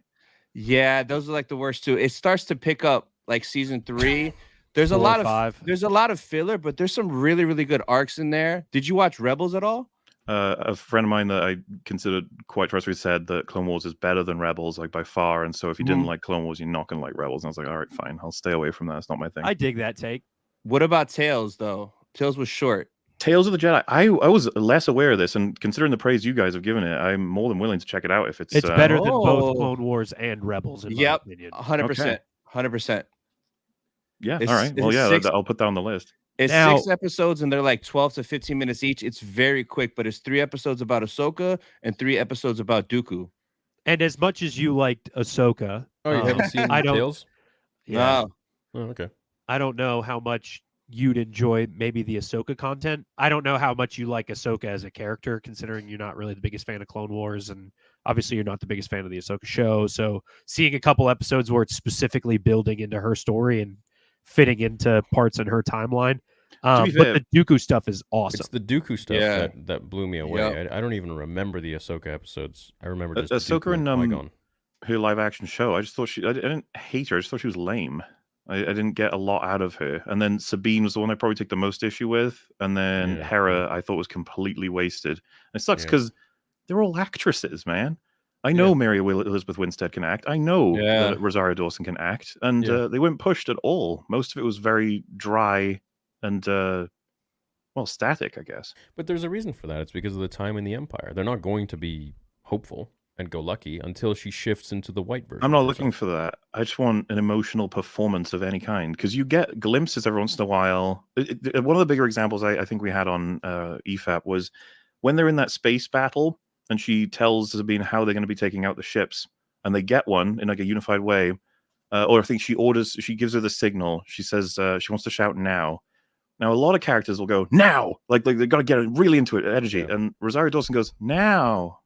Yeah, those are like the worst too. It starts to pick up like season 3. There's a 4 or lot of 5. there's a lot of filler, but there's some really, really good arcs in there. Did you watch Rebels at all? A friend of mine that I considered quite trustworthy said that Clone Wars is better than Rebels, like by far. And so if you didn't like Clone Wars, you're not gonna like Rebels. And I was like, all right, fine, I'll stay away from that. It's not my thing. I dig that take. What about Tales though? Tales was short. Tales of the Jedi. I was less aware of this, and considering the praise you guys have given it, I'm more than willing to check it out if it's It's better than Oh. both Clone Wars and Rebels, in my Yep. opinion. 100%. 100%. Yeah, It's- all right. Well, it's yeah, 6 I'll put that on the list. It's Now- 6 episodes and they're like 12 to 15 minutes each. It's very quick, but it's 3 episodes about Ahsoka and 3 episodes about Dooku. And as much as you liked Ahsoka, Oh, you haven't seen I don't- Tales? yeah, No. Oh, okay. I don't know how much you'd enjoy maybe the Ahsoka content. I don't know how much you like Ahsoka as a character, considering you're not really the biggest fan of Clone Wars, and obviously you're not the biggest fan of the Ahsoka show. So seeing a couple episodes where it's specifically building into her story and fitting into parts in her timeline. be But fair- the Dooku stuff is awesome. It's the Dooku stuff Yeah. that blew me away. Yep. I don't even remember the Ahsoka episodes. I remember just Ahsoka Dooku and and, Qui-Gon. Her live action show. I just thought I didn't hate her. I just thought she was lame. I didn't get a lot out of her. And then Sabine was the one I probably took the most issue with. And then Yeah. Hera, I thought was completely wasted. And it sucks Yeah. because they're all actresses, man. I know Mary Elizabeth Winstead can act. I know Yeah. that Rosario Dawson can act. And Yeah. they weren't pushed at all. Most of it was very dry and, well, static, I guess. But there's a reason for that. It's because of the time in the Empire. They're not going to be hopeful and go lucky until she shifts into the white version. I'm not of looking herself. for that. I just want an emotional performance of any kind, because you get glimpses every once in a while. One of the bigger examples I think we had on EFAP was when they're in that space battle, and she tells Sabine how they're going to be taking out the ships, and they get one in like a unified way. Or I think she gives her the signal. She says she wants to shout now. Now, a lot of characters will go now, like they got to get really into it, energy. Yeah. And Rosario Dawson goes now.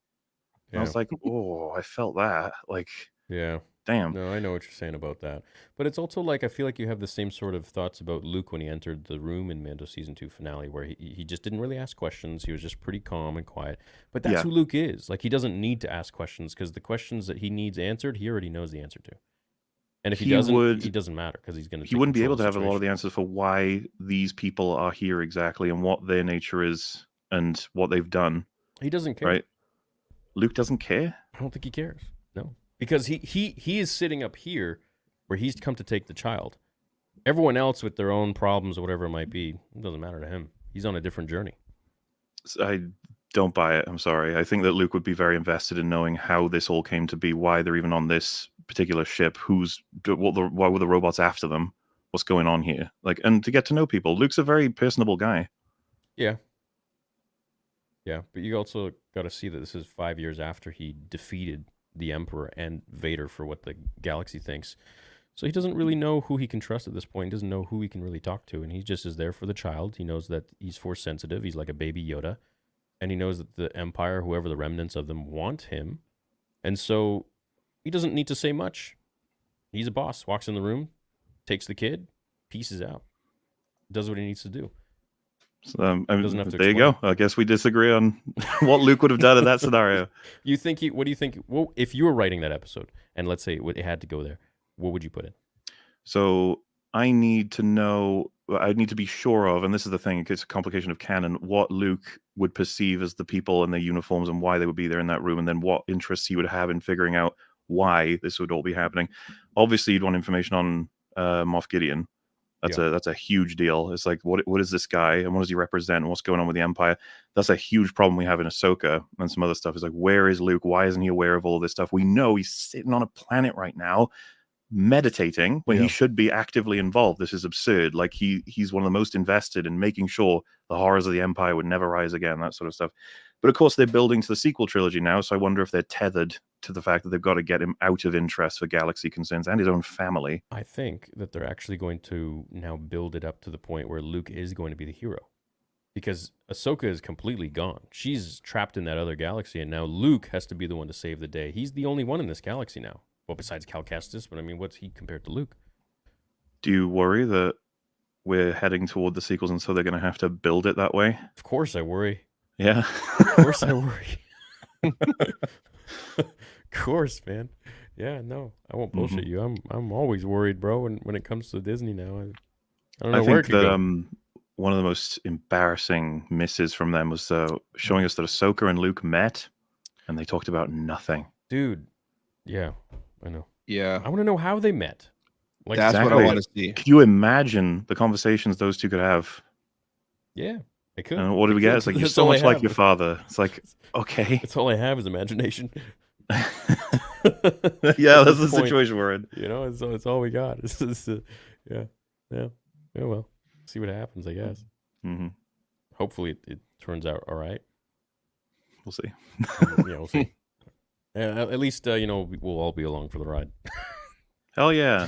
And I Yeah. was like, oh, I felt that. Like, Yeah. damn. No, I know what you're saying about that. But it's also like I feel like you have the same sort of thoughts about Luke when he entered the room in Mando season 2 finale, where he just didn't really ask questions. He was just pretty calm and quiet. But that's Yeah. who Luke is. Like he doesn't need to ask questions because the questions that he needs answered, he already knows the answer to. And if he doesn't, it doesn't matter because he's going to. He wouldn't be able to have a lot of the answers for why these people are here exactly and what their nature is and what they've done. He doesn't care. Right? Luke doesn't care. I don't think he cares. No, because he is sitting up here where he's come to take the child. Everyone else with their own problems or whatever it might be, it doesn't matter to him. He's on a different journey. I don't buy it. I'm sorry. I think that Luke would be very invested in knowing how this all came to be, why they're even on this particular ship, why were the robots after them, what's going on here, like, and to get to know people. Luke's a very personable guy. Yeah. Yeah, but you also got to see that this is 5 years after he defeated the Emperor and Vader for what the galaxy thinks. So he doesn't really know who he can trust at this point. He doesn't know who he can really talk to, and he just is there for the child. He knows that he's force sensitive. He's like a baby Yoda, and he knows that the Empire, whoever the remnants of them, want him, and so he doesn't need to say much. He's a boss. Walks in the room, takes the kid, pieces out, does what he needs to do. So, Doesn't have to there you go. explain. I guess we disagree on what Luke would have done in that scenario. You think what do you think? Well, if you were writing that episode, and let's say it had to go there, what would you put in? So I need to know I need to be sure of, and this is the thing, it's a complication of canon, what Luke would perceive as the people and their uniforms and why they would be there in that room, and then what interests he would have in figuring out why this would all be happening. Obviously, you'd want information on Moff Gideon. That's a huge deal. It's like, what is this guy and what does he represent and what's going on with the Empire? That's a huge problem we have in Ahsoka and some other stuff. Is like, where is Luke? Why isn't he aware of all this stuff? We know he's sitting on a planet right now meditating when he should be actively involved. This is absurd. Like he's one of the most invested in making sure the horrors of the Empire would never rise again, that sort of stuff. But of course, they're building to the sequel trilogy now, so I wonder if they're tethered to the fact that they've got to get him out of interest for galaxy concerns and his own family. I think that they're actually going to now build it up to the point where Luke is going to be the hero. Because Ahsoka is completely gone. She's trapped in that other galaxy, and now Luke has to be the one to save the day. He's the only one in this galaxy now. Well, besides Cal Kestis, but I mean, what's he compared to Luke? Do you worry that we're heading toward the sequels and so they're going to have to build it that way? Of course I worry. Yeah. Of course I worry. Of course, man. Yeah, no, I won't bullshit you. I'm always worried, bro, when it comes to Disney now. I don't know where it could go. One of the most embarrassing misses from them was showing us that Ahsoka and Luke met and they talked about nothing. Dude, yeah, I know. Yeah. I want to know how they met. Like, that's exactly what I want to see. Could you imagine the conversations those two could have? Yeah, I could. And what do we get? It's like, you're so much like your father. It's like, okay. That's all I have is imagination. Yeah, that's the situation we're in. You know, it's all we got. Yeah. Well, see what happens, I guess. Mm-hmm. Hopefully it turns out all right. We'll see. Yeah, we'll see. At least, we'll all be along for the ride. Hell yeah.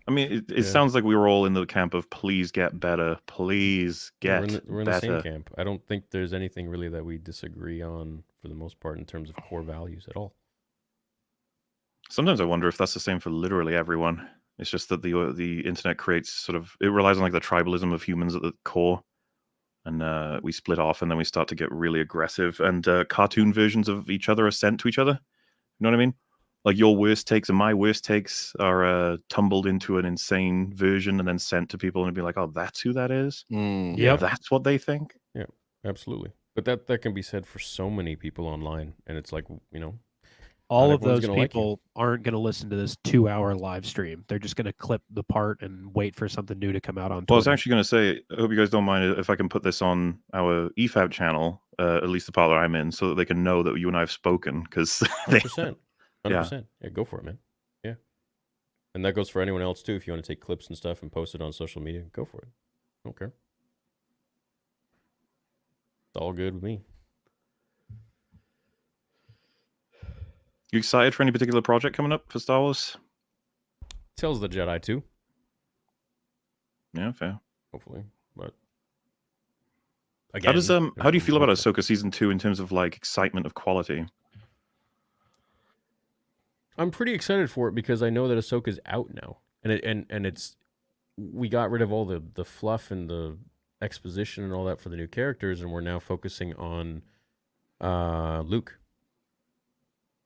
I mean, it sounds like we were all in the camp of please get better. Please get better. We're in the same camp. I don't think there's anything really that we disagree on for the most part in terms of core values at all. Sometimes I wonder if that's the same for literally everyone. It's just that the internet creates it relies on like the tribalism of humans at the core. And we split off and then we start to get really aggressive. And cartoon versions of each other are sent to each other. You know what I mean? Like your worst takes and my worst takes are tumbled into an insane version and then sent to people and be like, oh, that's who that is? Yeah, that's what they think? Yeah, absolutely. But that can be said for so many people online. And it's like, all of those people aren't going to listen to this 2-hour live stream. They're just going to clip the part and wait for something new to come out on Twitter. Well, I was actually going to say, I hope you guys don't mind if I can put this on our EFAB channel, at least the part that I'm in, so that they can know that you and I have spoken. Because 100%. 100%. Yeah, go for it, man. Yeah. And that goes for anyone else, too. If you want to take clips and stuff and post it on social media, go for it. I don't care. It's all good with me. You excited for any particular project coming up for Star Wars? Tales of the Jedi 2. Yeah, fair. Hopefully, but again, how do you feel about Ahsoka season 2 in terms of like excitement of quality? I'm pretty excited for it because I know that Ahsoka's out now, and it's we got rid of all the fluff and the exposition and all that for the new characters, and we're now focusing on Luke.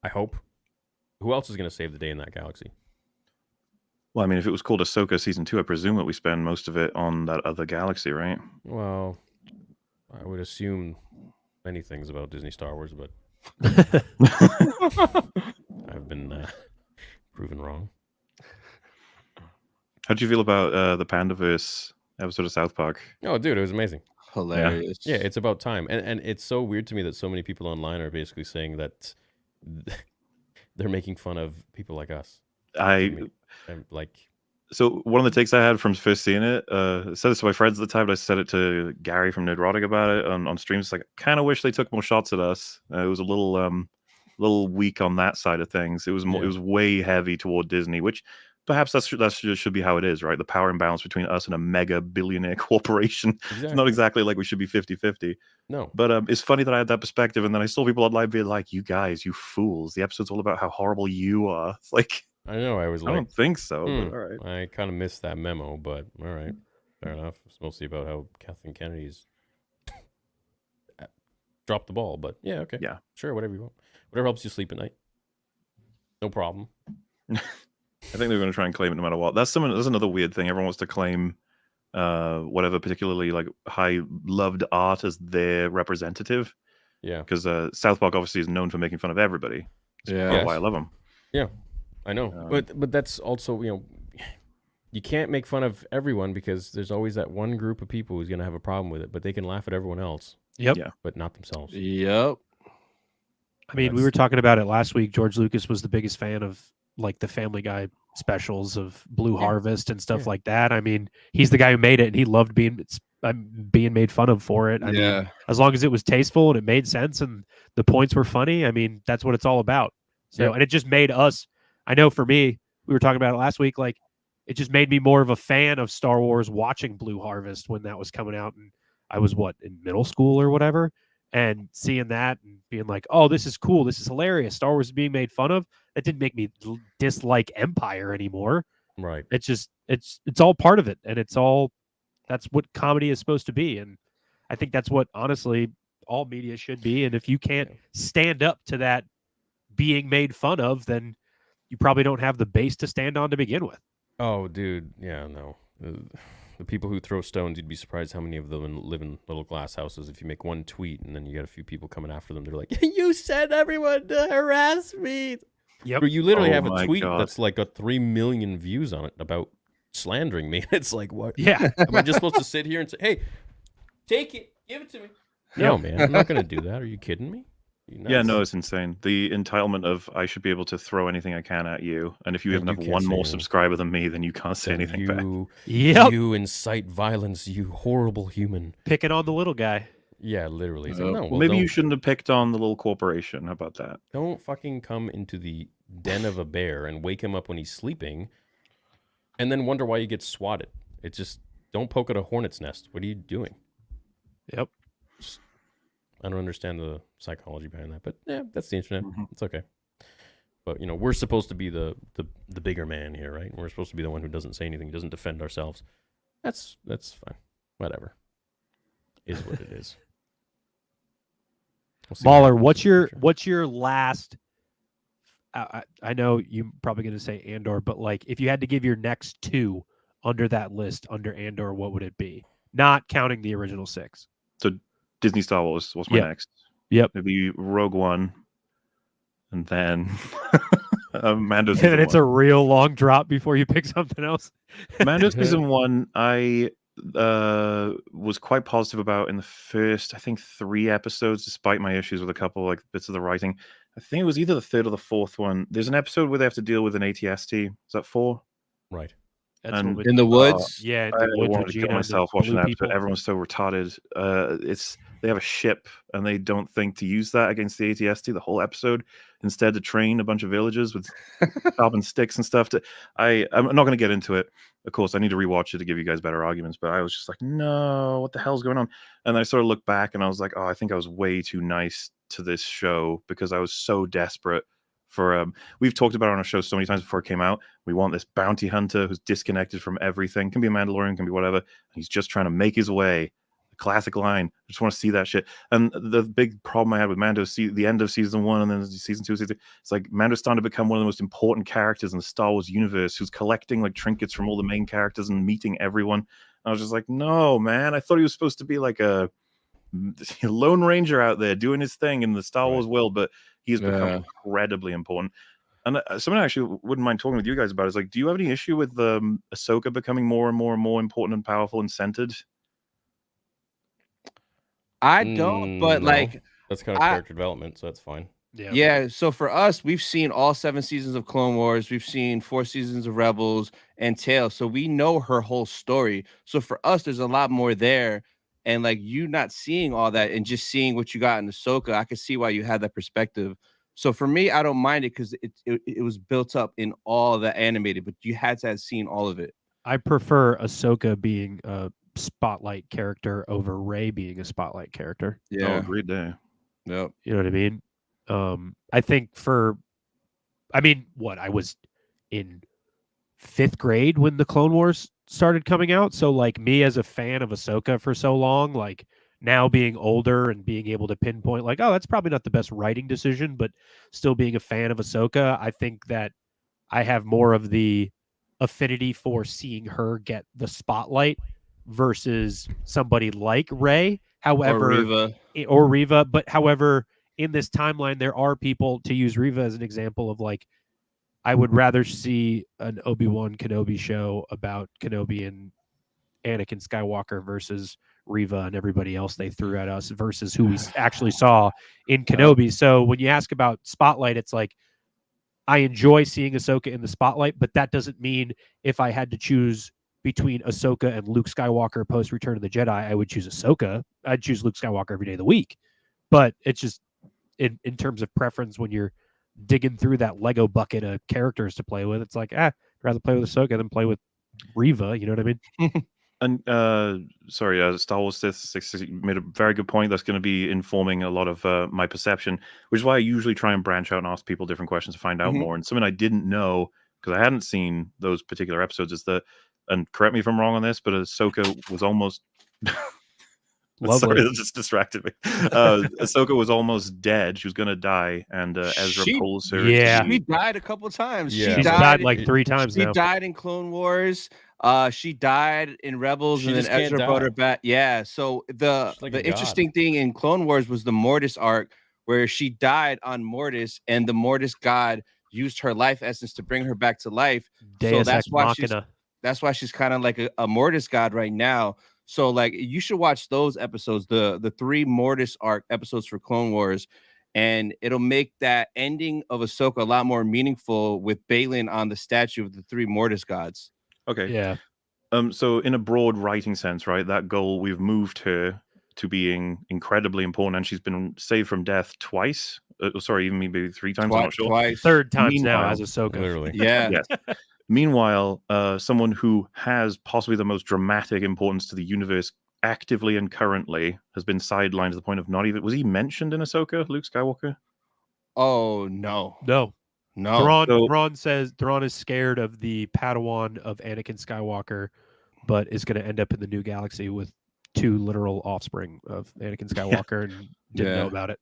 I hope. Who else is going to save the day in that galaxy? Well, I mean, if it was called Ahsoka Season 2, I presume that we spend most of it on that other galaxy, right? Well, I would assume many things about Disney Star Wars, but I've been proven wrong. How do you feel about the Pandaverse episode of South Park? Oh, dude, it was amazing. Hilarious. Yeah, it's about time. And it's so weird to me that so many people online are basically saying that they're making fun of people like us. So one of the takes I had from first seeing it, I said this to my friends at the time, but I said it to Gary from Nerdrotic about it on streams. It's like, I kind of wish they took more shots at us. It was a little weak on that side of things. It was more, It was way heavy toward Disney, which perhaps that should be how it is, right? The power imbalance between us and a mega billionaire corporation. Exactly. It's not exactly like we should be 50-50. No. But it's funny that I had that perspective, and then I saw people online being like, you guys, you fools. The episode's all about how horrible you are. It's like, I know, I was like, I don't think so, but all right. I kind of missed that memo, but all right. Fair enough. It's mostly about how Kathleen Kennedy's dropped the ball, but yeah, okay. Yeah. Sure, whatever you want. Whatever helps you sleep at night. No problem. I think they're going to try and claim it no matter what. That's another weird thing. Everyone wants to claim whatever particularly like high loved art as their representative. Yeah. Because South Park obviously is known for making fun of everybody. That's Yeah. part of why I love them. Yeah, I know. But that's also, you can't make fun of everyone because there's always that one group of people who's going to have a problem with it, but they can laugh at everyone else. Yep. Yeah. But not themselves. Yep. I mean, we were talking about it last week. George Lucas was the biggest fan of like the Family Guy specials of Blue Harvest and stuff like that. I mean, he's the guy who made it, and he loved being made fun of for it. I mean, as long as it was tasteful and it made sense and the points were funny, I mean, that's what it's all about. So, and it just made us. I know for me, we were talking about it last week. Like, it just made me more of a fan of Star Wars watching Blue Harvest when that was coming out, and I was in middle school or whatever. And seeing that and being like, oh, this is cool. This is hilarious. Star Wars is being made fun of. That didn't make me dislike Empire anymore. Right. It's just, it's all part of it. And that's what comedy is supposed to be. And I think that's what, honestly, all media should be. And if you can't stand up to that being made fun of, then you probably don't have the base to stand on to begin with. Oh, dude. Yeah, no. The people who throw stones, you'd be surprised how many of them live in little glass houses. If you make one tweet and then you get a few people coming after them, they're like, you said everyone to harass me. Yep. Or you literally have a tweet that's like got 3 million views on it about slandering me. It's like, what? Yeah. Am I just supposed to sit here and say, hey, take it, give it to me? No, man, I'm not going to do that. Are you kidding me? Yeah, no, it's insane. The entitlement of I should be able to throw anything I can at you, and if you have one more subscriber than me, then you can't say anything back. You incite violence, you horrible human. Picking on the little guy. Yeah, literally. Well, maybe you shouldn't have picked on the little corporation. How about that? Don't fucking come into the den of a bear and wake him up when he's sleeping, and then wonder why you get swatted. It's just, don't poke at a hornet's nest. What are you doing? Yep. I don't understand the psychology behind that, but yeah, that's the internet. It's okay. But we're supposed to be the bigger man here, right? We're supposed to be the one who doesn't say anything, doesn't defend ourselves. That's fine. Whatever. Is what it is. Mauler, what's your last? I know you're probably going to say Andor, but like, if you had to give your next 2 under that list under Andor, what would it be? Not counting the original 6. So Disney Star Wars was my next. Yep. Maybe Rogue One, and then Mando. And it's a real long drop before you pick something else. Mando season 1, I was quite positive about in the first, I think, 3 episodes, despite my issues with a couple like bits of the writing. I think it was either the 3rd or the 4th one. There's an episode where they have to deal with an ATST. Is that 4? Right. That's in the woods. Yeah, I wanted to kill myself watching that episode. Everyone's so retarded. They have a ship and they don't think to use that against the ATST the whole episode. Instead, to train a bunch of villagers with carbon sticks and stuff. I'm not going to get into it. Of course, I need to rewatch it to give you guys better arguments. But I was just like, no, what the hell's going on? And I sort of looked back and I was like, oh, I think I was way too nice to this show because I was so desperate for. We've talked about it on our show so many times before it came out. We want this bounty hunter who's disconnected from everything. Can be a Mandalorian, can be whatever. He's just trying to make his way. Classic line. I just want to see that shit. And the big problem I had with Mando, the end of season 1 and then season 2, it's like Mando's starting to become one of the most important characters in the Star Wars universe, who's collecting like trinkets from all the main characters and meeting everyone. And I was just like, no, man. I thought he was supposed to be like a Lone Ranger out there doing his thing in the Star Wars world, but he has become incredibly important. And something I actually wouldn't mind talking with you guys about is like, do you have any issue with Ahsoka becoming more and more and more important and powerful and centered? I don't, but no. like that's kind of character development, so that's fine. Yeah. So for us, we've seen all 7 seasons of Clone Wars, we've seen 4 seasons of Rebels and Tales, so we know her whole story. So for us, there's a lot more there, and like you not seeing all that and just seeing what you got in Ahsoka, I could see why you had that perspective. So for me, I don't mind it because it was built up in all the animated, but you had to have seen all of it. I prefer Ahsoka being a spotlight character over Rey being a spotlight character. Yeah, agreed there. Yep. You know what I mean? I think I was in 5th grade when the Clone Wars started coming out. So like me as a fan of Ahsoka for so long, like now being older and being able to pinpoint like, oh, that's probably not the best writing decision, but still being a fan of Ahsoka, I think that I have more of the affinity for seeing her get the spotlight versus somebody like Rey. However, or Reva. or Reva. But however, in this timeline, there are people, to use Reva as an example of like, I would rather see an Obi-Wan Kenobi show about Kenobi and Anakin Skywalker versus Reva and everybody else they threw at us versus who we actually saw in Kenobi. So when you ask about spotlight, it's like, I enjoy seeing Ahsoka in the spotlight, but that doesn't mean if I had to choose between Ahsoka and Luke Skywalker post Return of the Jedi, I would choose Ahsoka. I'd choose Luke Skywalker every day of the week. But it's just in terms of preference, when you're digging through that Lego bucket of characters to play with, it's like, I'd rather play with Ahsoka than play with Reva. You know what I mean? And sorry, Star Wars Sith made a very good point. That's going to be informing a lot of my perception, which is why I usually try and branch out and ask people different questions to find out more. And something I didn't know, because I hadn't seen those particular episodes, is that, and correct me if I'm wrong on this, but Ahsoka was almost sorry, that just distracted me. Ahsoka was almost dead. She was going to die, and Ezra pulls her. Yeah. She died a couple times. Yeah. She's died like 3 times now. She died in Clone Wars. She died in Rebels, She and then just can't Ezra die. brought her back. Yeah. So the like a god. interesting thing in Clone Wars was the Mortis arc, where she died on Mortis, and the Mortis god used her life essence to bring her back to life. Deus so Ex Machina. that's why she's kind of like a Mortis god right now. So like you should watch those episodes, the 3 Mortis arc episodes for Clone Wars, and it'll make that ending of Ahsoka a lot more meaningful with Balin on the statue of the 3 Mortis gods. Okay. Yeah. So in a broad writing sense, right, that goal, we've moved her to being incredibly important, and she's been saved from death twice. Sorry, even maybe 3 times. I'm not sure. Twice. 3rd times now Meanwhile, as Ahsoka. Literally. Yeah. Yes. Meanwhile, someone who has possibly the most dramatic importance to the universe actively and currently has been sidelined to the point of not even, was he mentioned in Ahsoka, Luke Skywalker? Oh no. No. No. Thrawn says Thrawn is scared of the Padawan of Anakin Skywalker, but is going to end up in the new galaxy with 2 literal offspring of Anakin Skywalker and didn't know about it.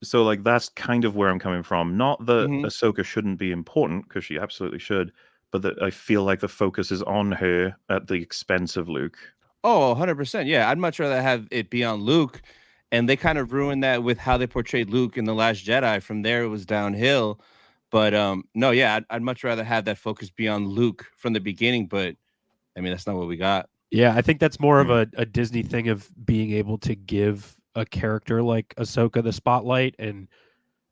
So like that's kind of where I'm coming from. Not that Mhm. Ahsoka shouldn't be important, because she absolutely should, but that I feel like the focus is on her at the expense of Luke. Oh, 100%. Yeah, I'd much rather have it be on Luke, and they kind of ruined that with how they portrayed Luke in The Last Jedi. From there, it was downhill. But no, yeah, I'd much rather have that focus be on Luke from the beginning. But I mean, that's not what we got. Yeah, I think that's more of a Disney thing of being able to give a character like Ahsoka the spotlight. And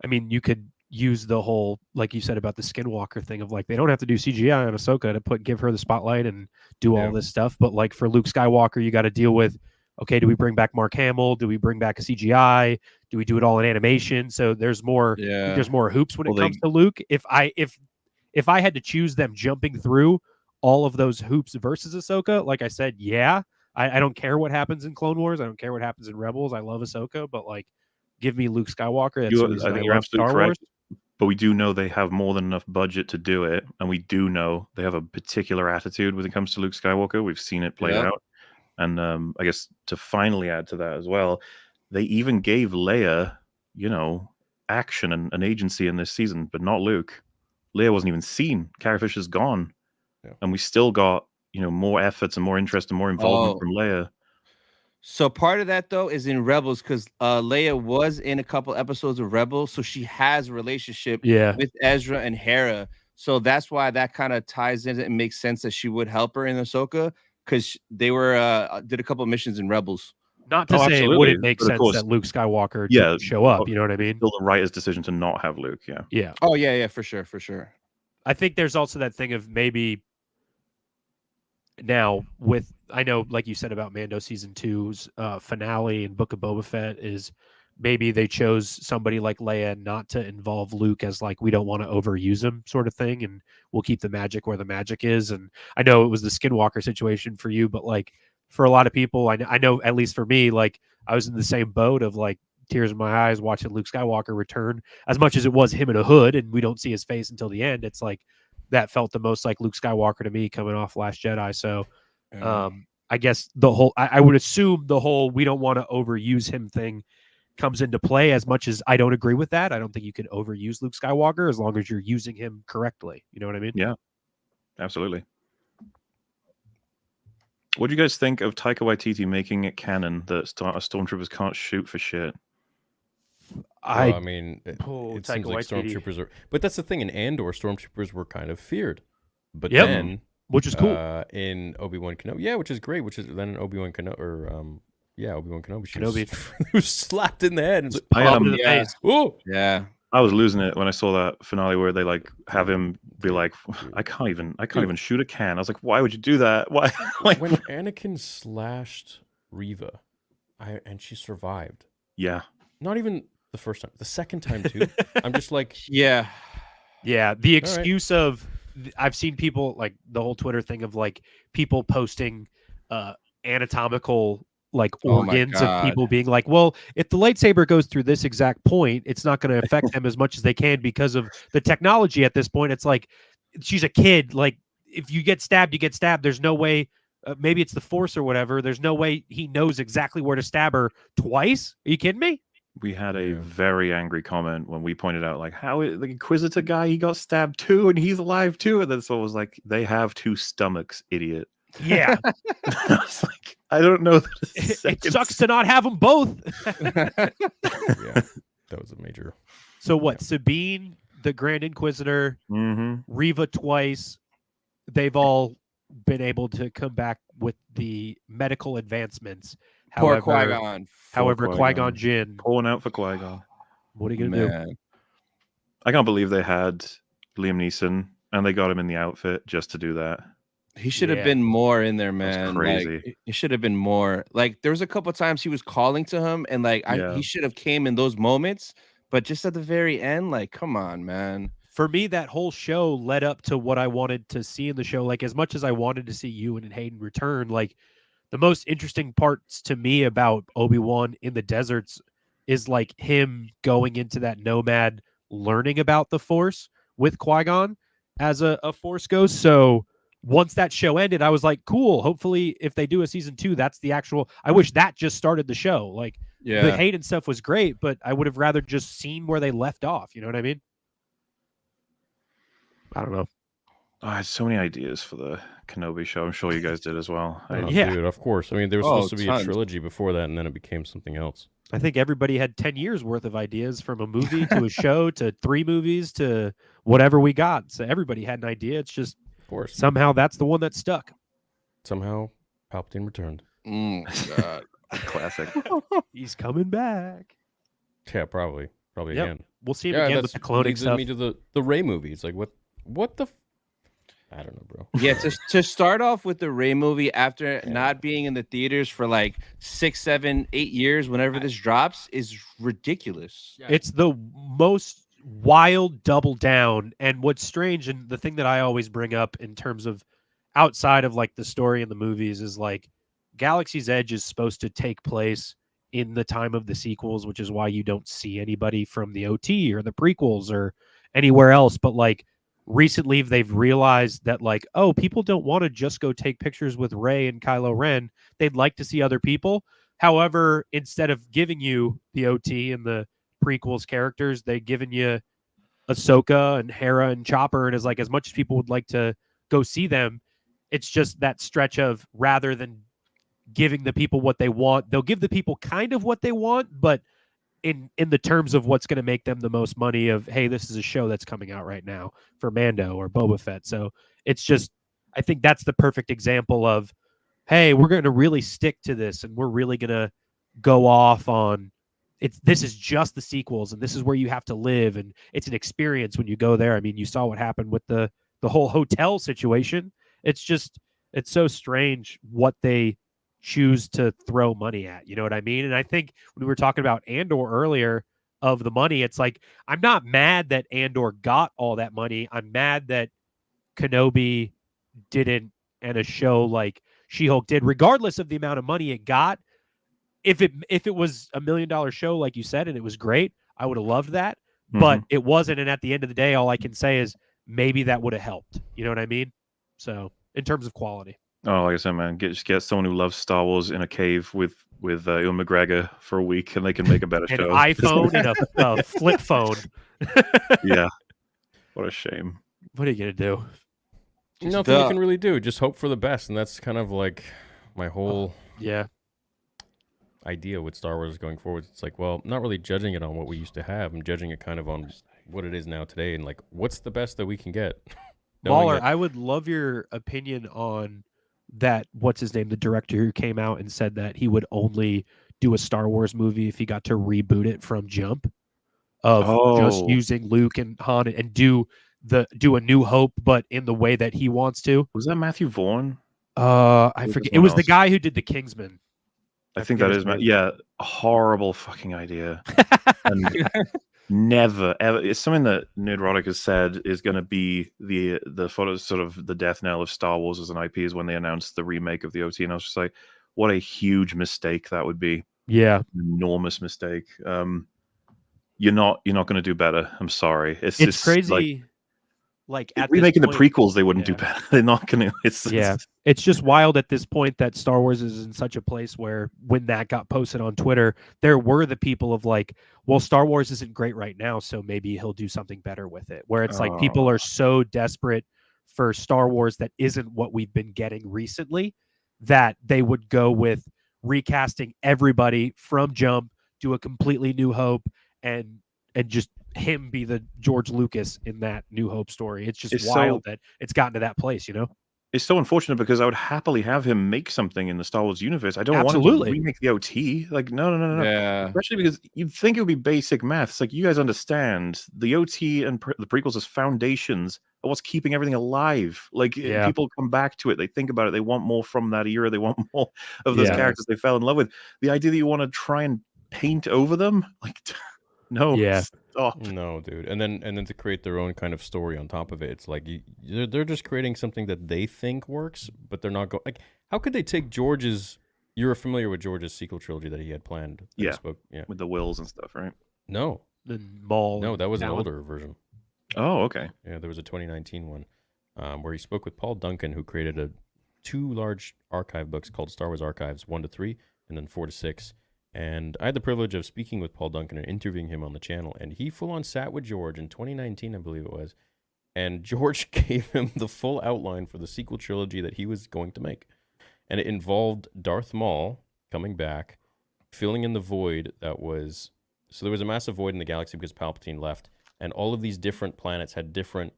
I mean, you could use the whole, like you said about the Skinwalker thing of like, they don't have to do CGI on Ahsoka to give her the spotlight and do all this stuff. But like for Luke Skywalker, you got to deal with, okay, do we bring back Mark Hamill? Do we bring back a CGI? Do we do it all in animation? So there's more, there's more hoops when it comes to Luke. If I had to choose them jumping through all of those hoops versus Ahsoka, like I said, yeah, I don't care what happens in Clone Wars. I don't care what happens in Rebels. I love Ahsoka, but like, give me Luke Skywalker. That's the reason I love Star Wars. But we do know they have more than enough budget to do it, and we do know they have a particular attitude when it comes to Luke Skywalker. We've seen it played out. And I guess to finally add to that as well, they even gave Leia, action and an agency in this season, but not Luke. Leia wasn't even seen. Carrie Fisher's gone. Yeah. And we still got, more efforts and more interest and more involvement from Leia. So part of that, though, is in Rebels, because Leia was in a couple episodes of Rebels, so she has a relationship with Ezra and Hera. So that's why that kind of ties in. It makes sense that she would help her in Ahsoka, because they were did a couple of missions in Rebels. Not to say it wouldn't make sense that Luke Skywalker didn't show up. You know what I mean? Still the writer's decision to not have Luke. Yeah. Yeah. Oh yeah, for sure. I think there's also that thing of maybe now with, I know, like you said about Mando season 2's finale and Book of Boba Fett, is maybe they chose somebody like Leia not to involve Luke as like, we don't want to overuse him sort of thing, and we'll keep the magic where the magic is. And I know it was the Skinwalker situation for you, but like for a lot of people, I know at least for me, like I was in the same boat of like tears in my eyes watching Luke Skywalker return. As much as it was him in a hood and we don't see his face until the end, it's like that felt the most like Luke Skywalker to me coming off Last Jedi. So I guess the whole, I would assume the whole we don't want to overuse him thing comes into play, as much as I don't agree with that. I don't think you can overuse Luke Skywalker as long as you're using him correctly. You know what I mean? Yeah, absolutely. What do you guys think of Taika Waititi making it canon that stormtroopers can't shoot for shit? Well, I mean, it Taika seems like Waititi. stormtroopers are, but that's the thing. In Andor, stormtroopers were kind of feared, but Yep. then Which is cool. in Obi-Wan Kenobi, yeah, which is great. Which is then in Obi-Wan Kenobi, or Obi-Wan Kenobi, she was, was slapped in the head. And it's like, Popped to the face. oh, Yeah. I was losing it when I saw that finale where they like have him be like, I can't even shoot a can. I was like, why would you do that? Why? Like, when Anakin slashed Reva, and she survived. yeah, Not even the first time, the second time too. I'm just like, Yeah. Yeah, the excuse of I've seen people like the whole Twitter thing of like people posting anatomical like Oh my organs of God. people being like, well, if the lightsaber goes through this exact point, it's not going to affect them as much as they can because of the technology at this point. It's like she's a kid. Like if you get stabbed, you get stabbed. There's no way. Maybe it's the Force or whatever. There's no way he knows exactly where to stab her twice. Are you kidding me? we had a very angry comment when we pointed out like how the Inquisitor guy, he got stabbed too and he's alive too, and then someone was like, they have two stomachs, idiot. Yeah, I was like, I don't know that it sucks to not have them both. yeah, that was a major. So what? Sabine, the Grand Inquisitor, Reva twice. They've all been able to come back with the medical advancements. Poor However, Qui-Gon. however, Qui-Gon Jinn. Pulling out for Qui-Gon. What are you gonna do? Man. I can't believe they had Liam Neeson and they got him in the outfit just to do that. He should have Yeah. been more in there, That's man. crazy. Like, he should have been more. Like, there was a couple times he was calling to him, and like, Yeah. he should have came in those moments. But just at the very end, like, come on, man. For me, that whole show led up to what I wanted to see in the show. Like, as much as I wanted to see Ewan and Hayden return, like, the most interesting parts to me about Obi-Wan in the deserts is like him going into that nomad, learning about the Force with Qui-Gon as a Force ghost. So once that show ended, I was like, cool. Hopefully, if they do a season 2, that's the actual. I wish that just started the show. Like, Yeah. the Hayden stuff was great, but I would have rather just seen where they left off. You know what I mean? I don't know. I had so many ideas for the Kenobi show. I'm sure you guys did as well. Oh, Yeah. dude, of course. I mean, there was Oh, supposed to be tons. a trilogy before that, and then it became something else. I think everybody had 10 years worth of ideas, from a movie to a show to 3 movies to whatever we got. So everybody had an idea. It's just Of course. somehow that's the one that stuck. Somehow, Palpatine returned. God. Classic. He's coming back. Yeah, probably Yep. again. We'll see him again with the cloning leads stuff. me to the Rey movies. Like, what the? I don't know, bro. Yeah, to start off with the Rey movie after not being in the theaters for like 6, 7, 8 years, whenever this drops, is ridiculous. It's the most wild double down. And what's strange, and the thing that I always bring up in terms of outside of like the story in the movies, is like Galaxy's Edge is supposed to take place in the time of the sequels, which is why you don't see anybody from the OT or the prequels or anywhere else. But like recently they've realized that like, oh, people don't want to just go take pictures with Rey and Kylo Ren. They'd like to see other people. However, instead of giving you the OT and the prequels characters, they've given you Ahsoka and Hera and Chopper. And is like, as much as people would like to go see them, it's just that stretch of, rather than giving the people what they want, they'll give the people kind of what they want, but in the terms of what's going to make them the most money of, hey, this is a show that's coming out right now for Mando or Boba Fett. So it's just, I think that's the perfect example of, hey, we're going to really stick to this and we're really going to go off on this is just the sequels and this is where you have to live. And it's an experience when you go there. I mean, you saw what happened with the whole hotel situation. It's just, it's so strange what they choose to throw money at. You know what I mean? And I think when we were talking about Andor earlier of the money, it's like, I'm not mad that Andor got all that money. I'm mad that Kenobi didn't, and a show like She-Hulk did, regardless of the amount of money it got. If it was $1 million show, like you said, and it was great, I would have loved that. But it wasn't. And at the end of the day, all I can say is maybe that would have helped. You know what I mean? So in terms of quality. Oh, like I said, man, just get someone who loves Star Wars in a cave with Ewan McGregor for a week, and they can make a better An show. iPhone and a flip phone. Yeah, what a shame. What are you gonna do? Nothing you can really do. Just hope for the best, and that's kind of like my whole Yeah. idea with Star Wars going forward. It's like, well, I'm not really judging it on what we used to have. I'm judging it kind of on what it is now today, and like, what's the best that we can get. Knowing Mauler, that- I would love your opinion on that. What's his name? The director who came out and said that he would only do a Star Wars movie if he got to reboot it from jump, of just Oh. using Luke and Han and do a New Hope, but in the way that he wants to. Was that Matthew Vaughn? I was forget. It someone was the else. guy who did the Kingsman. I think forget that his is name. yeah, a horrible fucking idea. And never ever, it's something that Nerdrotic has said is going to be the sort of the death knell of Star Wars as an IP is when they announced the remake of the OT, and I was just like, what a huge mistake that would be. Yeah, Enormous mistake. You're not going to do better. I'm sorry. It's it's just crazy. Like at this remaking the point- prequels, they wouldn't do Yeah. better. They're not going to. Yeah. It's just wild at this point that Star Wars is in such a place where when that got posted on Twitter, there were the people of like, well, Star Wars isn't great right now, so maybe he'll do something better with it. Where it's like people are so desperate for Star Wars that isn't what we've been getting recently that they would go with recasting everybody from jump, do a completely New Hope, and just him be the George Lucas in that New Hope story. It's just It's wild that it's gotten to that place, you know? It's so unfortunate because I would happily have him make something in the Star Wars universe. I don't Absolutely. want him to remake the OT. Like, no. Yeah. Especially because you'd think it would be basic maths. Like, you guys understand the OT and the prequels as foundations of what's keeping everything alive. Like, Yeah. people come back to it. They think about it. They want more from that era. They want more of those Yeah. characters they fell in love with. The idea that you want to try and paint over them, like, no. Yeah. Stop. No, dude, and then to create their own kind of story on top of it. It's like they're just creating something that they think works, but they're not going. Like, how could they take George's? You're familiar with George's sequel trilogy that he had planned? that he Yeah. spoke, yeah. With the wills and stuff, right? No, And Maul. no, that was an Talon. older version. Oh, okay. Yeah, there was a 2019 one where he spoke with Paul Duncan, who created two large archive books called Star Wars Archives 1 to 3 and then 4 to 6. And I had the privilege of speaking with Paul Duncan and interviewing him on the channel. And he full on sat with George in 2019, I believe it was. And George gave him the full outline for the sequel trilogy that he was going to make. And it involved Darth Maul coming back, filling in the void that was... So there was a massive void in the galaxy because Palpatine left. And all of these different planets had different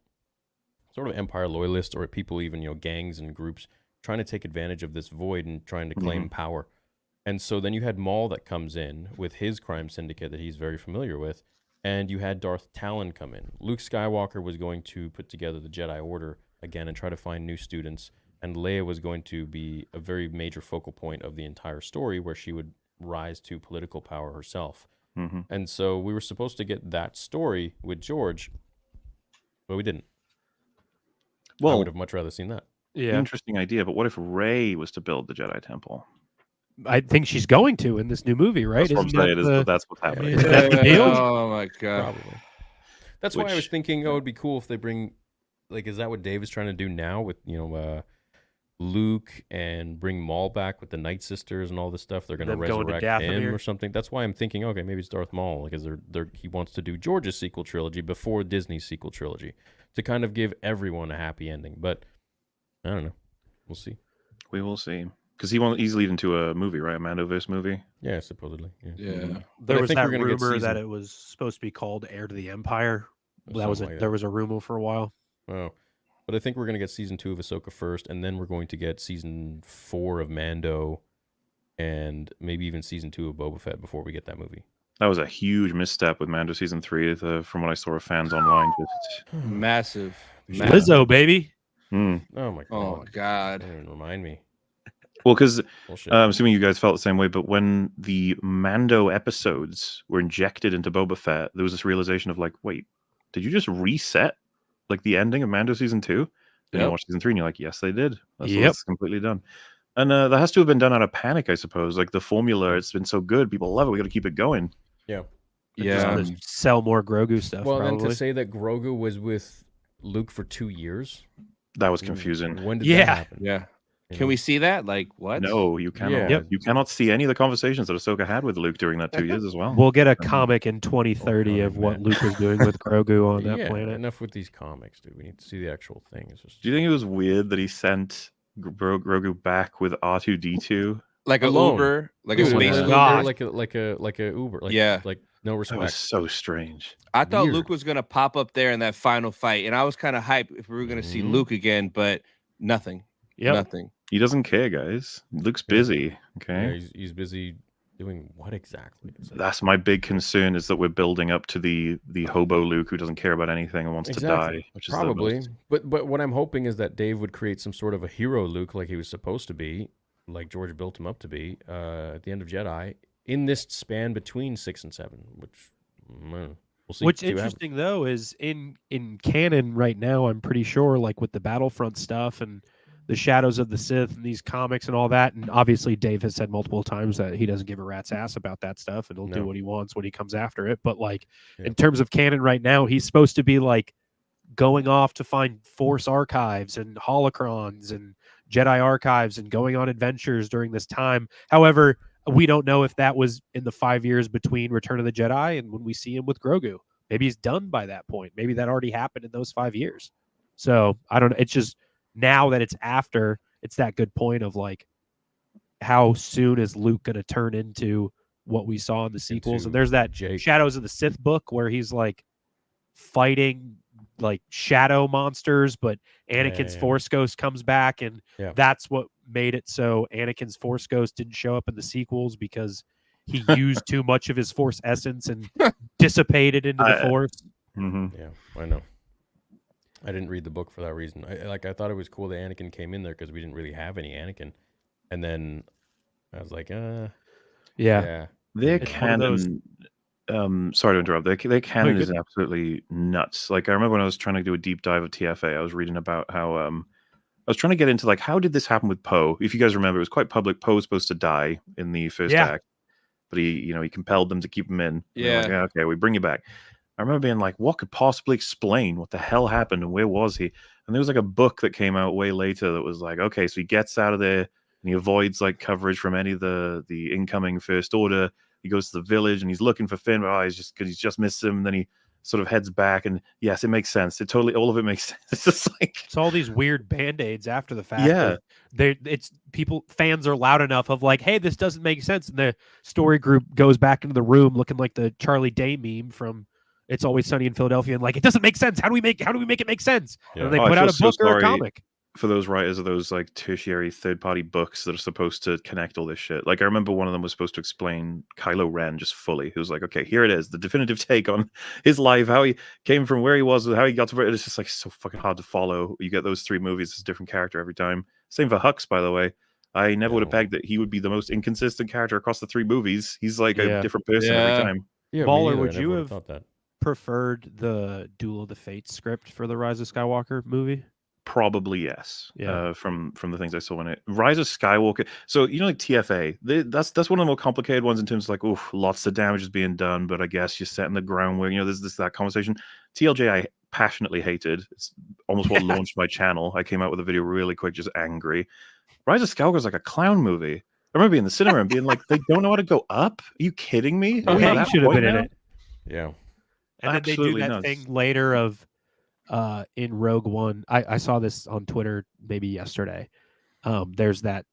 sort of Empire loyalists or people even, gangs and groups trying to take advantage of this void and trying to claim power. And so then you had Maul that comes in with his crime syndicate that he's very familiar with, and you had Darth Talon come in. Luke Skywalker was going to put together the Jedi Order again and try to find new students, and Leia was going to be a very major focal point of the entire story where she would rise to political power herself. Mm-hmm. And so we were supposed to get that story with George, but we didn't. I Well, would have much rather seen that. Yeah. interesting idea. But what if Rey was to build the Jedi Temple? I think she's going to in this new movie, right? That's what I'm Isn't that saying. the- That's what's happening. Is that the deal? Oh my god. Probably. That's why I was Which- thinking, it would be cool if they bring, like, is that what Dave is trying to do now with, Luke and bring Maul back with the Night Sisters and all this stuff? They're going to Them going to resurrect him Dathomir. or something. That's why I'm thinking, okay, maybe it's Darth Maul, because he wants to do George's sequel trilogy before Disney's sequel trilogy to kind of give everyone a happy ending. But I don't know. We'll see. We will see. Because he's leading to a movie, right? A Mandoverse movie. Yeah, supposedly. Yeah. Yeah. There I was think that we're gonna get rumor that season- it was supposed to be called Heir to the Empire. Or That was something like there was a rumor for a while. Oh, but I think we're going to get season 2 of Ahsoka first, and then we're going to get season 4 of Mando, and maybe even season 2 of Boba Fett before we get that movie. That was a huge misstep with Mando season 3. From what I saw of fans online, just Massive. Lizzo, baby. Hmm. Oh my god! Oh my god. Don't even remind me. Well, because Bullshit. I'm assuming you guys felt the same way, but when the Mando episodes were injected into Boba Fett, there was this realization of like, wait, did you just reset like the ending of Mando season 2? Then you Yep. watch season 3 and you're like, yes, they did. Yep. That's completely done. And that has to have been done out of panic, I suppose. Like the formula, it's been so good, people love it. We got to keep it going. yeah. Yeah. Just to sell more Grogu stuff. Well, probably. then to say that Grogu was with Luke for 2 years. That was confusing. When did Yeah. that happen? Yeah. You Can know? we see that? Like what? No, you cannot. Yeah. Yep. You cannot see any of the conversations that Ahsoka had with Luke during that 2 years as well. We'll get a comic in 2030 Oh, of what man. Luke was doing with Grogu on that Yeah, planet. enough with these comics, dude. We need to see the actual thing. It's just Do you think it was weird that he sent Grogu back with R2D2. Like a Alone. Uber, like Dude, a space literally Uber. like a Uber. Like, Yeah. like no That was respect. so strange. I thought Weird. Luke was gonna pop up there in that final fight, and I was kind of hyped if we were gonna see Mhm. Luke again, but nothing. Yep. Nothing. He doesn't care, guys. Luke's Yeah. busy. Okay. Yeah, he's busy doing what exactly? It's like- That's my big concern, is that we're building up to the hobo Luke who doesn't care about anything and wants to die, which is probably. the most... But what I'm hoping is that Dave would create some sort of a hero Luke, like he was supposed to be, like George built him up to be at the end of Jedi, in this span between 6 and 7, which we'll see. What's see what happens. interesting though is in canon right now, I'm pretty sure, like with the Battlefront stuff and the Shadows of the Sith and these comics and all that, and obviously Dave has said multiple times that he doesn't give a rat's ass about that stuff and he'll do No. what he wants when he comes after it. But like Yeah. in terms of canon right now, he's supposed to be like going off to find Force archives and holocrons and Jedi archives and going on adventures during this time. However, we don't know if that was in the 5 years between Return of the Jedi and when we see him with Grogu. Maybe he's done by that point. Maybe that already happened in those 5 years. So I don't know. It's just now that it's after, it's that good point of like, how soon is Luke going to turn into what we saw in the sequels? Into And there's that Jake. Shadows of the Sith book where he's like fighting like shadow monsters, but Anakin's Yeah. Force Ghost comes back, and Yeah. that's what made it so Anakin's Force Ghost didn't show up in the sequels because he used too much of his Force essence and dissipated into the Force. Mhm. Yeah, I know. I didn't read the book for that reason. I thought it was cool that Anakin came in there because we didn't really have any Anakin, and then I was like, Yeah. yeah. Their It's one of those- canon, sorry to interrupt. Their canon is good. absolutely nuts. Like, I remember when I was trying to do a deep dive of TFA, I was reading about how I was trying to get into like, how did this happen with Poe? If you guys remember, it was quite public. Poe was supposed to die in the first Yeah. act, but he compelled them to keep him in. And they're like, Yeah. okay, we bring you back. I remember being like, what could possibly explain what the hell happened and where was he? And there was like a book that came out way later that was like, okay, so he gets out of there and he avoids like coverage from any of the incoming First Order. He goes to the village and he's looking for Finn. Oh, he's just missed him. And then he sort of heads back, and yes, it makes sense. All of it makes sense. It's just like, It's all these weird band-aids after the fact. Yeah. Fans are loud enough of like, hey, this doesn't make sense. And the story group goes back into the room looking like the Charlie Day meme from It's Always Sunny in Philadelphia, and like, it doesn't make sense. How do we make it make sense? Yeah. And they Oh, I put out feel a book so or a sorry comic. for those writers of those like tertiary third-party books that are supposed to connect all this shit. Like, I remember one of them was supposed to explain Kylo Ren just fully. It was like, okay, here it is, the definitive take on his life, how he came from where he was, how he got to where. It's just like so fucking hard to follow. You get those 3 movies, it's a different character every time. Same for Hux, by the way. I never would have No. pegged that he would be the most inconsistent character across the 3 movies. He's like Yeah. a different person Yeah. every time. Yeah, Mauler, me neither. would I never you would've have- thought that? Preferred the Duel of the Fates script for the Rise of Skywalker movie? Probably yes. Yeah. From the things I saw in it, Rise of Skywalker. So like TFA, that's one of the more complicated ones in terms of like, oof, lots of damage is being done, but I guess you're setting the groundwork. There's that conversation. TLJ I passionately hated. It's almost what launched my channel. I came out with a video really quick, just angry. Rise of Skywalker is like a clown movie. I remember being in the cinema and being like, they don't know how to go up. Are you kidding me? Are we at He that should have point been in now? it. Yeah. And then they do Absolutely that nuts. thing later of in Rogue One. I saw this on Twitter maybe yesterday. There's that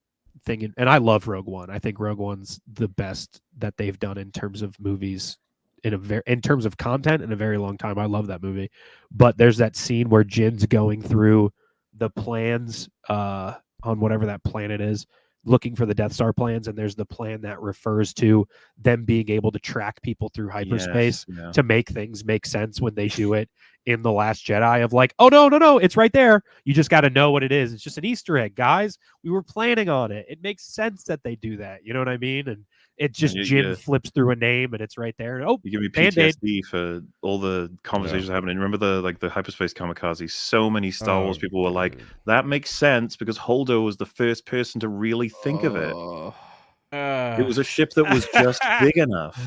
thing, and I love Rogue One. I think Rogue One's the best that they've done in terms of movies in terms of content in a very long time. I love that movie. But there's that scene where Jin's going through the plans on whatever that planet is, looking for the Death Star plans, and there's the plan that refers to them being able to track people through hyperspace Yes, yeah. to make things make sense when they do it in The Last Jedi of like, oh, no, it's right there. You just got to know what it is. It's just an Easter egg, guys. We were planning on it. It makes sense that they do that. You know what I mean? And it's just Jin yeah. flips through a name and it's right there. Oh, You give me Band-Aid. PTSD for all the conversations happening. Remember the hyperspace kamikaze? So many Star Wars people were like, dude. that makes sense because Holdo was the first person to really think of it. Oh. It was a ship that was just big enough.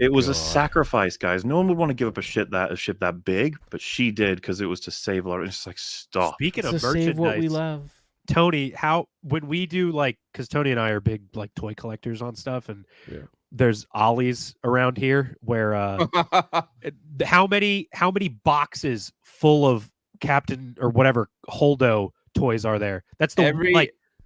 It was a God. sacrifice, guys. No one would want to give up a ship that big, but she did because it was to save a lot. It's just like, stop. Speaking It's of to save what we merchandise, love. Tony, when we do like, because Tony and I are big like toy collectors on stuff, and Yeah. there's Ollie's around here where how many boxes full of Captain or whatever Holdo toys are there? That's the Every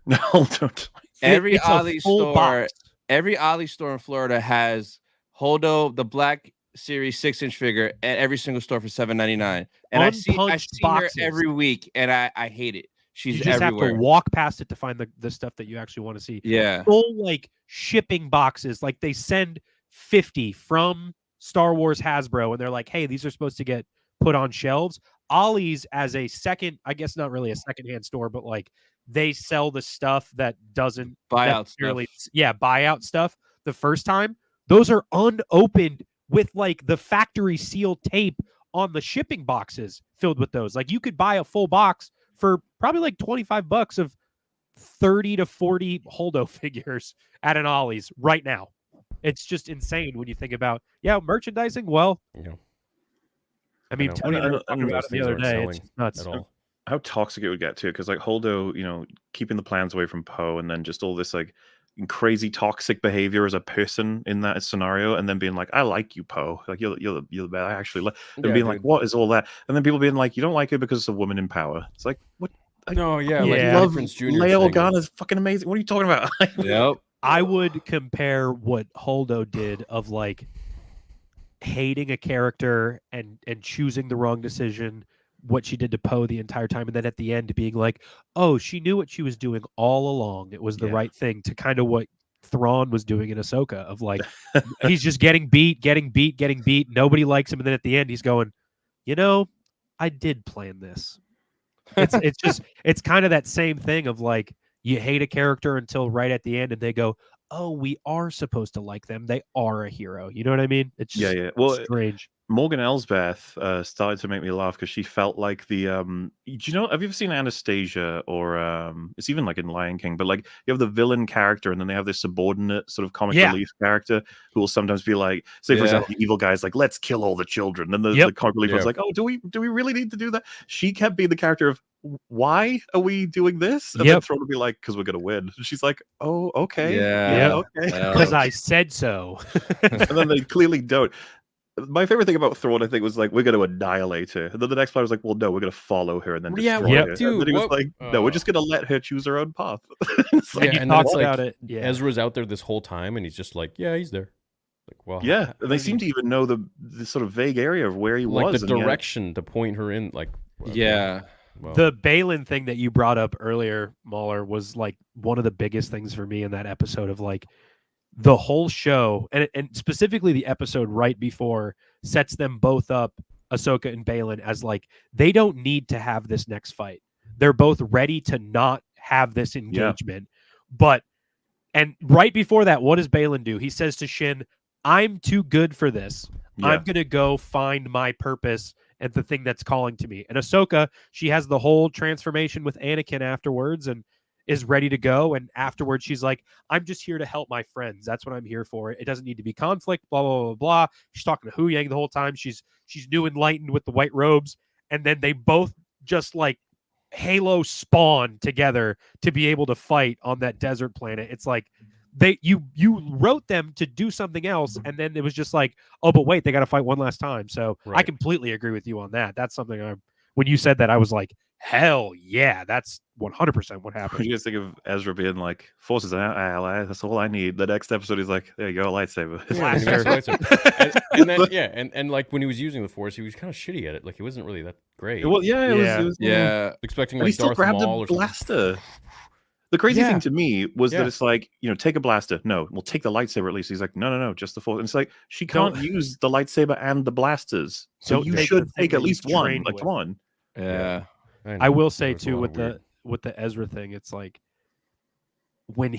No, don't. every it's a Ollie full store, box. every Ollie store in Florida has Holdo the Black Series 6-inch figure at every single store for $7.99. And I see Unpunched her boxes. every week, and I hate it. She's You just everywhere. have to walk past it to find the stuff that you actually want to see. Yeah. Full like shipping boxes, like they send 50 from Star Wars Hasbro, and they're like, hey, these are supposed to get put on shelves. Ollie's as a second, I guess not really a secondhand store, but like they sell the stuff that doesn't Buyout necessarily, stuff. yeah, buyout stuff the first time. Those are unopened with like the factory seal tape on the shipping boxes filled with those. Like you could buy a full box for probably like $25 of 30 to 40 Holdo figures at an Ollie's right now. It's just insane when you think about, merchandising. Well, Yeah. I mean, know. Tony and I were talking about Those it the things other aren't day. selling It's just nuts. at all. How toxic it would get too, because like Holdo, keeping the plans away from Poe, and then just all this like crazy toxic behavior as a person in that scenario, and then being like, I like you, Poe, like you're the best. I actually like, and Yeah, being like, dude. what is all that? And then people being like, you don't like her because it's a woman in power. It's like, what? No, yeah, Yeah. like Yeah. Freddie Love Prinze Jr. Leia saying- Organa's fucking amazing. What are you talking about? Yep. I would compare what Holdo did of like hating a character and choosing the wrong decision, what she did to Poe the entire time, and then at the end being like, oh, she knew what she was doing all along. It was the Yeah. right thing, to kind of what Thrawn was doing in Ahsoka, of like he's just getting beat. Nobody likes him, and then at the end he's going, I did plan this. It's kind of that same thing of like, you hate a character until right at the end, and they go, oh, we are supposed to like them. They are a hero. You know what I mean? It's just Yeah. Well, strange. Morgan Elsbeth started to make me laugh because she felt like the do you know, have you ever seen Anastasia, or it's even like in Lion King, but like you have the villain character and then they have this subordinate sort of comic relief character who will sometimes be like, say for example, the evil guy's like, let's kill all the children, and the comic relief was like, oh, do we really need to do that? She kept being the character of, why are we doing this? And then Thrawn would be like, because we're gonna win. And she's like, oh, okay, okay, because I said so. and then they clearly don't. My favorite thing about Thrawn, I think, was like, we're going to annihilate her. And then the next player was like, well, no, we're going to follow her and then destroy her. Dude, and then he was like, no, we're just going to let her choose her own path. It's like, and talk that's about like, it. Yeah. Ezra's out there this whole time, and he's just like, yeah, he's there. Like, well, yeah, and they seem to even know the sort of vague area of where he like was. the direction to point her in. Like, Yeah. Well, The Balin thing that you brought up earlier, Mauler, was like one of the biggest things for me in that episode of like the whole show, and specifically the episode right before sets them both up, Ahsoka and Balin, as like they don't need to have this next fight. They're both ready to not have this engagement. But and right before that, what does Balin do? He says to Shin, I'm too good for this. I'm gonna go find my purpose and the thing that's calling to me. And Ahsoka, she has the whole transformation with Anakin afterwards and is ready to go. And afterwards, she's like, I'm just here to help my friends. That's what I'm here for. It doesn't need to be conflict, blah, blah, blah, blah. She's talking to Hu Yang the whole time. She's new enlightened with the white robes. And then they both just like Halo spawn together to be able to fight on that desert planet. It's like you wrote them to do something else, and then it was just like, oh, but wait, they got to fight one last time. So I completely agree with you on that. That's something when you said that, I was like, hell yeah, that's 100% what happened. You guys think of Ezra being like, Force is an ally, that's all I need. The next episode, he's like, there you go, a lightsaber. and then and like when he was using the Force, he was kind of shitty at it. Like, he wasn't really that great. Well, it was expecting and like he still Darth grabbed Maul a or something. blaster. The crazy thing to me was that it's like, take a blaster. No, we'll take the lightsaber at least. He's like, no, just the Force. And it's like, she can't use the lightsaber and the blasters. So you should take at least one. Like, come on. Yeah. I will say too with the Ezra thing, it's like when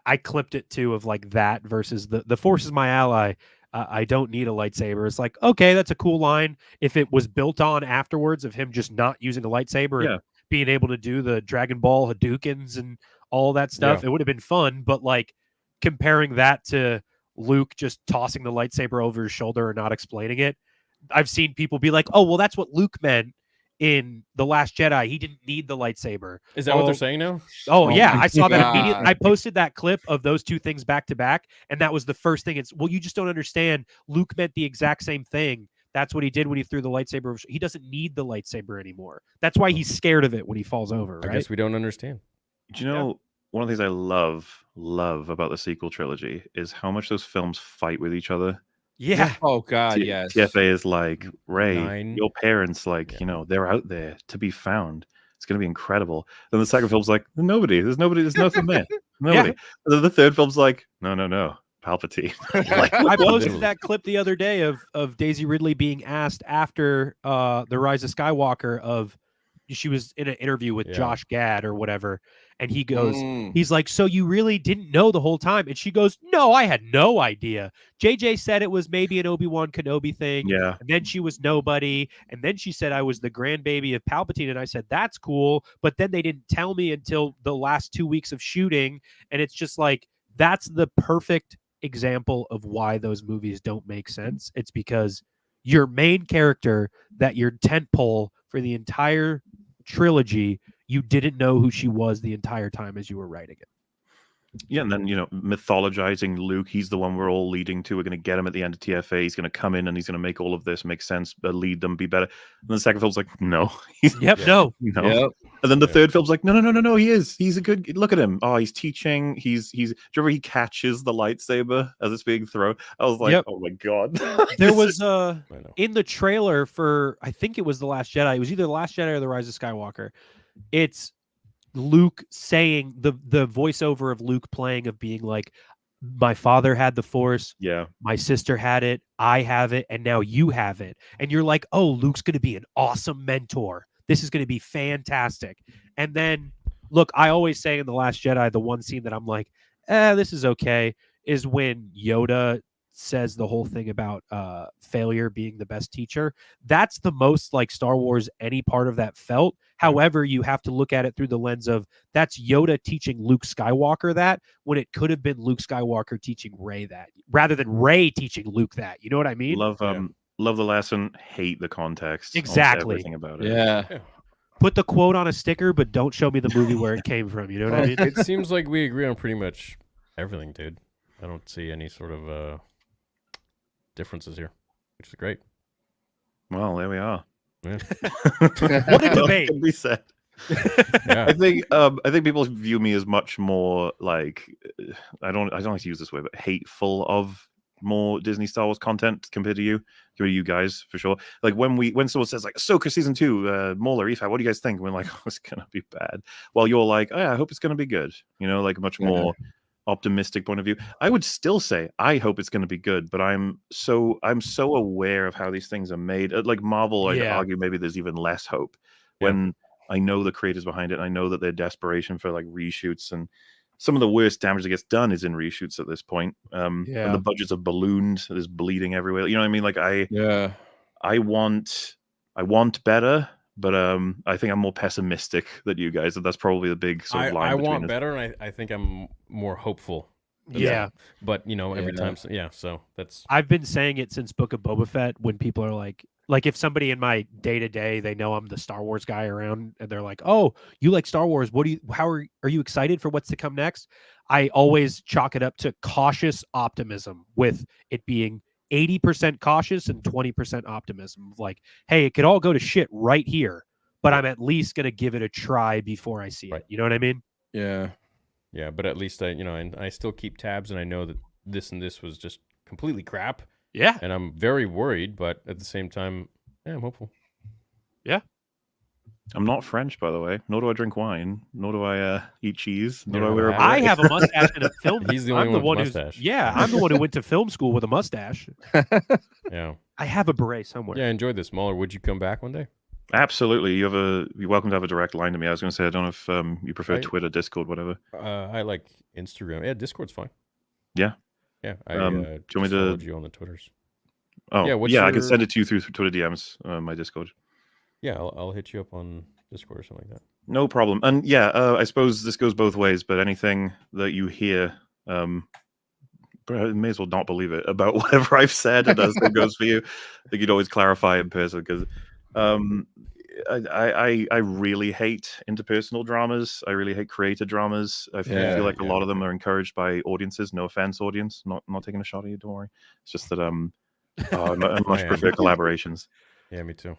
I clipped it too of like that versus the Force is my ally. I don't need a lightsaber. It's like, okay, that's a cool line. If it was built on afterwards of him just not using a lightsaber and being able to do the Dragon Ball Hadoukens and all that stuff, it would have been fun. But like comparing that to Luke just tossing the lightsaber over his shoulder and not explaining it, I've seen people be like, oh, well, that's what Luke meant in The Last Jedi. He didn't need the lightsaber. Is that what they're saying now? Oh yeah, I saw that immediately. I posted that clip of those two things back to back, and that was the first thing. It's, well, you just don't understand. Luke meant the exact same thing, That's what he did when he threw the lightsaber. He doesn't need the lightsaber anymore. That's why he's scared of it when he falls over, right? I guess we don't understand. Do you know one of the things I love about the sequel trilogy is how much those films fight with each other. Yeah. Oh God, yes. TFA is like, Ray, 9. your parents, like, they're out there to be found. It's going to be incredible. Then the second film's like, there's nothing there. Nobody. And then the third film's like, no, Palpatine. Like, I posted that clip the other day of Daisy Ridley being asked after The Rise of Skywalker she was in an interview with Josh Gad or whatever, and he goes, he's like, so you really didn't know the whole time? And she goes, no, I had no idea. JJ said it was maybe an Obi-Wan Kenobi thing. Yeah. And then she was nobody. And then she said I was the grandbaby of Palpatine. And I said, that's cool. But then they didn't tell me until the last 2 weeks of shooting. And it's just like, that's the perfect example of why those movies don't make sense. It's because your main character, that your tentpole for the entire trilogy, you didn't know who she was the entire time as you were writing it. Yeah, and then, mythologizing Luke, he's the one we're all leading to. We're going to get him at the end of TFA. He's going to come in and he's going to make all of this make sense, lead them, be better. And the second film's like, no. No. And then the third film's like, no, he is. He's a good, look at him. Oh, he's teaching. Do you remember he catches the lightsaber as it's being thrown? I was like, oh my God. There was in the trailer for, I think it was The Last Jedi. It was either The Last Jedi or The Rise of Skywalker. It's Luke saying the voiceover of Luke playing of being like, my father had the Force, my sister had it, I have it, and now you have it. And you're like, oh, Luke's going to be an awesome mentor. This is going to be fantastic. And then, look, I always say in The Last Jedi, the one scene that I'm like, this is okay, is when Yoda says the whole thing about failure being the best teacher. That's the most like Star Wars any part of that felt. However, you have to look at it through the lens of that's Yoda teaching Luke Skywalker that, when it could have been Luke Skywalker teaching Rey that, rather than Rey teaching Luke that. You know what I mean? Love the lesson, hate the context. Exactly. Everything about it. Yeah. Put the quote on a sticker, but don't show me the movie where it came from. You know what I mean? It seems like we agree on pretty much everything, dude. I don't see any sort of differences here, which is great. Well, there we are. Yeah. What a debate. Can be said. Yeah. I think people view me as much more like, I don't like to use this word, but hateful of more Disney Star Wars content compared to you guys, for sure. Like when someone says like Ahsoka season 2, Mauler, Efa, what do you guys think? And we're like, oh, it's gonna be bad. While you're like, oh, yeah, I hope it's gonna be good. Like a much more optimistic point of view. I would still say I hope it's going to be good, but I'm so aware of how these things are made. Like Marvel, I'd argue maybe there's even less hope when I know the creators behind it. I know that their desperation for like reshoots, and some of the worst damage that gets done is in reshoots at this point. And the budgets are ballooned. There's bleeding everywhere. You know what I mean? Like I want better. But I think I'm more pessimistic than you guys. That's probably the big sort of line. I between want us. better, and I think I'm more hopeful. But every time, so that's. I've been saying it since Book of Boba Fett. When people are like if somebody in my day to day, they know I'm the Star Wars guy around, and they're like, "Oh, you like Star Wars? How are you excited for what's to come next?" I always chalk it up to cautious optimism, with it being 80% cautious and 20% optimism. Like, hey, it could all go to shit right here, but I'm at least going to give it a try before I see it. You know what I mean? Yeah. Yeah, but at least I still keep tabs, and I know that this and this was just completely crap. Yeah. And I'm very worried, but at the same time, I'm hopeful. Yeah. I'm not French, by the way. Nor do I drink wine. Nor do I eat cheese. Nor do I wear a I beret. have a mustache in a film. He's the only one with a mustache. I'm the one who went to film school with a mustache. Yeah. I have a beret somewhere. Yeah, I enjoyed this. Mauler, would you come back one day? Absolutely. You're welcome to have a direct line to me. I was going to say, I don't know if you prefer Twitter, Discord, whatever. I like Instagram. Yeah, Discord's fine. Yeah. Yeah. Do you want me to followed you on the Twitters? Oh, yeah. I can send it to you through Twitter DMs, my Discord. Yeah, I'll hit you up on Discord or something like that. No problem. And I suppose this goes both ways, but anything that you hear, I may as well not believe it about whatever I've said, and as it goes for you. I think you'd always clarify in person, because I really hate interpersonal dramas. I really hate creator dramas. I feel like a lot of them are encouraged by audiences. No offense, audience. Not taking a shot at you. Don't worry. It's just that Oh, I much I am. prefer collaborations. Yeah, me too.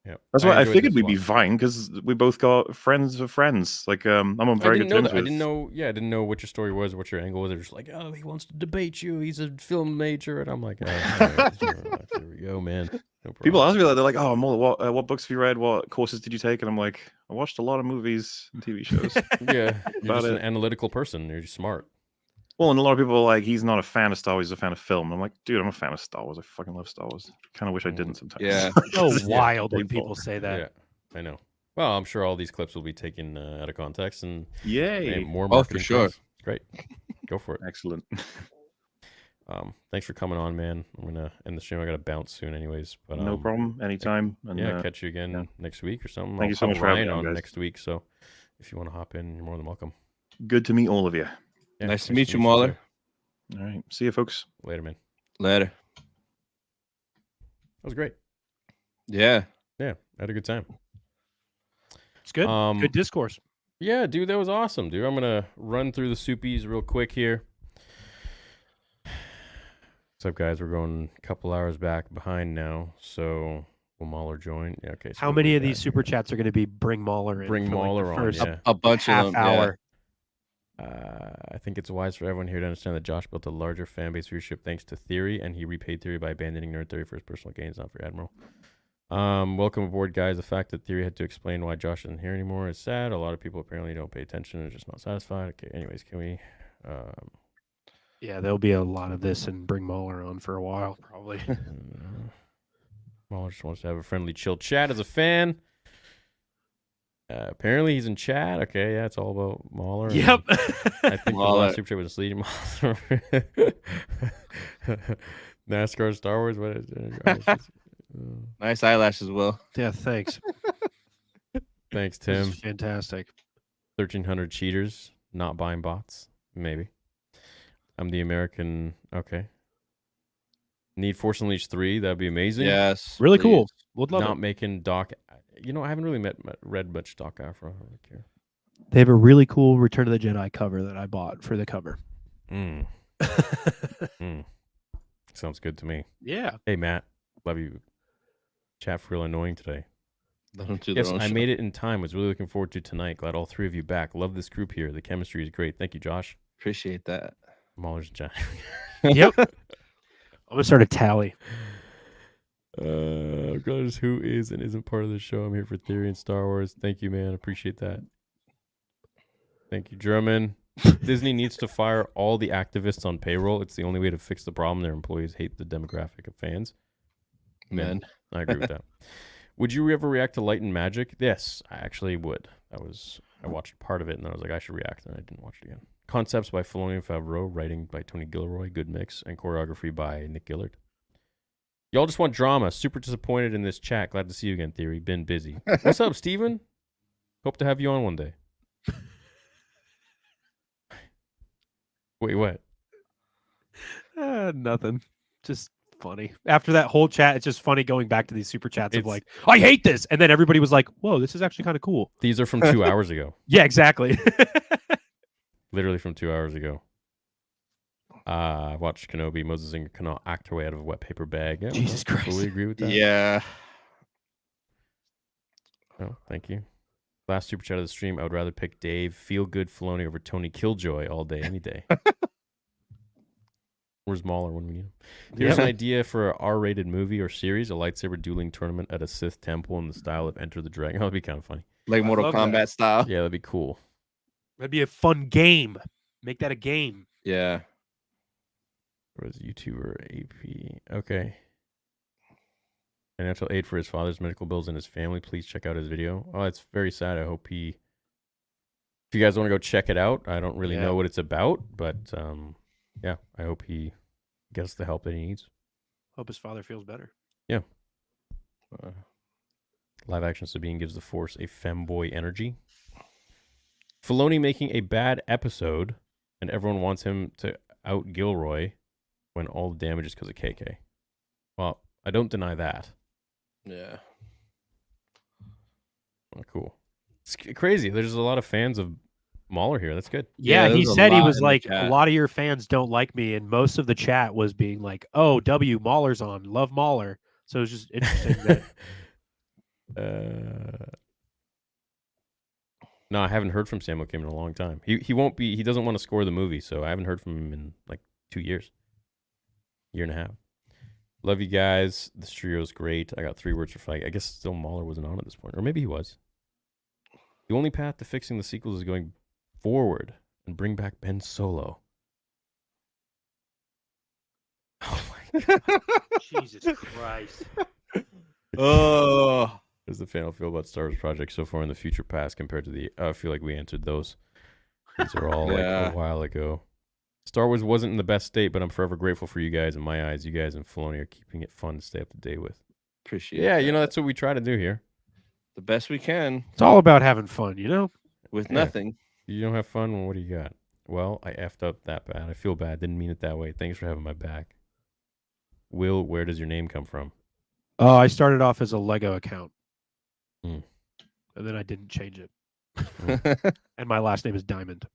Yeah, That's why I enjoyed figured this we'd one. be fine because we both got friends of friends. Like, I'm on I very didn't good know terms that. I with. didn't know. Yeah, I didn't know what your story was, what your angle was. They're just like, oh, he wants to debate you. He's a film major, and I'm like, all right, there we go, man. No People problem. ask me that. They're like, "Oh, Mauler, what books have you read? What courses did you take?" And I'm like, "I watched a lot of movies and TV shows." Yeah, you're About just an it. analytical person. You're just smart. Well, and a lot of people are like, "He's not a fan of Star Wars. He's a fan of film." I'm like, "Dude, I'm a fan of Star Wars. I fucking love Star Wars. Kind of wish I didn't sometimes." Yeah. So It's wild when painful. people say that. Yeah, I know. Well, I'm sure all these clips will be taken out of context and Yay! more Oh, marketing. for sure. praise. Great. Go for it. Excellent. Thanks for coming on, man. I'm gonna end the stream. I gotta bounce soon, anyways. But No problem. Anytime. And, yeah, catch you again yeah. next week or something. Thank I'll you so have much for having Ryan me on, on guys. next week. So if you want to hop in, you're more than welcome. Good to meet all of you. Yeah, Nice to meet you, Mauler. too. All right. See you, folks. Later, man. Later. That was great. Yeah. Yeah, I had a good time. It's good. Um, Good discourse. Yeah, dude, that was awesome, dude. I'm gonna run through the soupies real quick here. What's up, guys? We're going a couple hours back behind now, so will Mauler join? Yeah, okay. So How we'll many do of these that super here. chats are going to be bring Mauler in? Bring for, like, the Mauler on, first yeah. A bunch of half them. hour. I think it's wise for everyone here to understand that Josh built a larger fan base viewership thanks to Theory, and he repaid Theory by abandoning Nerd Theory for his personal gains, not for Admiral. Welcome aboard, guys. The fact that Theory had to explain why Josh isn't here anymore is sad. A lot of people apparently don't pay attention and are just not satisfied. Okay, anyways, can we... Yeah, there'll be a lot of this and bring Mauler on for a while, probably. Mauler just wants to have a friendly, chill chat as a fan. Apparently he's in chat. Okay, yeah, it's all about Mauler. Yep. I think the Mauler. last super chat was leading Mauler. NASCAR, Star Wars. What is it? Nice eyelashes, Will. Yeah, thanks. Thanks, This Tim. is fantastic. 1,300 cheaters not buying bots. Maybe. I'm the American. Okay. Need Force Unleashed 3. That'd be amazing. Yes. Really please. cool. Would love Not it. making Doc. You know, I haven't really read much Doc Afro. I don't really care. They have a really cool Return of the Jedi cover that I bought for the cover. Sounds good to me. Yeah. Hey, Matt. Love you. Chat real annoying today. Let them do their Yes, own I show. made it in time. Was really looking forward to tonight. Glad all three of you back. Love this group here. The chemistry is great. Thank you, Josh. Appreciate that. Mauler's John. Yep. I'm going to start a tally. Regardless who is and isn't part of the show, I'm here for Theory and Star Wars. Thank you, man. Appreciate that. Thank you, German. Disney needs to fire all the activists on payroll. It's the only way to fix the problem. Their employees hate the demographic of fans. Man. I agree with that. Would you ever react to Light and Magic? Yes, I actually would. I watched part of it and then I was like, I should react, and I didn't watch it again. Concepts by Filoni and Favreau, writing by Tony Gilroy, good mix, and choreography by Nick Gillard. Y'all just want drama. Super disappointed in this chat. Glad to see you again, Theory. Been busy. What's up, Steven? Hope to have you on one day. Wait, what? Nothing. Just funny. After that whole chat, it's just funny going back to these super chats of It's- like, I hate this. And then everybody was like, whoa, this is actually kind of cool. These are from 2 hours ago. Yeah, exactly. Literally from 2 hours ago. I watched Kenobi. Moses Ingram cannot act her way out of a wet paper bag. Yeah, Jesus I Christ. fully agree with that. Yeah. Oh, thank you. Last super chat of the stream. I would rather pick Dave Feel Good Filoni over Tony Killjoy all day, any day. Where's Mauler when we need him? Here's an idea for an R-rated movie or series: a lightsaber dueling tournament at a Sith temple in the style of Enter the Dragon. That'd be kind of funny. Like Mortal love Kombat that. style. Yeah, that'd be cool. That'd be a fun game. Make that a game. Yeah. Or was YouTuber AP? Okay. Financial aid for his father's medical bills and his family. Please check out his video. Oh, it's very sad. I hope he. If you guys want to go check it out, I don't really Yeah. know what it's about, but yeah, I hope he gets the help that he needs. Hope his father feels better. Live action Sabine gives the Force a femboy energy. Filoni making a bad episode, and everyone wants him to out Gilroy when all the damage is because of KK. Well, I don't deny that. Yeah. Oh, cool. It's crazy. There's a lot of fans of Mauler here. That's good. Yeah, there he was a said he lot was in the like, a chat. lot of your fans don't like me, and most of the chat was being like, "Oh, Mauler's on, love Mauler." So it was just interesting that. No, I haven't heard from Samuel Kim in a long time. He won't be. He doesn't want to score the movie, so I haven't heard from him in like 2 years, year and a half. Love you guys. This trio is great. I got 3 words for Feige. I guess still Mauler wasn't on at this point, or maybe he was. The only path to fixing the sequels is going forward and bring back Ben Solo. Oh my God. Jesus Christ. Oh, How does the fan feel about Star Wars projects so far in the future past compared to the? I feel like we answered those. These are all like Yeah. a while ago. Star Wars wasn't in the best state, but I'm forever grateful for you guys. In my eyes, you guys and Filoni are keeping it fun to stay up to date with. appreciate. Yeah, that. you know that's what we try to do here. the best we can It's all about having fun, you know? with Yeah. nothing. You don't have fun. Well, what do you got? Well, I effed up that bad. I feel bad. Didn't mean it that way. Thanks for having my back. Will, where does your name come from? Oh, I started off as a Lego account. Mm. And then I didn't change it. Will And my last name is Diamond.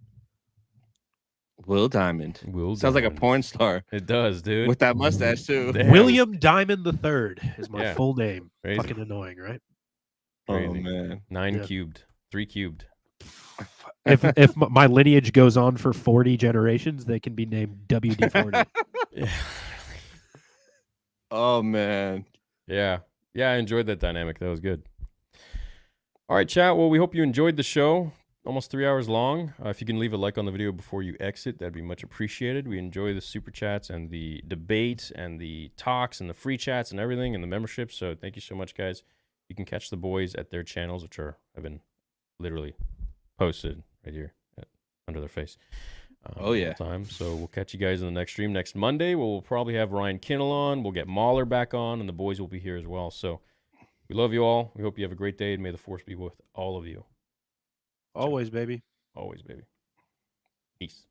Diamond. Will Sounds like a Diamond. porn star It does, dude. with that mustache too. Damn. William Diamond III is my Yeah. full name. Crazy. Fucking annoying, right? Oh Crazy. man. 9 Yeah. cubed. 3 cubed. If my lineage goes on for 40 generations, they can be named WD-40. Yeah. Oh man. Yeah. Yeah, I enjoyed that dynamic. That was good. All right, chat. Well, we hope you enjoyed the show. Almost 3 hours long. If you can leave a like on the video before you exit, that'd be much appreciated. We enjoy the super chats and the debate and the talks and the free chats and everything and the membership. So thank you so much, guys. You can catch the boys at their channels, which have been literally posted right here under their face. Oh, yeah. Time. So we'll catch you guys in the next stream next Monday. We'll probably have Ryan Kinnell on. We'll get Mauler back on, and the boys will be here as well. So we love you all. We hope you have a great day, and may the force be with all of you. Always, baby. Always, baby. Peace.